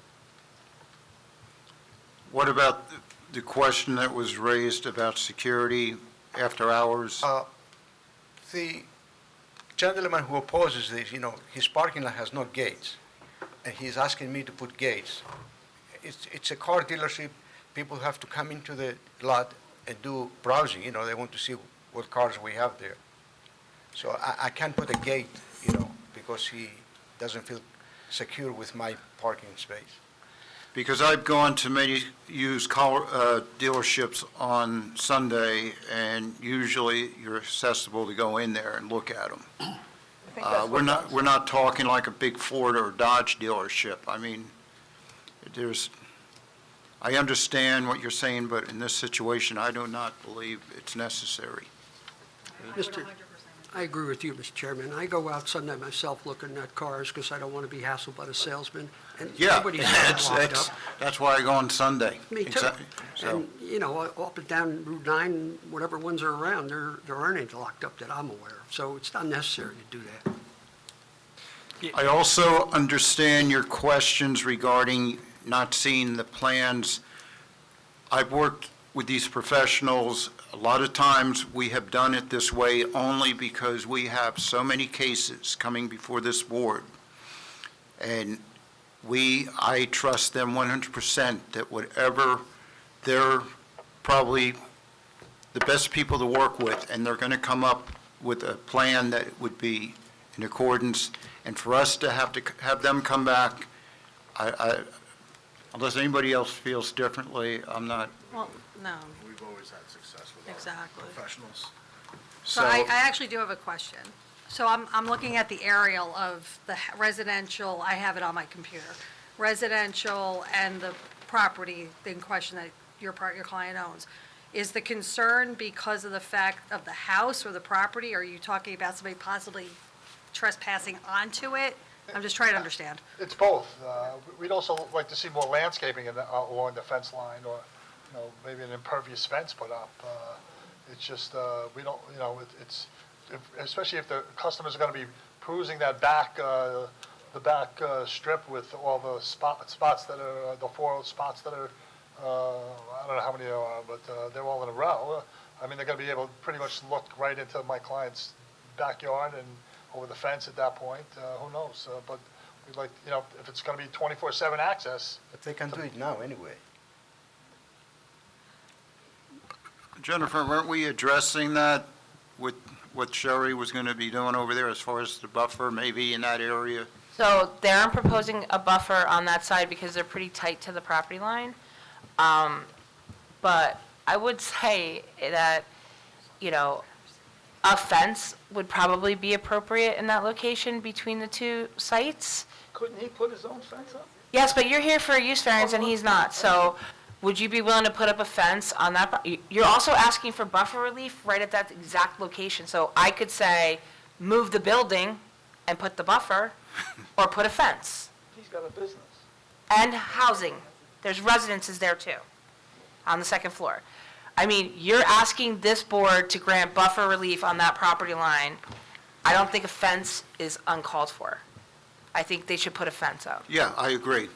What about the question that was raised about security after hours?
The gentleman who opposes this, his parking lot has no gates, and he's asking me to put gates. It's a car dealership. People have to come into the lot and do browsing, they want to see what cars we have there. So I can't put a gate, because he doesn't feel secure with my parking space.
Because I've gone to many used car dealerships on Sunday, and usually you're accessible to go in there and look at them. We're not talking like a big Ford or Dodge dealership. I mean, I understand what you're saying, but in this situation, I do not believe it's necessary.
I agree with you, Mr. Chairman. I go out Sunday myself looking at cars because I don't want to be hassled by the salesman. And
Yeah,
nobody's locked up.
that's why I go on Sunday.
Me too.
Exactly. So,
And, up and down Route 9, whatever ones are around, there aren't any locked up that I'm aware of. So it's not necessary to do that.
I also understand your questions regarding not seeing the plans. I've worked with these professionals. A lot of times, we have done it this way only because we have so many cases coming before this board. And I trust them 100% that whatever, they're probably the best people to work with, and they're going to come up with a plan that would be in accordance. And for us to have them come back, unless anybody else feels differently, I'm not.
Well, no,
We've always had success with our
exactly.
professionals.
So I actually do have a question. So I'm looking at the aerial of the residential, I have it on my computer, residential and the property in question that your client owns. Is the concern because of the fact of the house or the property? Or are you talking about somebody possibly trespassing onto it? I'm just trying to understand.
It's both. We'd also like to see more landscaping along the fence line, or, maybe an impervious fence put up. It's just, we don't, especially if the customers are going to be perusing that back, the back strip with all the spots that are, the 4 spots that are, I don't know how many there are, but they're all in a row. I mean, they're going to be able to pretty much look right into my client's backyard and over the fence at that point. Who knows? But we'd like, if it's going to be 24/7 access.
But they can do it now anyway.
Jennifer, weren't we addressing that with what Sherry was going to be doing over there as far as the buffer maybe in that area?
So they're proposing a buffer on that side because they're pretty tight to the property line. But I would say that, a fence would probably be appropriate in that location between the two sites.
Couldn't he put his own fence up?
Yes, but you're here for a use variance and he's not, so would you be willing to put up a fence on that? You're also asking for buffer relief right at that exact location, so I could say, move the building and put the buffer, or put a fence.
He's got a business.
And housing, there's residences there too, on the second floor. I mean, you're asking this board to grant buffer relief on that property line. I don't think a fence is uncalled for. I think they should put a fence up.
Yeah, I agree.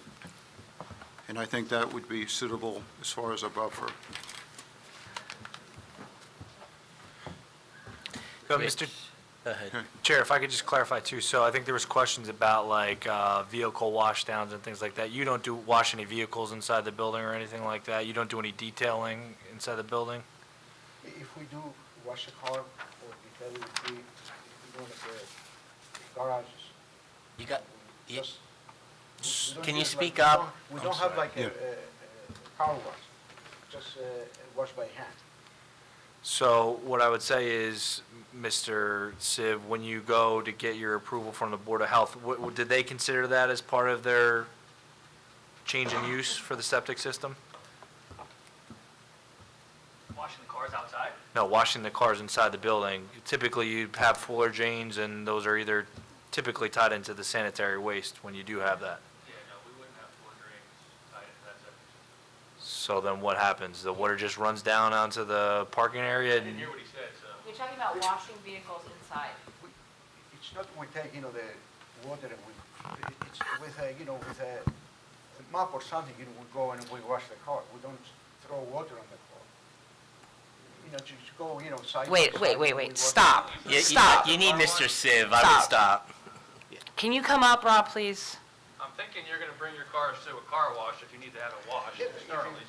And I think that would be suitable as far as a buffer.
Go, Mr.
Go ahead.
Chair, if I could just clarify too, so I think there was questions about like vehicle washdowns and things like that. You don't wash any vehicles inside the building or anything like that? You don't do any detailing inside the building?
If we do wash a car or detail it, if we do the garages.
You got, you-
We don't
Can you
use
speak
like-
up?
We
I'm
don't have
sorry.
like a car wash, just wash by hand.
So what I would say is, Mr. Siv, when you go to get your approval from the Board of Health, did they consider that as part of their change in use for the septic system?
Washing the cars outside?
No, washing the cars inside the building. Typically, you have floor drains, and those are either typically tied into the sanitary waste when you do have that.
Yeah, no, we wouldn't have floor drains tied into that septic system.
So then what happens? The water just runs down onto the parking area?
I didn't hear what he said, so.
You're talking about washing vehicles inside.
It's not we take, the water and it's with with a mop or something, we go and we wash the car. We don't throw water on the car. Just go, side. by side and we wash
Stop,
You-
stop.
You need Mr. Siv, I would stop.
Can you come up, Rob, please?
I'm thinking you're gonna bring your cars to a car wash if you need to have it washed externally.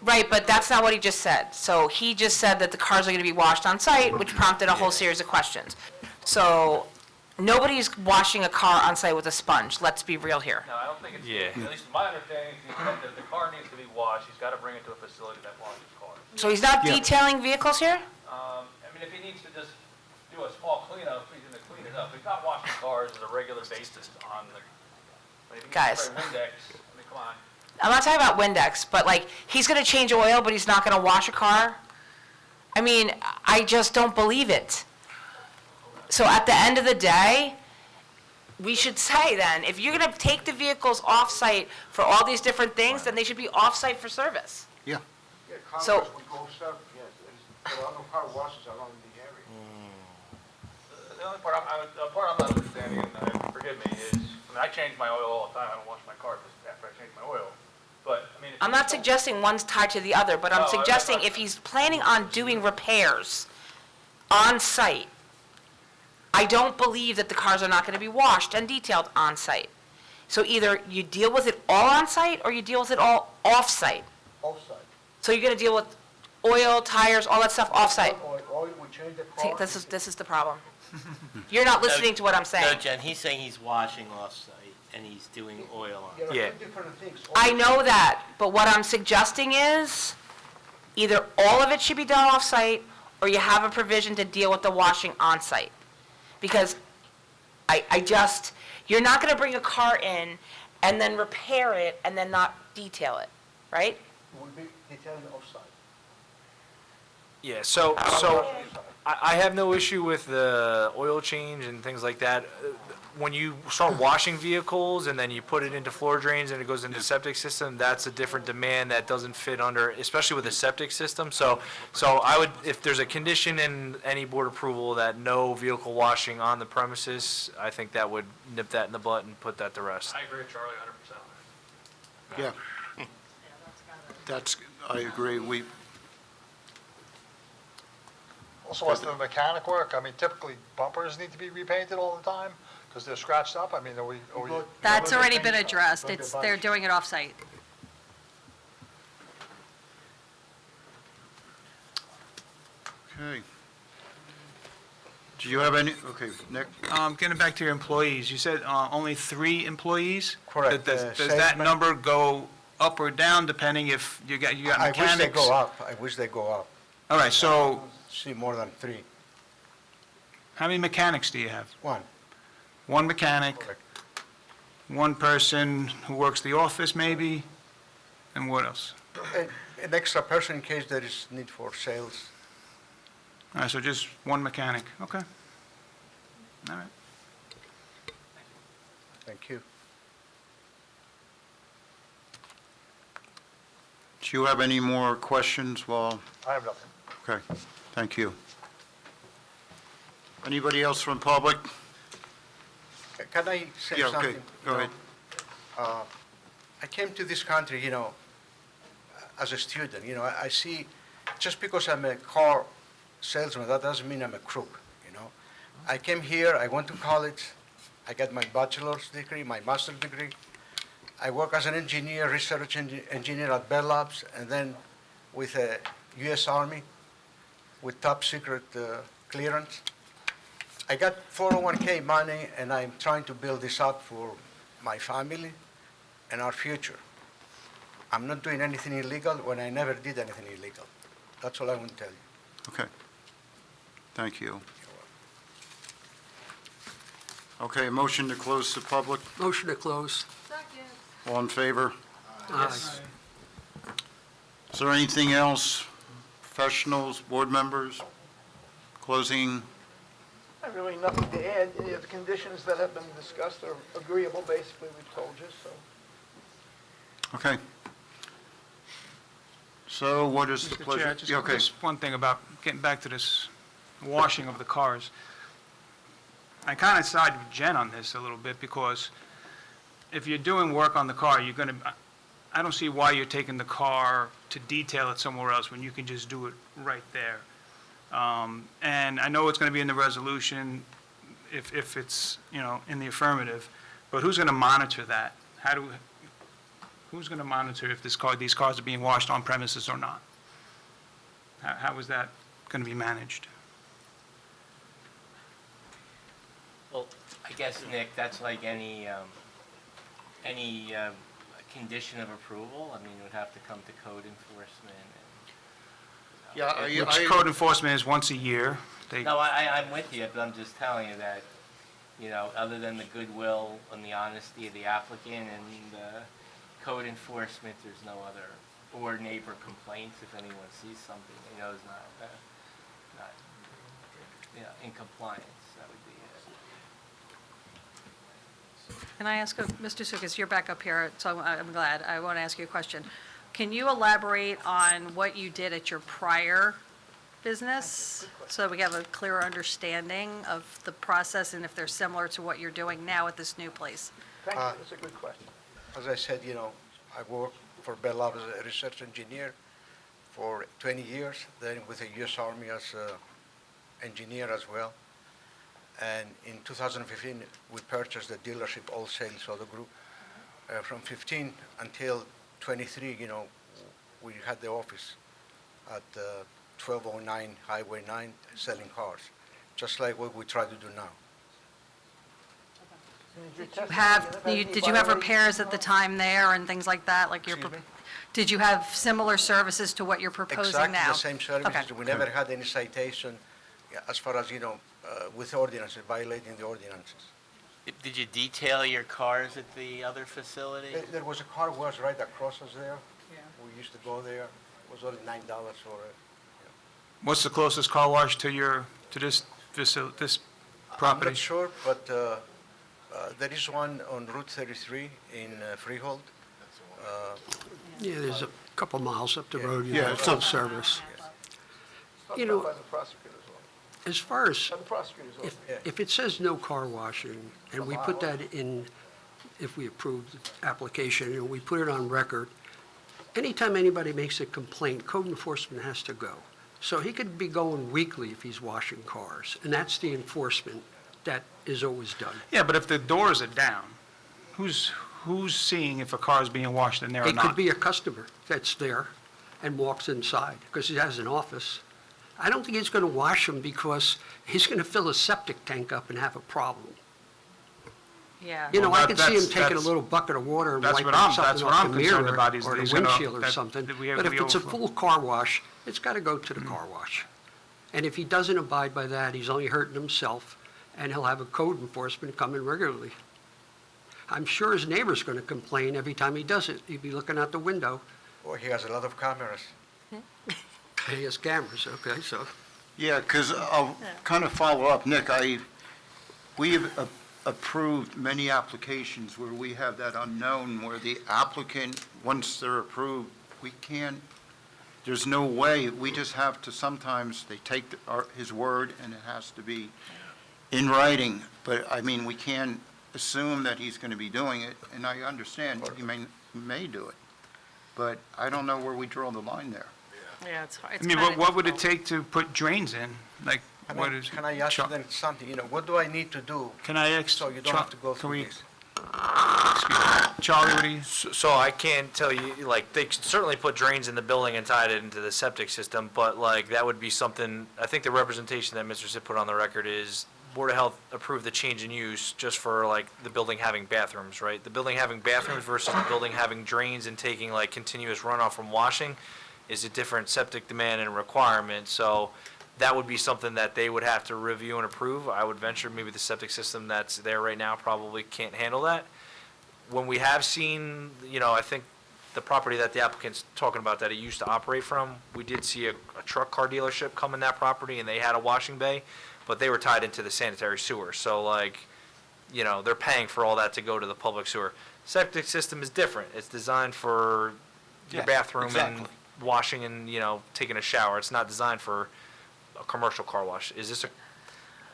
Right, but that's not what he just said. So he just said that the cars are gonna be washed on site, which prompted a whole series of questions. So nobody's washing a car on site with a sponge, let's be real here.
No, I don't think it's,
Yeah.
at least my understanding is that if the car needs to be washed, he's gotta bring it to a facility that washes cars.
So he's not
Yeah.
detailing vehicles here?
I mean, if he needs to just do a small cleanup, he's gonna clean it up. He's not washing cars on a regular basis on the, maybe he can
Guys.
spray Windex, I mean, come on.
I'm not talking about Windex, but like, he's gonna change oil, but he's not gonna wash a car? I mean, I just don't believe it. So at the end of the day, we should say then, if you're gonna take the vehicles off-site for all these different things, then they should be off-site for service.
Yeah.
Yeah, car
So-
wash, we go serve, yes. There are a lot of car washes around the area.
The only part I'm not understanding, and forgive me, is, I mean, I change my oil all the time. I don't wash my car just after I change my oil. But, I mean. if
I'm
you
not
don't-
suggesting one's tied to the other, but I'm
No,
suggesting if he's planning on doing repairs on-site, I don't believe that the cars are not gonna be washed and detailed on-site. So either you deal with it all on-site, or you deal with it all off-site.
Offside.
So you're gonna deal with oil, tires, all that stuff off-site.
Oil, we change the
See,
car.
this is the problem. You're not listening to what I'm
No,
saying.
Jen, he's saying he's washing off-site and he's doing oil on.
There are
Yeah.
two different things.
I know that, but what I'm suggesting is, either all of it should be done off-site, or you have a provision to deal with the washing on-site. Because I just, you're not gonna bring a car in and then repair it and then not detail it, right?
Will be detailing offside.
Yeah, so I have no issue with the oil change and things like that. When you start washing vehicles and then you put it into floor drains and it goes into the septic system, that's a different demand that doesn't fit under, especially with a septic system. So I would, if there's a condition in any board approval that no vehicle washing on the premises, I think that would nip that in the butt and put that to rest.
I agree with Charlie 100% on that.
Yeah. I agree.
Also, as the mechanic work, I mean, typically bumpers need to be repainted all the time because they're scratched up. I mean, are we?
That's already been addressed. They're doing it off-site.
Okay. Do you have any, okay, Nick?
Getting back to your employees, you said only 3 employees?
Correct.
Does that
Salesman-
number go up or down depending if you got
I wish
mechanics?
they go up. I wish they go up.
All right, so
See more than 3.
How many mechanics do you have?
One.
One mechanic,
Correct.
one person who works the office maybe, and what else?
An extra person in case there is need for sales.
All right, so just one mechanic, okay. All right.
Thank you.
Do you have any more questions? Well,
I have nothing.
okay, thank you. Anybody else from public?
Can I say
Yeah, okay,
something?
go ahead.
I came to this country, as a student, I see, just because I'm a car salesman, that doesn't mean I'm a crook, I came here, I went to college, I got my bachelor's degree, my master's degree. I work as an engineer, research engineer at Bell Labs, and then with the U.S. Army, with top secret clearance. I got 401k money, and I'm trying to build this up for my family and our future. I'm not doing anything illegal when I never did anything illegal. That's all I want to tell you.
Okay. Thank you. Okay, motion to close the public.
Motion to close.
All in favor?
Aye.
Is there anything else? Professionals, board members? Closing,
I have really nothing to add. Any of the conditions that have been discussed are agreeable, basically, we've told you, so.
okay. So what is the
Mr.
pleasure?
Chair, just
Yeah, okay.
just one thing about getting back to this washing of the cars. I kind of side with Jen on this a little bit, because if you're doing work on the car, you're going to, I don't see why you're taking the car to detail it somewhere else when you can just do it right there. And I know it's going to be in the resolution if it's, in the affirmative, but who's going to monitor that? Who's going to monitor if these cars are being washed on premises or not? How is that going to be managed?
Well, I guess, Nick, that's like any condition of approval. I mean, it would have to come to code enforcement and,
Yeah,
Which code enforcement is once a year.
No, I'm with you, but I'm just telling you that, other than the goodwill and the honesty of the applicant and code enforcement, there's no other, or neighbor complaints if anyone sees something they know is not in compliance, that would be it.
Can I ask, Mr. Sukas, you're back up here, so I'm glad. I want to ask you a question. Can you elaborate on what you did at your prior business, so we have a clearer understanding of the process and if they're similar to what you're doing now at this new place?
Thank you, that's a good question.
As I said, I worked for Bell Labs as a research engineer for 20 years, then with the U.S. Army as an engineer as well. And in 2015, we purchased the dealership All Sales Auto Group. From 15 until 23, we had the office at 1209 Highway 9 selling cars, just like what we try to do now.
Did you have repairs at the time there and things like that? Like did you have similar services to what you're proposing now?
Exactly the same services.
Okay.
We never had any citation as far as, with ordinances, violating the ordinances.
Did you detail your cars at the other facility?
There was a car wash right across us there. Yeah. We used to go there. It was only $9 for it.
What's the closest car wash to this property?
I'm not sure, but there is one on Route 33 in Freehold.
Yeah, there's a couple miles up the road,
Yeah,
it's on service.
By
You
the
know,
prosecutor's office.
as far as,
By the prosecutor's office.
if it says no car washing, and we put that in, if we approve the application, and we put it on record, anytime anybody makes a complaint, code enforcement has to go. So he could be going weekly if he's washing cars, and that's the enforcement that is always done.
Yeah, but if the doors are down, who's seeing if a car is being washed in there or
It
not?
could be a customer that's there and walks inside, because he has an office. I don't think he's going to wash them because he's going to fill a septic tank up and have a problem.
Yeah.
You know,
Well,
I could see him taking a
that's-
little bucket of water and
that's
wiping
what I'm
something off the
concerned
mirror
about is
or the
he's gonna-
windshield or
that-
something.
that we have
But
to
if
be
it's a
overflow.
full car wash, it's got to go to the car wash. And if he doesn't abide by that, he's only hurting himself, and he'll have a code enforcement coming regularly. I'm sure his neighbor's going to complain every time he does it. He'd be looking out the window.
Or he has a lot of cameras.
He has cameras, okay, so.
Yeah, because I'll kind of follow up, Nick, we have approved many applications where we have that unknown, where the applicant, once they're approved, we can't, there's no way, we just have to, sometimes they take his word and it has to be in writing, but I mean, we can't assume that he's going to be doing it, and I understand he may do it, but I don't know where we draw the line there.
Yeah, it's hard.
I mean, what would it take to put drains in? Like, what is?
Can I ask you then something, what do I need to do
Can I ask?
so you don't have to go through this?
Charlie, what do you?
So I can't tell you, like, they could certainly put drains in the building and tie it into the septic system, but like, that would be something, I think the representation that Mr. Sitt put on the record is Board of Health approved the change in use just for like the building having bathrooms, right? The building having bathrooms versus the building having drains and taking like continuous runoff from washing is a different septic demand and requirement, so that would be something that they would have to review and approve. I would venture maybe the septic system that's there right now probably can't handle that. When we have seen, I think the property that the applicant's talking about that he used to operate from, we did see a truck car dealership come in that property and they had a washing bay, but they were tied into the sanitary sewer. So like, they're paying for all that to go to the public sewer. Septic system is different. It's designed for your bathroom and washing and, taking a shower. It's not designed for a commercial car wash.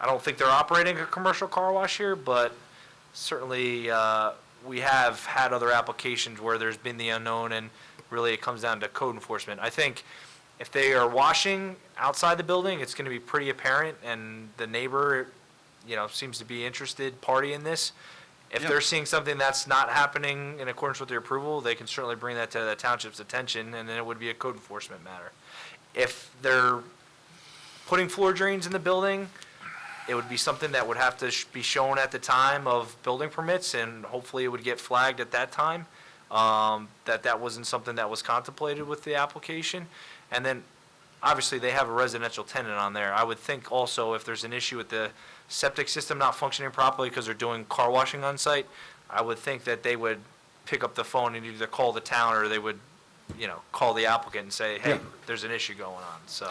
I don't think they're operating a commercial car wash here, but certainly, we have had other applications where there's been the unknown, and really it comes down to code enforcement. I think if they are washing outside the building, it's gonna be pretty apparent, and the neighbor, seems to be interested party in this. If they're seeing something that's not happening in accordance with their approval, they can certainly bring that to the township's attention, and then it would be a code enforcement matter. If they're putting floor drains in the building, it would be something that would have to be shown at the time of building permits, and hopefully it would get flagged at that time, that wasn't something that was contemplated with the application. And then, obviously, they have a residential tenant on there. I would think also if there's an issue with the septic system not functioning properly because they're doing car washing on site, I would think that they would pick up the phone and either call the town or they would, call the applicant and say, hey, there's an issue going on, so.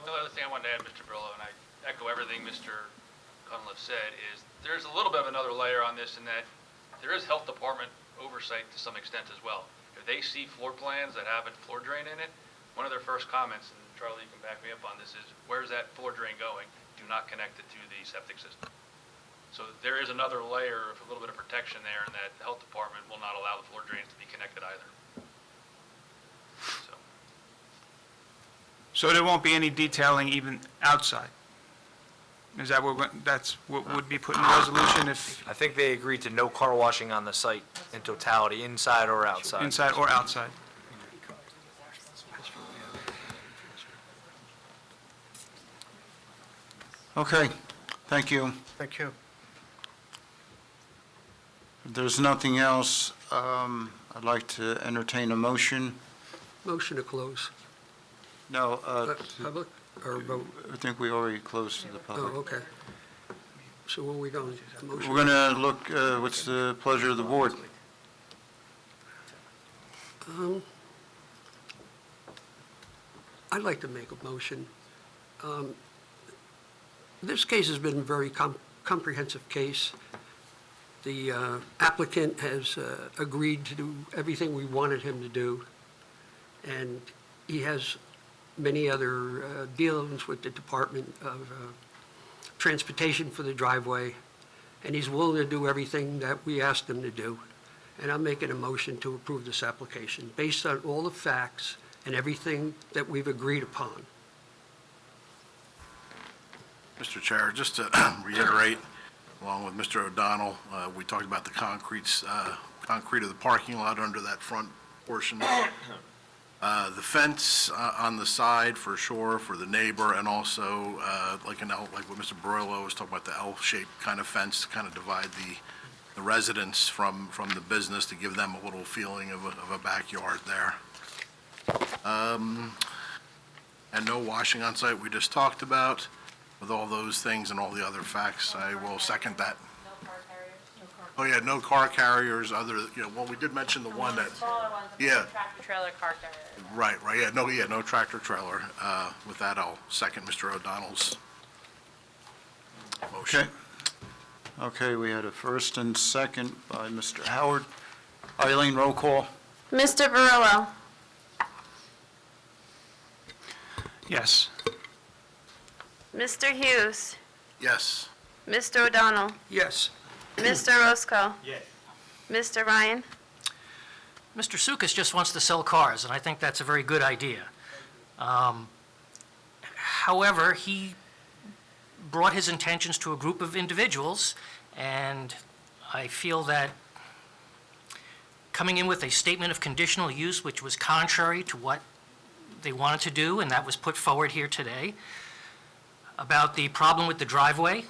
The only other thing I wanted to add, Mr. Brillo, and I echo everything Mr. Cunliffe said, is there's a little bit of another layer on this in that there is health department oversight to some extent as well. If they see floor plans that have a floor drain in it, one of their first comments, and Charlie, you can back me up on this, is where's that floor drain going? Do not connect it to the septic system. So there is another layer of a little bit of protection there, in that the health department will not allow the floor drains to be connected either.
So there won't be any detailing even outside? Is that that's what would be put in the resolution if?
I think they agreed to no car washing on the site in totality, inside or outside.
Inside or outside?
Okay, thank you.
Thank you.
If there's nothing else, I'd like to entertain a motion.
Motion to close.
No,
Public or vote?
I think we already closed to the
Oh,
public.
okay. So where are we going? Motion?
We're going to look, what's the pleasure of the board?
I'd like to make a motion. This case has been a very comprehensive case. The applicant has agreed to do everything we wanted him to do, and he has many other dealings with the Department of Transportation for the driveway, and he's willing to do everything that we asked him to do. And I'm making a motion to approve this application based on all the facts and everything that we've agreed upon.
Mr. Chair, just to reiterate, along with Mr. O'Donnell, we talked about the concrete of the parking lot under that front portion. The fence on the side, for sure, for the neighbor, and also like what Mr. Broilo was talking about, the L-shaped kind of fence to kind of divide the residents from the business, to give them a little feeling of a backyard there. and no washing on site we just talked about. With all those things and all the other facts, I will second that. Oh, yeah, no car carriers, well, we did mention the one that, yeah.
Tractor trailer car carrier.
Right, no tractor trailer. With that, I'll second Mr. O'Donnell's motion.
Okay, we had a first and second by Mr. Howard. Eileen, roll call.
Mr. Barillo?
Yes.
Mr. Hughes?
Yes.
Mr. O'Donnell?
Yes.
Mr. Roscoe?
Yes.
Mr. Ryan?
Mr. Sukas just wants to sell cars, and I think that's a very good idea. However, he brought his intentions to a group of individuals, and I feel that coming in with a statement of conditional use, which was contrary to what they wanted to do, and that was put forward here today, about the problem with the driveway,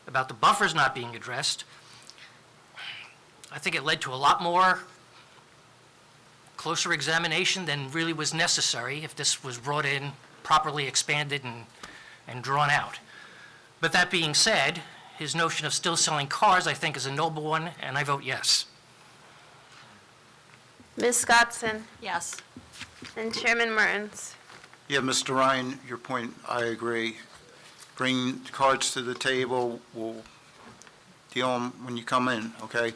about the buffers not being addressed, I think it led to a lot more closer examination than really was necessary if this was brought in, properly expanded and drawn out. But that being said, his notion of still selling cars, I think, is a noble one, and I vote yes.
Ms. Scottson?
Yes.
And Chairman Mertens?
Yeah, Mr. Ryan, your point, I agree. Bring cards to the table, we'll deal them when you come in, okay?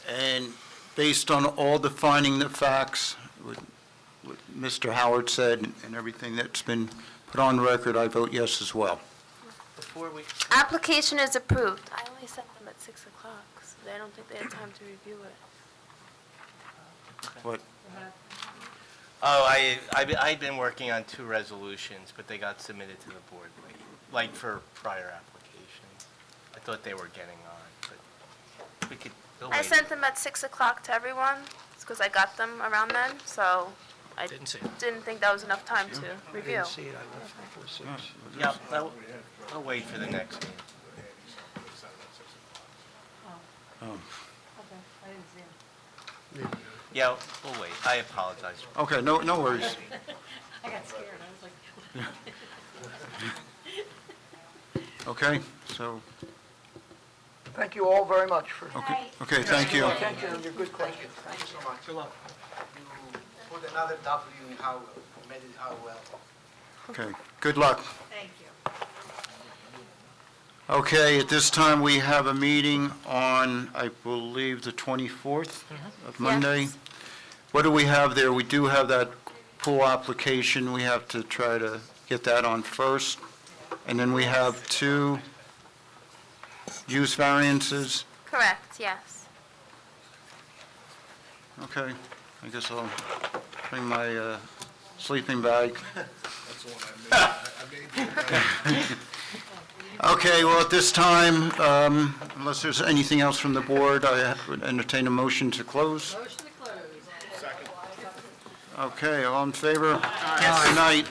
And based on all the finding the facts, what Mr. Howard said and everything that's been put on record, I vote yes as well.
Before we,
Application is approved. I only sent them at 6 o'clock, so I don't think they had time to review it.
What?
oh, I've been working on 2 resolutions, but they got submitted to the board late, like for prior applications. I thought they were getting on, but we could, they'll
I
wait.
sent them at 6 o'clock to everyone, because I got them around then, so I
Didn't see it.
didn't think that was enough time to review.
See it, I left before 6.
Yeah, I'll wait for the next meeting. Yeah, we'll wait. I apologize.
Okay, no worries.
I got scared, I was like.
Okay, so,
Thank you all very much for.
okay, thank you.
Thank you, and your good questions.
Thank you so much. Good luck. You put another W in Howell, you made it Howell.
Okay, good luck.
Thank you.
Okay, at this time, we have a meeting on, I believe, the 24th of Monday.
Yes.
What do we have there? We do have that pool application. We have to try to get that on first. And then we have 2 use variances.
Correct, yes.
Okay, I guess I'll bring my sleeping bag. Okay, well, at this time, unless there's anything else from the board, I would entertain a motion to close.
Motion to close.
Okay, all in favor? Yes. Good night.